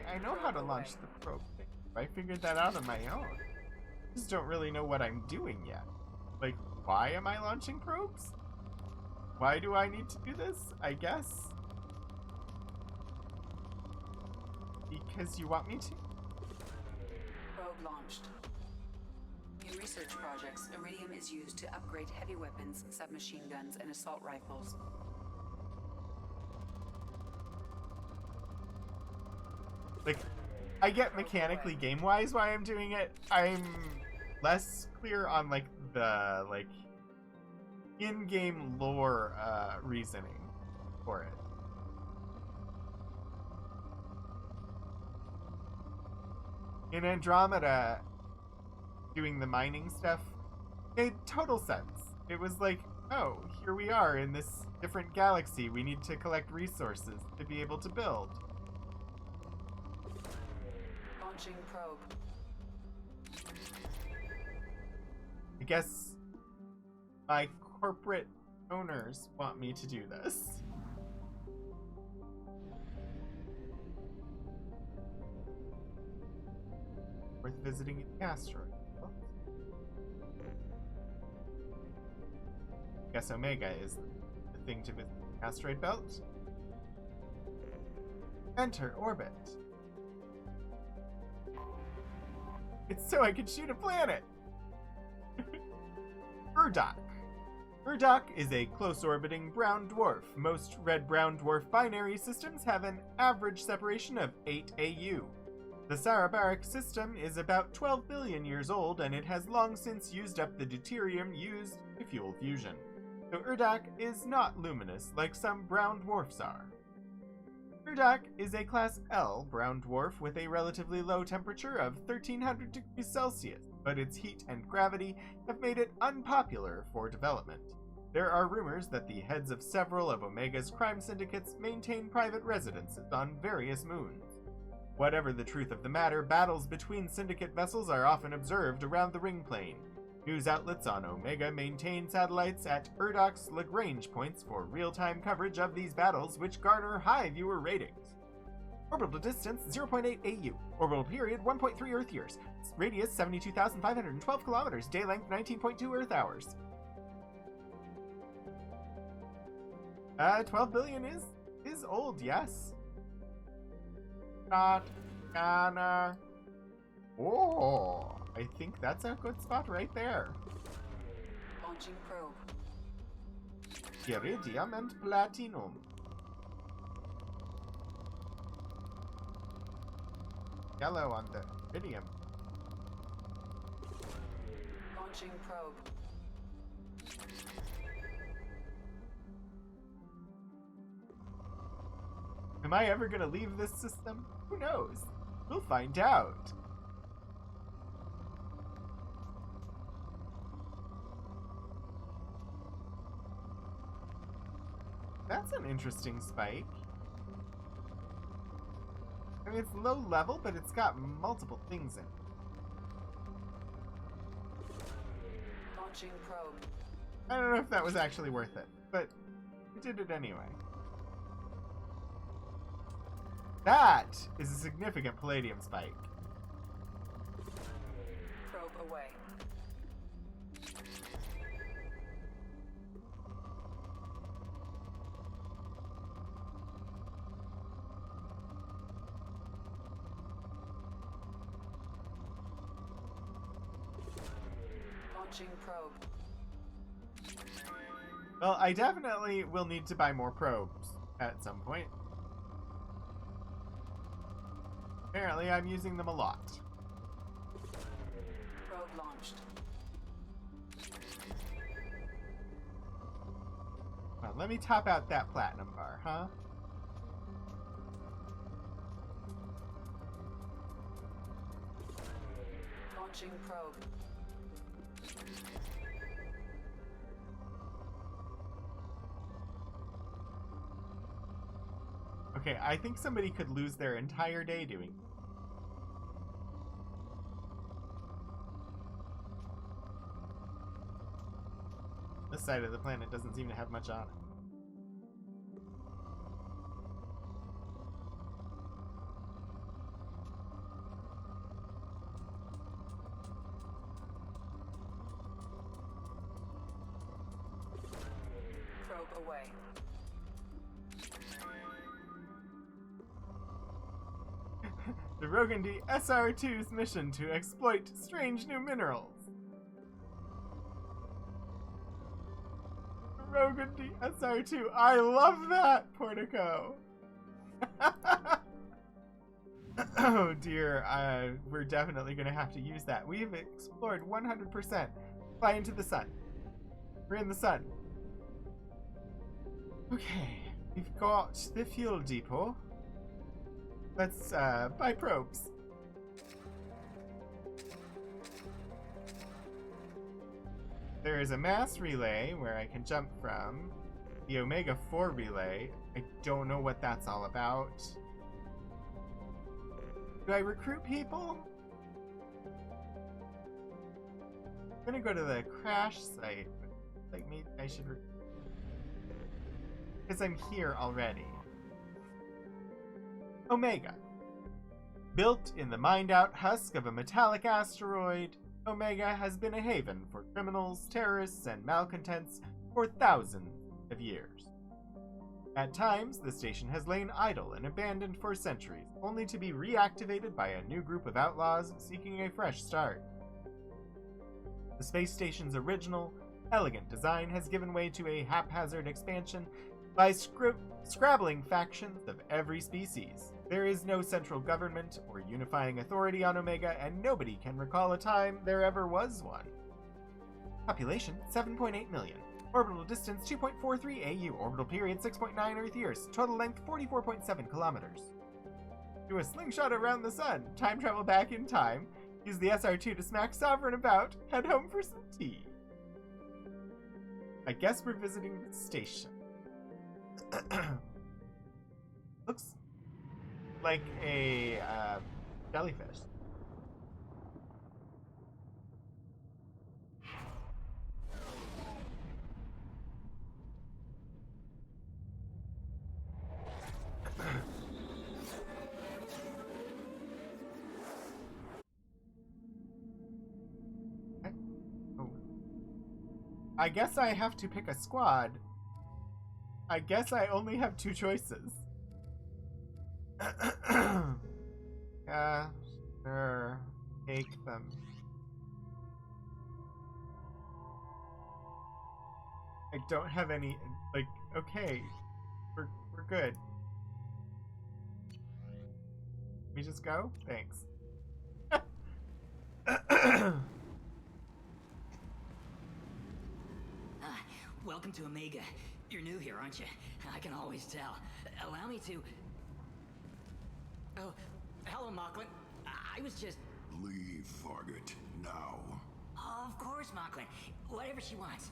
I know how to launch the probe thing. I figured that out on my own. I just don't really know what I'm doing yet. Like, why am I launching probes? Why do I need to do this? I guess because you want me to? Probe launched. In research projects, iridium is used to upgrade heavy weapons, submachine guns, and assault rifles. Like, I get mechanically game-wise why I'm doing it. I'm less clear on, like, the, like, in-game lore, reasoning for it. In Andromeda, doing the mining stuff made total sense. It was like, oh, here we are in this different galaxy. We need to collect resources to be able to build. Launching probe. I guess my corporate owners want me to do this. Worth visiting the asteroid. Guess Omega is the thing to visit the asteroid belt. Enter orbit. It's so I can shoot a planet! Urdak. Urdak is a close-orbiting brown dwarf. Most red-brown dwarf binary systems have an average separation of 8 AU. The Sarabaric system is about 12 billion years old, and it has long since used up the deuterium used to fuel fusion. So Urdak is not luminous like some brown dwarfs are. Urdak is a Class L brown dwarf with a relatively low temperature of 1300 degrees Celsius, but its heat and gravity have made it unpopular for development. There are rumors that the heads of several of Omega's crime syndicates maintain private residences on various moons. Whatever the truth of the matter, battles between syndicate vessels are often observed around the ring plane. News outlets on Omega maintain satellites at Urdok's Lagrange points for real-time coverage of these battles, which garner high viewer ratings. Orbital distance 0.8 AU. Orbital period 1.3 Earth years. Radius 72,512 kilometers. Day length 19.2 Earth hours. 12 billion is old, yes. Not gonna. Oh, I think that's a good spot right there. Launching probe. Iridium and platinum. Yellow on the iridium. Launching probe. Am I ever gonna leave this system? Who knows? We'll find out. That's an interesting spike. I mean, it's low level, but it's got multiple things in it. Launching probe. I don't know if that was actually worth it, but we did it anyway. That is a significant palladium spike. Probe away. Launching probe. Well, I definitely will need to buy more probes at some point. Apparently, I'm using them a lot. Probe launched. Well, let me top out that platinum bar, huh? Launching probe. Okay, I think somebody could lose their entire day doing. This side of the planet doesn't seem to have much on it. Probe away. The Rogundy SR2's mission to exploit strange new minerals. Rogundy SR2. I love that, Portico. Oh dear, we're definitely going to have to use that. We've explored 100%. Fly into the sun. We're in the sun. Okay, we've got the fuel depot. Let's buy probes. There is a mass relay where I can jump from. The Omega 4 relay. I don't know what that's all about. Do I recruit people? I'm gonna go to the crash site. Like, maybe I should because I'm here already. Omega. Built in the mined-out husk of a metallic asteroid, Omega has been a haven for criminals, terrorists, and malcontents for thousands of years. At times, the station has lain idle and abandoned for centuries, only to be reactivated by a new group of outlaws seeking a fresh start. The space station's original, elegant design has given way to a haphazard expansion by scrabbling factions of every species. There is no central government or unifying authority on Omega, and nobody can recall a time there ever was one. Population 7.8 million. Orbital distance 2.43 AU. Orbital period 6.9 Earth years. Total length 44.7 kilometers. Do a slingshot around the sun. Time travel back in time. Use the SR2 to smack Sovereign about. Head home for some tea. I guess we're visiting the station. Looks like a jellyfish. I guess I have to pick a squad. I guess I only have 2 choices. Yeah, sure. Take them. I don't have any, like, okay. We're good. Let me just go? Thanks. Welcome to Omega. You're new here, aren't you? I can always tell. Allow me to... Oh, hello, Mocklin. I was just... Leave, Fargate, now. Of course, Mocklin. Whatever she wants.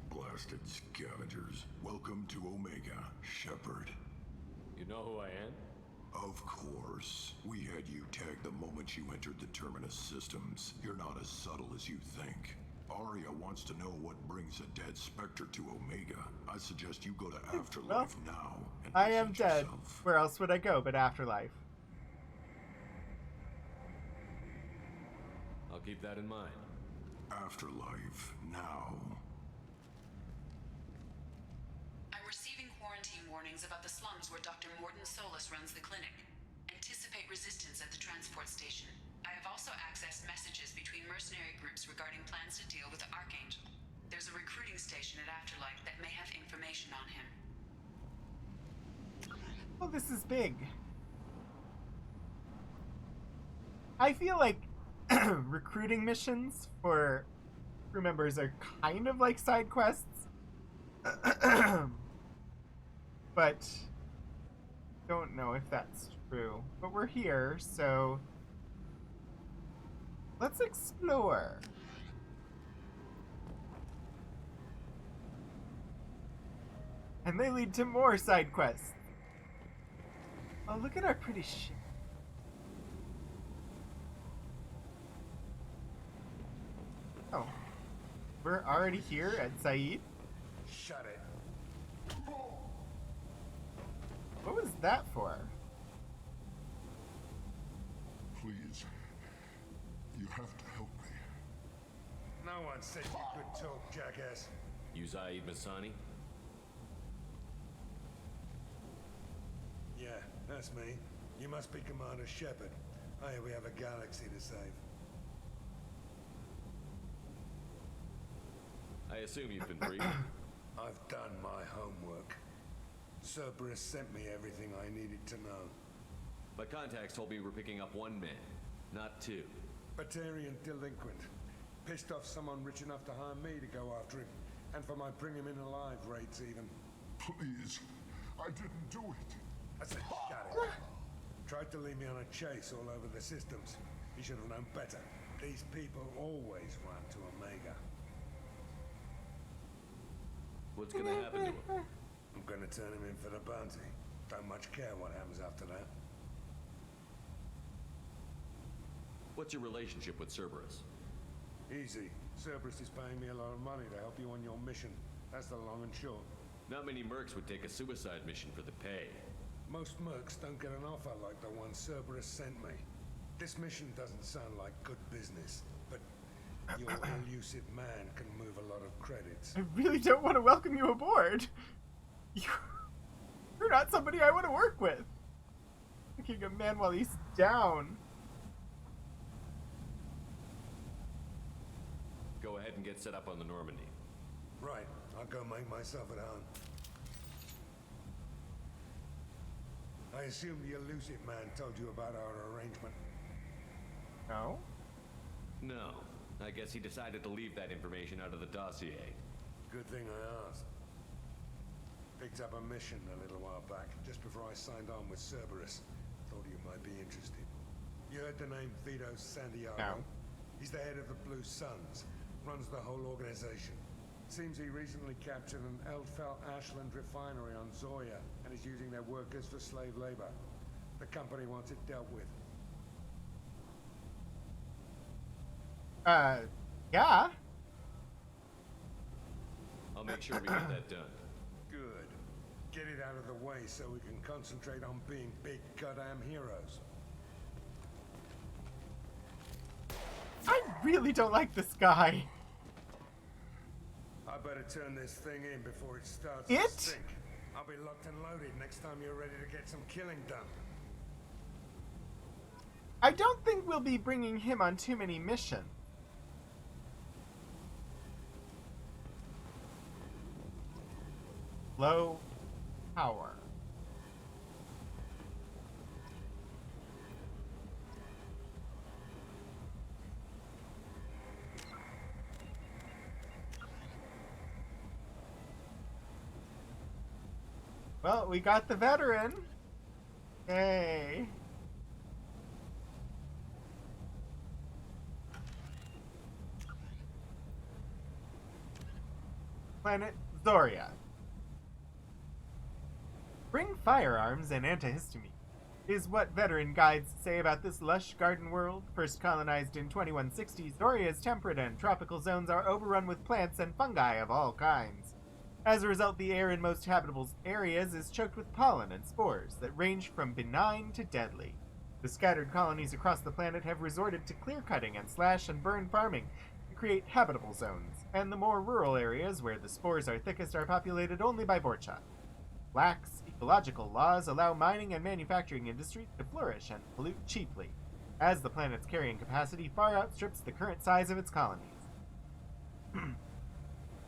Blasted scavengers. Welcome to Omega, Shepard. You know who I am? Of course. We had you tagged the moment you entered the Terminus systems. You're not as subtle as you think. Aria wants to know what brings a dead Spectre to Omega. I suggest you go to Afterlife now. And I am dead. yourself. Where else would I go but Afterlife? I'll keep that in mind. Afterlife now. I'm receiving quarantine warnings about the slums where Dr. Mordin Solus runs the clinic. Anticipate resistance at the transport station. I have also accessed messages between mercenary groups regarding plans to deal with the Archangel. There's a recruiting station at Afterlife that may have information on him. Well, this is big. I feel like recruiting missions for crew members are kind of like side quests. But don't know if that's true. But we're here, so let's explore. And they lead to more side quests. Oh, look at our pretty ship. Oh. We're already here at Said? Shut it. What was that for? Please. You have to help me. No one said you could talk, jackass. You Zaid Masani? Yeah, that's me. You must be Commander Shepard. Oh, yeah, we have a galaxy to save. I assume you've been briefed. I've done my homework. Cerberus sent me everything I needed to know. My contacts told me you were picking up 1 man, not 2. Batarian delinquent. Pissed off someone rich enough to hire me to go after him. And for my bring him in alive rates even. Please. I didn't do it. I said, shut it. Tried to lead me on a chase all over the systems. He should have known better. These people always run to Omega. What's gonna happen to him? I'm gonna turn him in for the bounty. Don't much care what happens after that. What's your relationship with Cerberus? Easy. Cerberus is paying me a lot of money to help you on your mission. That's the long and short. Not many mercs would take a suicide mission for the pay. Most mercs don't get an offer like the one Cerberus sent me. This mission doesn't sound like good business, but your elusive man can move a lot of credits. I really don't want to welcome you aboard. You're not somebody I want to work with. Picking a man while he's down. Go ahead and get set up on the Normandy. Right, I'll go make myself at home. I assume the elusive man told you about our arrangement. No? No. I guess he decided to leave that information out of the dossier. Good thing I asked. Picked up a mission a little while back, just before I signed on with Cerberus. Thought you might be interested. You heard the name Vito Santiago? No. He's the head of the Blue Suns. Runs the whole organization. Seems he recently captured an Eldfell Ashland refinery on Zoya and is using their workers for slave labor. The company wants it dealt with. Yeah. I'll make sure we get that done. Good. Get it out of the way so we can concentrate on being big goddamn heroes. I really don't like this guy. better turn this thing in before it starts It? to stink. I'll be locked and loaded next time you're ready to get some killing done. I don't think we'll be bringing him on too many missions. Low power. Well, we got the veteran. Hey. Planet Zoria. Bring firearms and antihistamine is what veteran guides say about this lush garden world. First colonized in 2160, Zoria's temperate and tropical zones are overrun with plants and fungi of all kinds. As a result, the air in most habitable areas is choked with pollen and spores that range from benign to deadly. The scattered colonies across the planet have resorted to clear-cutting and slash-and-burn farming to create habitable zones, and the more rural areas where the spores are thickest are populated only by Vorcha. Lax ecological laws allow mining and manufacturing industries to flourish and pollute cheaply, as the planet's carrying capacity far outstrips the current size of its colonies.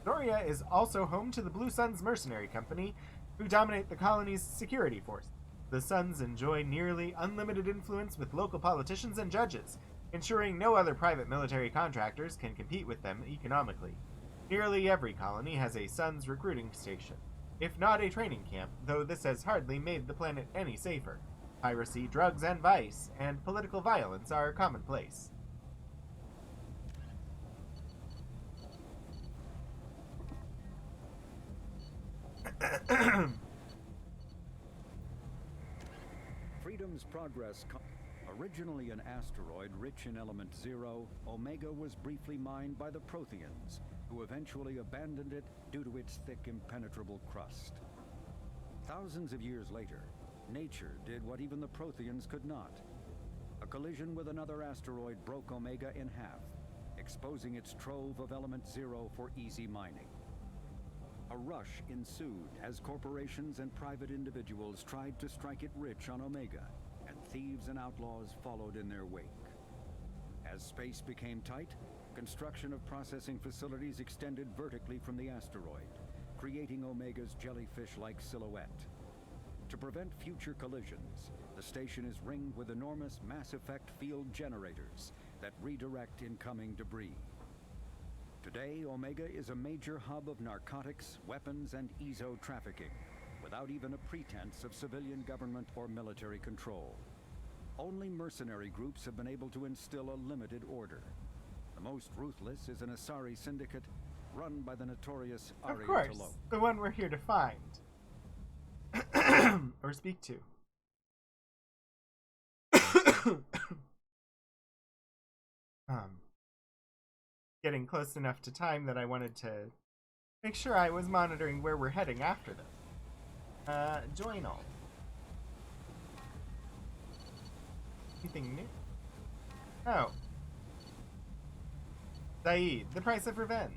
Zoria is also home to the Blue Suns Mercenary Company, who dominate the colony's security force. The Suns enjoy nearly unlimited influence with local politicians and judges, ensuring no other private military contractors can compete with them economically. Nearly every colony has a Suns recruiting station, if not a training camp, though this has hardly made the planet any safer. Piracy, drugs and vice, and political violence are commonplace. Freedom's Progress. Originally an asteroid rich in element 0, Omega was briefly mined by the Protheans, who eventually abandoned it due to its thick, impenetrable crust. Thousands of years later, nature did what even the Protheans could not. A collision with another asteroid broke Omega in half, exposing its trove of element 0 for easy mining. A rush ensued as corporations and private individuals tried to strike it rich on Omega, and thieves and outlaws followed in their wake. As space became tight, construction of processing facilities extended vertically from the asteroid, creating Omega's jellyfish-like silhouette. To prevent future collisions, the station is ringed with enormous mass-effect field generators that redirect incoming debris. Today, Omega is a major hub of narcotics, weapons, and EZO trafficking, without even a pretense of civilian government or military control. Only mercenary groups have been able to instill a limited order. The most ruthless is an Asari syndicate run by the notorious Arya Of course, T'Loak. the one we're here to find. Or speak to. Getting close enough to time that I wanted to make sure I was monitoring where we're heading after this. Join all. Anything new? Oh. Zaid, the price of revenge.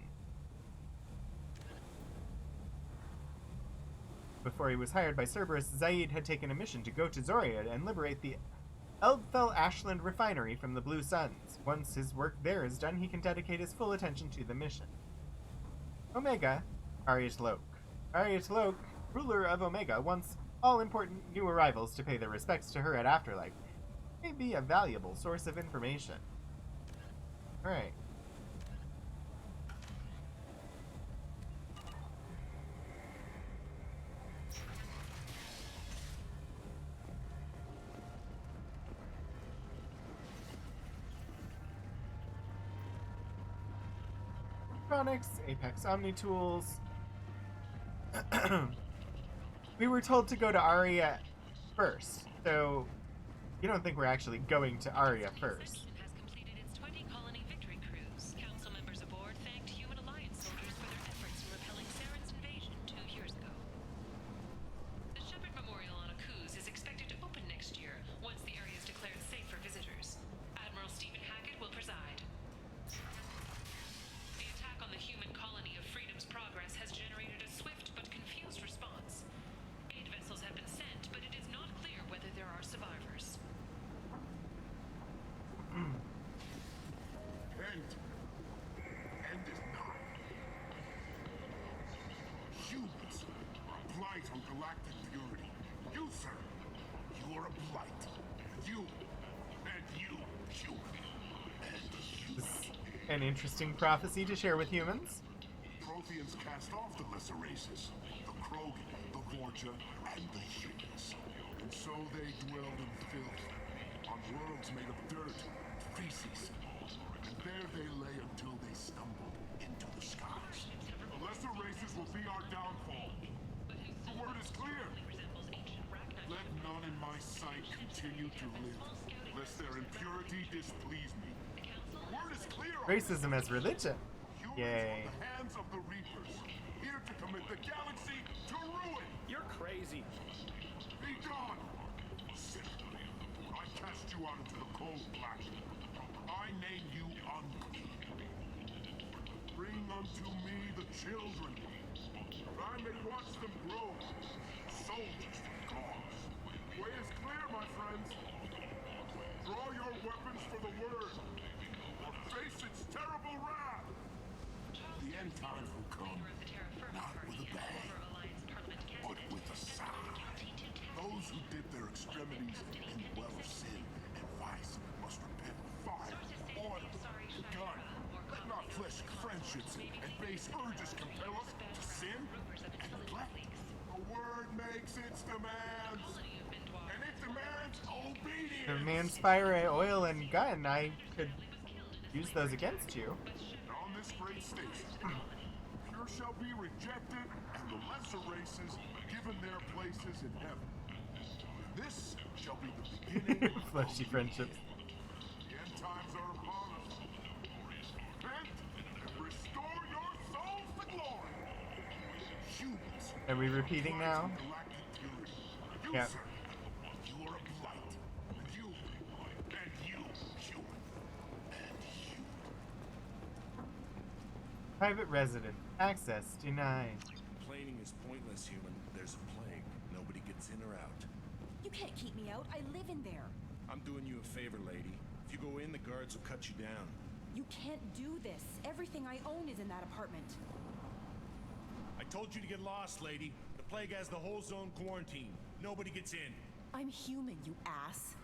Before he was hired by Cerberus, Zaid had taken a mission to go to Zoria and liberate the Eldfell Ashland refinery from the Blue Suns. Once his work there is done, he can dedicate his full attention to the mission. Omega, Arya T'Loak. Arya T'Loak, ruler of Omega, wants all important new arrivals to pay their respects to her at Afterlife. May be a valuable source of information. Alright. Electronics, Apex Omni Tools. We were told to go to Aria first, so you don't think we're actually going to Aria first. Has completed its 20 colony victory cruise. Council members aboard thanked Human Alliance soldiers for their efforts in repelling Saren's invasion 2 years ago. The Shepard Memorial on Akuz is expected to open next year once the area is declared safe for visitors. Admiral Stephen Hackett will preside. The attack on the human colony of Freedom's Progress galactic purity. You, sir, you are a blight. You, and you, human, and human. An interesting prophecy to share with humans. Protheans cast off the lesser races, the Krogan, the Vorcha, and the humans. And so they dwelled in filth, on worlds made of dirt, feces. And there they lay until they stumbled into the skies. The lesser races will be our downfall. The word is clear. Let none in my sight continue to live, lest their impurity displease me. The word is clear. Racism as religion. Yay. The hands of the Reapers, here to commit the galaxy to ruin. You're crazy. Be gone! Sinner, I cast you out into the cold black. I name you unclean. Bring unto me the children, that I may watch them grow. Soldiers for the cause. Way is clear, my friends. Draw your weapons for the word, or face its terrible wrath. The end times will come, not with a bang, but with a sigh. Those who dip their extremities in the well of sin and vice must repent with fire, oil, and gun. Let not fleshly friendships and base urges compel us to sin and neglect. The word makes its demands, and it demands obedience. Demands fire, oil, and gun. I could use those against you. On this great station, pure shall be rejected, and the lesser races given their places in heaven. This shall be the beginning of fleshy friendships. the end times are upon us. Repent and restore your souls to glory. Humans. Are we repeating now? Galactic purity. You, Yeah. sir, you are a blight. And you, human, and human. Private resident. Access denied. Complaining is pointless, human. There's a plague. Nobody gets in or out. You can't keep me out. I live in there. I'm doing you a favor, lady. If you go in, the guards will cut you down. You can't do this. Everything I own is in that apartment. I told you to get lost, lady. The plague has the whole zone quarantined. Nobody gets in. I'm human, you ass.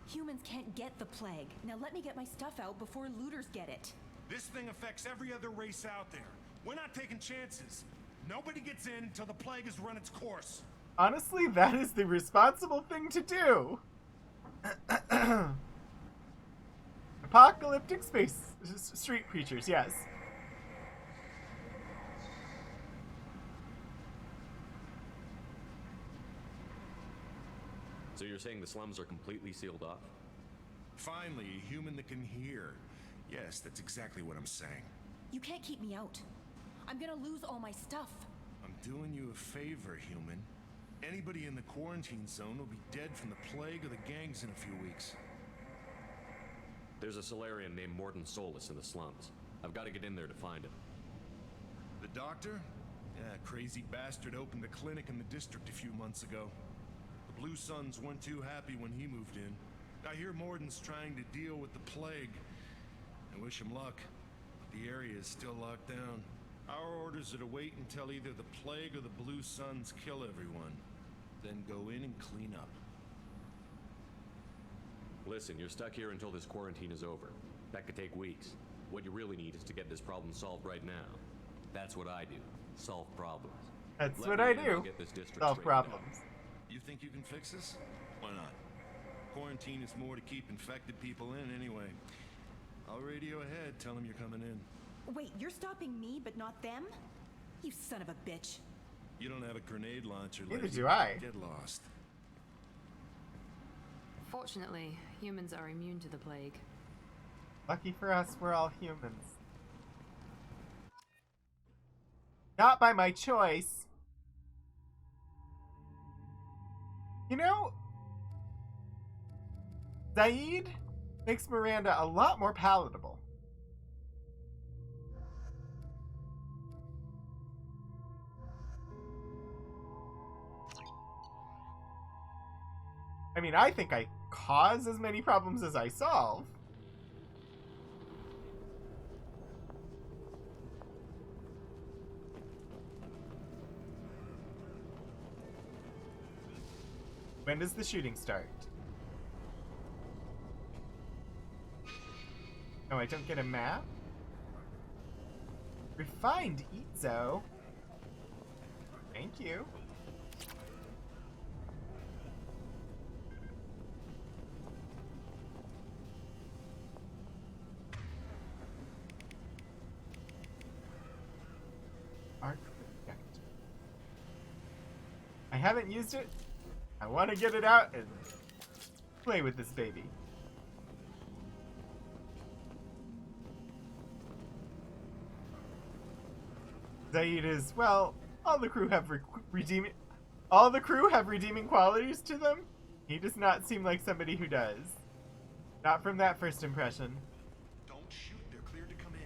Humans can't get the plague. Now let me get my stuff out before looters get it. This thing affects every other race out there. We're not taking chances. Nobody gets in until the plague has run its course. Honestly, that is the responsible thing to do. Apocalyptic street creatures, yes. So you're saying the slums are completely sealed off? Finally, a human that can hear. Yes, that's exactly what I'm saying. You can't keep me out. I'm gonna lose all my stuff. I'm doing you a favor, human. Anybody in the quarantine zone will be dead from the plague or the gangs in a few weeks. There's a Solarian named Mordin Solus in the slums. I've got to get in there to find him. The doctor? Yeah, crazy bastard opened a clinic in the district a few months ago. The Blue Suns weren't too happy when he moved in. I hear Mordin's trying to deal with the plague. I wish him luck, but the area is still locked down. Our orders are to wait until either the plague or the Blue Suns kill everyone. Then go in and clean up. Listen, you're stuck here until this quarantine is over. That could take weeks. What you really need is to get this problem solved right now. That's what I do. Solve problems. That's Let what me I in and I'll do. get this district Solve straightened out. problems. You think you can fix this? Why not? Quarantine is more to keep infected people in anyway. I'll radio ahead, tell them you're coming in. Wait, you're stopping me, but not them? You son of a bitch. You don't have a grenade launcher, Neither lady. do I. Get lost. Fortunately, humans are immune to the plague. Lucky for us, we're all humans. Not by my choice. You know, Zaid makes Miranda a lot more palatable. I mean, I think I cause as many problems as I solve. When does the shooting start? Oh, I don't get a map? Refined Itzo. Thank you. Arc Protect. I haven't used it. I want to get it out and play with this baby. Zaid is, well, all the crew have redeeming qualities to them. He does not seem like somebody who does. Not from that first impression. Don't shoot. They're cleared to come in.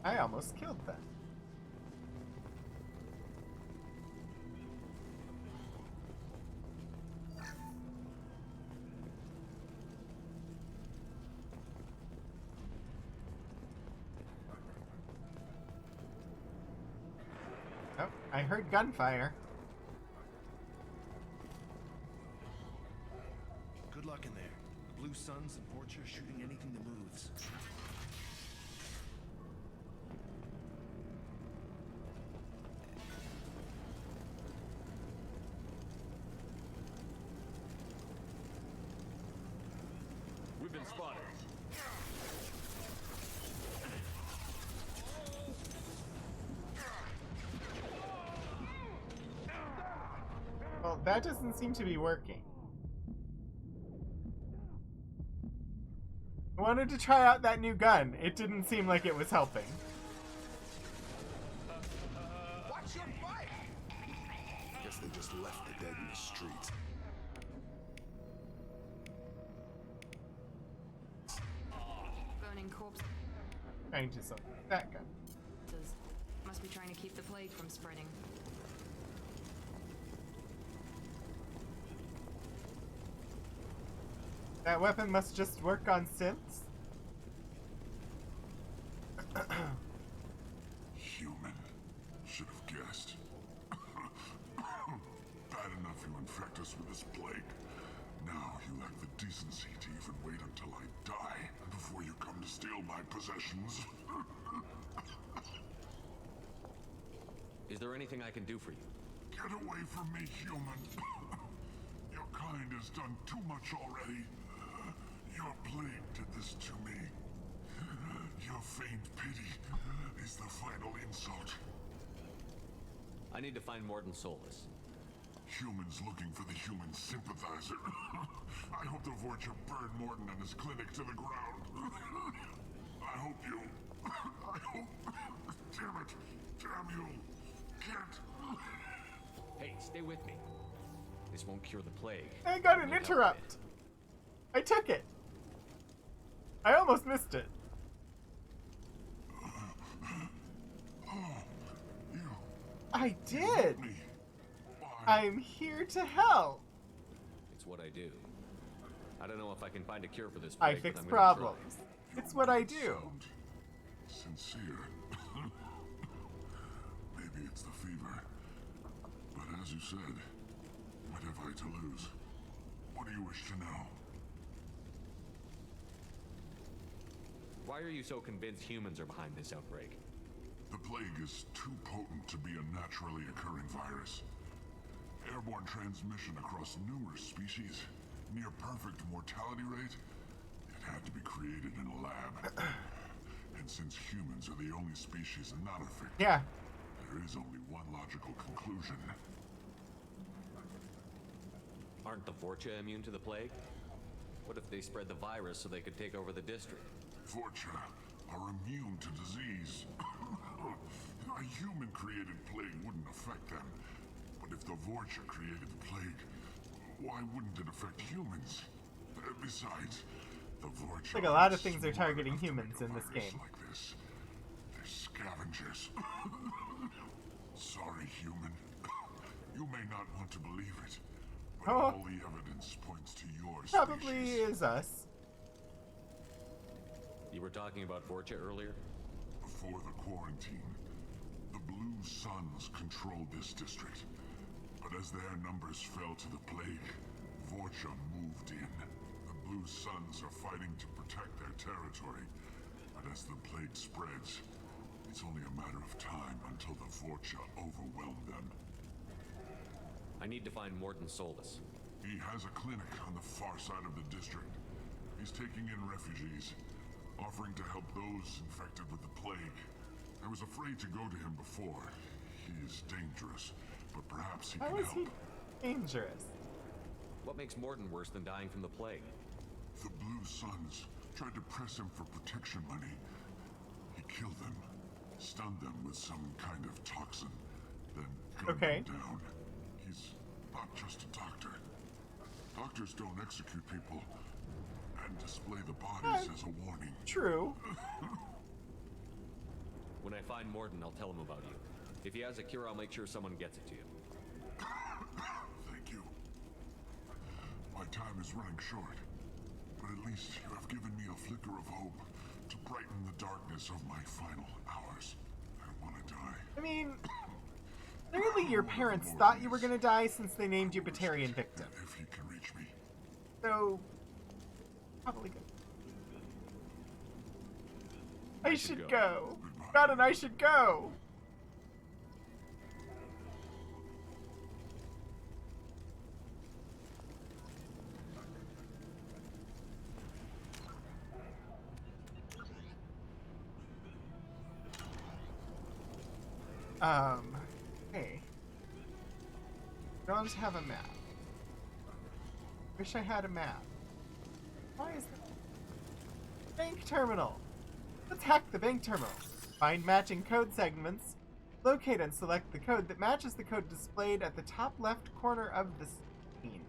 I almost killed them. Oh, I heard gunfire. Good luck in there. The Blue Suns and Vorcha are shooting anything that moves. We've been spotted. Well, that doesn't seem to be working. I wanted to try out that new gun. It didn't seem like it was helping. Watch your fire! Guess they just left the dead in the streets. Burning corpse. Trying to sell that gun. Must be trying to keep the plague from spreading. That weapon must just work on synths. Human. Should have guessed. Bad enough you infect us with this plague. Now you lack the decency to even wait until I die before you come to steal my possessions. Is there anything I can do for you? Get away from me, human. Your kind has done too much already. Your plague did this to me. Your feigned pity is the final insult. I need to find Mordin Solus. Humans looking for the human sympathizer. I hope the Vorcha burned Mordin and his clinic to the ground. I hope you... I hope... Damn it. Damn you. Can't... Hey, stay with me. This won't cure the plague. I got an interrupt. I took it. I almost missed it. I did. I'm here to help. It's what I do. I don't know if I can find a cure for this I plague, fix but I'm problems. It's what I do. Sincere. Maybe it's the fever. But as you said, what have I to lose? What do you wish to know? Why are you so convinced humans are behind this outbreak? The plague is too potent to be a naturally occurring virus. Airborne transmission across numerous species, near perfect mortality rate. It had to be created in a lab. And since humans are the only species not affected, there is only one logical conclusion. Aren't the Vorcha immune to the plague? What if they spread the virus so they could take over the district? Vorcha are immune to disease. A human-created plague wouldn't affect them. But if the Vorcha created the plague, why wouldn't it affect humans? Besides, the Vorcha... Like a lot of things are targeting humans in this game. Like this. They're scavengers. Sorry, human. You may not want to believe it, but all the evidence points to yours. Probably is us. You were talking about Vorcha earlier? Before the quarantine, the Blue Suns controlled this district. But as their numbers fell to the plague, Vorcha moved in. The Blue Suns are fighting to protect their territory. But as the plague spreads, it's only a matter of time until the Vorcha overwhelm them. I need to find Mordin Solus. He has a clinic on the far side of the district. He's taking in refugees, offering to help those infected with the plague. I was afraid to go to him before. He is dangerous, but perhaps he can help. How is he dangerous? What makes Mordin worse than dying from the plague? The Blue Suns tried to press him for protection money. He killed them, stunned them with some kind of toxin, then gunned them down. He's not just a doctor. Doctors don't execute people and display the bodies as a warning. True. When I find Mordin, I'll tell him about you. If he has a cure, I'll make sure someone gets it to you. Thank you. My time is running short, but at least you have given me a flicker of hope to brighten the darkness of my final hours. I don't want to die. I mean, clearly your parents thought you were gonna die since they named you Batarian Victim. If he can reach me. So, probably good. I should go. God, and I should go. Hey. Don't have a map. Wish I had a map. Why is that? Bank terminal. Let's hack the bank terminal. Find matching code segments. Locate and select the code that matches the code displayed at the top left corner of the screen.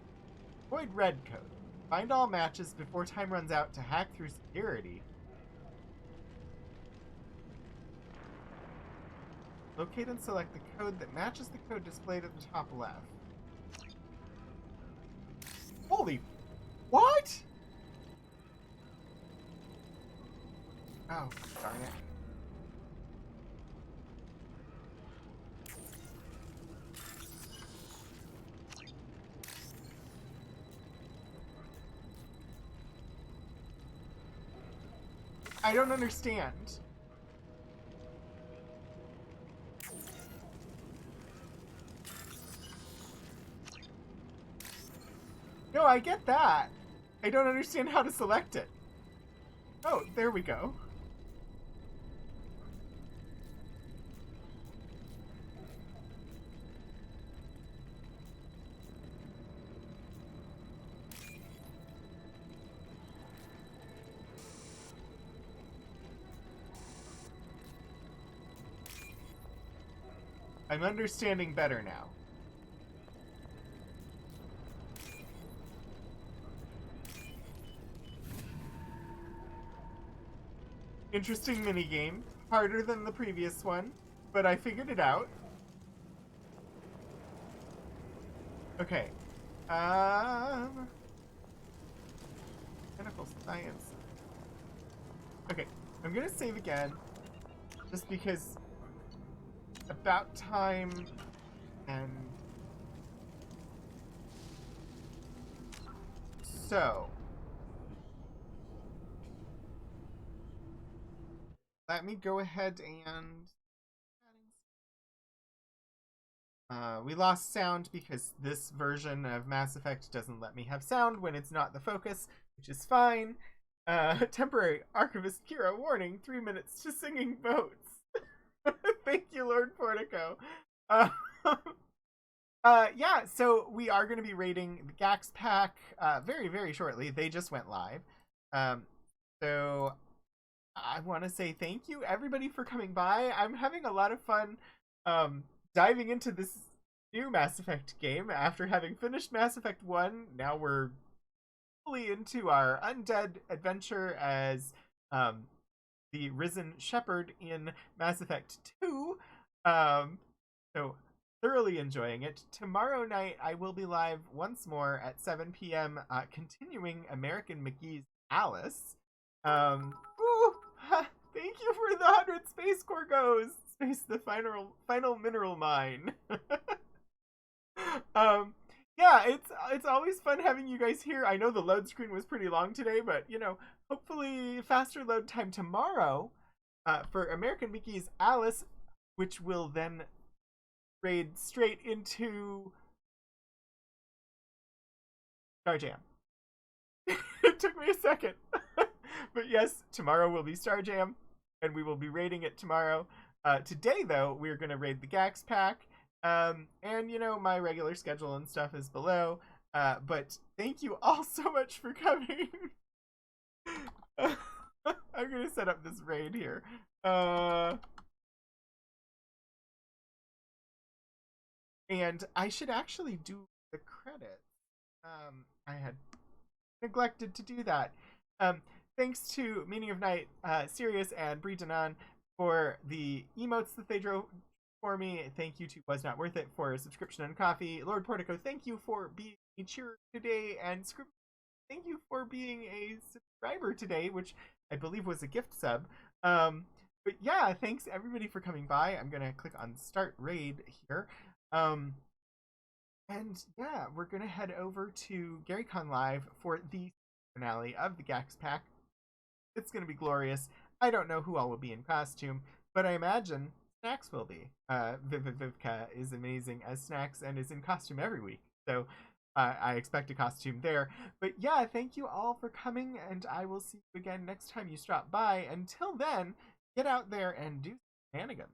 Avoid red code. Find all matches before time runs out to hack through security. Locate and select the code that matches the code displayed at the top left. Holy... What? Oh, darn it. I don't understand. No, I get that. I don't understand how to select it. Oh, there we go. I'm understanding better now. Interesting minigame. Harder than the previous one, but I figured it out. Okay. Mechanical science. Okay, I'm gonna save again. Just because... About time... And... So... Let me go ahead and... we lost sound because this version of Mass Effect doesn't let me have sound when it's not the focus, which is fine. Temporary Archivist Kira warning, 3 minutes to singing boats. Thank you, Lord Portico. Yeah, so we are going to be rating the Gax Pack very, very shortly. They just went live. So I want to say thank you, everybody, for coming by. I'm having a lot of fun diving into this new Mass Effect game. After having finished Mass Effect 1, now we're fully into our undead adventure as the Risen Shepherd in Mass Effect 2. So thoroughly enjoying it. Tomorrow night I will be live once more at 7 p.m. Continuing American McGee's Alice. Woo! Thank you for the 100 Space Corgos. Space the final mineral mine. Yeah, it's always fun having you guys here. I know the load screen was pretty long today, but you know, hopefully faster load time tomorrow for American Mickey's Alice, which will then raid straight into Starjam. It took me a second. But yes, tomorrow will be Starjam, and we will be raiding it tomorrow. Today, though, we're going to raid the Gax Pack. And, you know, my regular schedule and stuff is below. But thank you all so much for coming. I'm going to set up this raid here. And I should actually do the credits. I had neglected to do that. Thanks to Meaning of Night, Sirius, and Breedanon for the emotes that they drove for me. Thank you to Was Not Worth It for a subscription and coffee. Lord Portico, thank you for being a cheerer today. And Script, thank you for being a subscriber today, which I believe was a gift sub. But yeah, thanks everybody for coming by. I'm going to click on Start Raid here. And yeah, we're going to head over to GaryCon Live for the finale of the Gax Pack. It's going to be glorious. I don't know who all will be in costume, but I imagine Snacks will be. Vivka is amazing as Snacks and is in costume every week. So I expect a costume there. But yeah, thank you all for coming, and I will see you again next time you stop by. Until then, get out there and do shenanigans.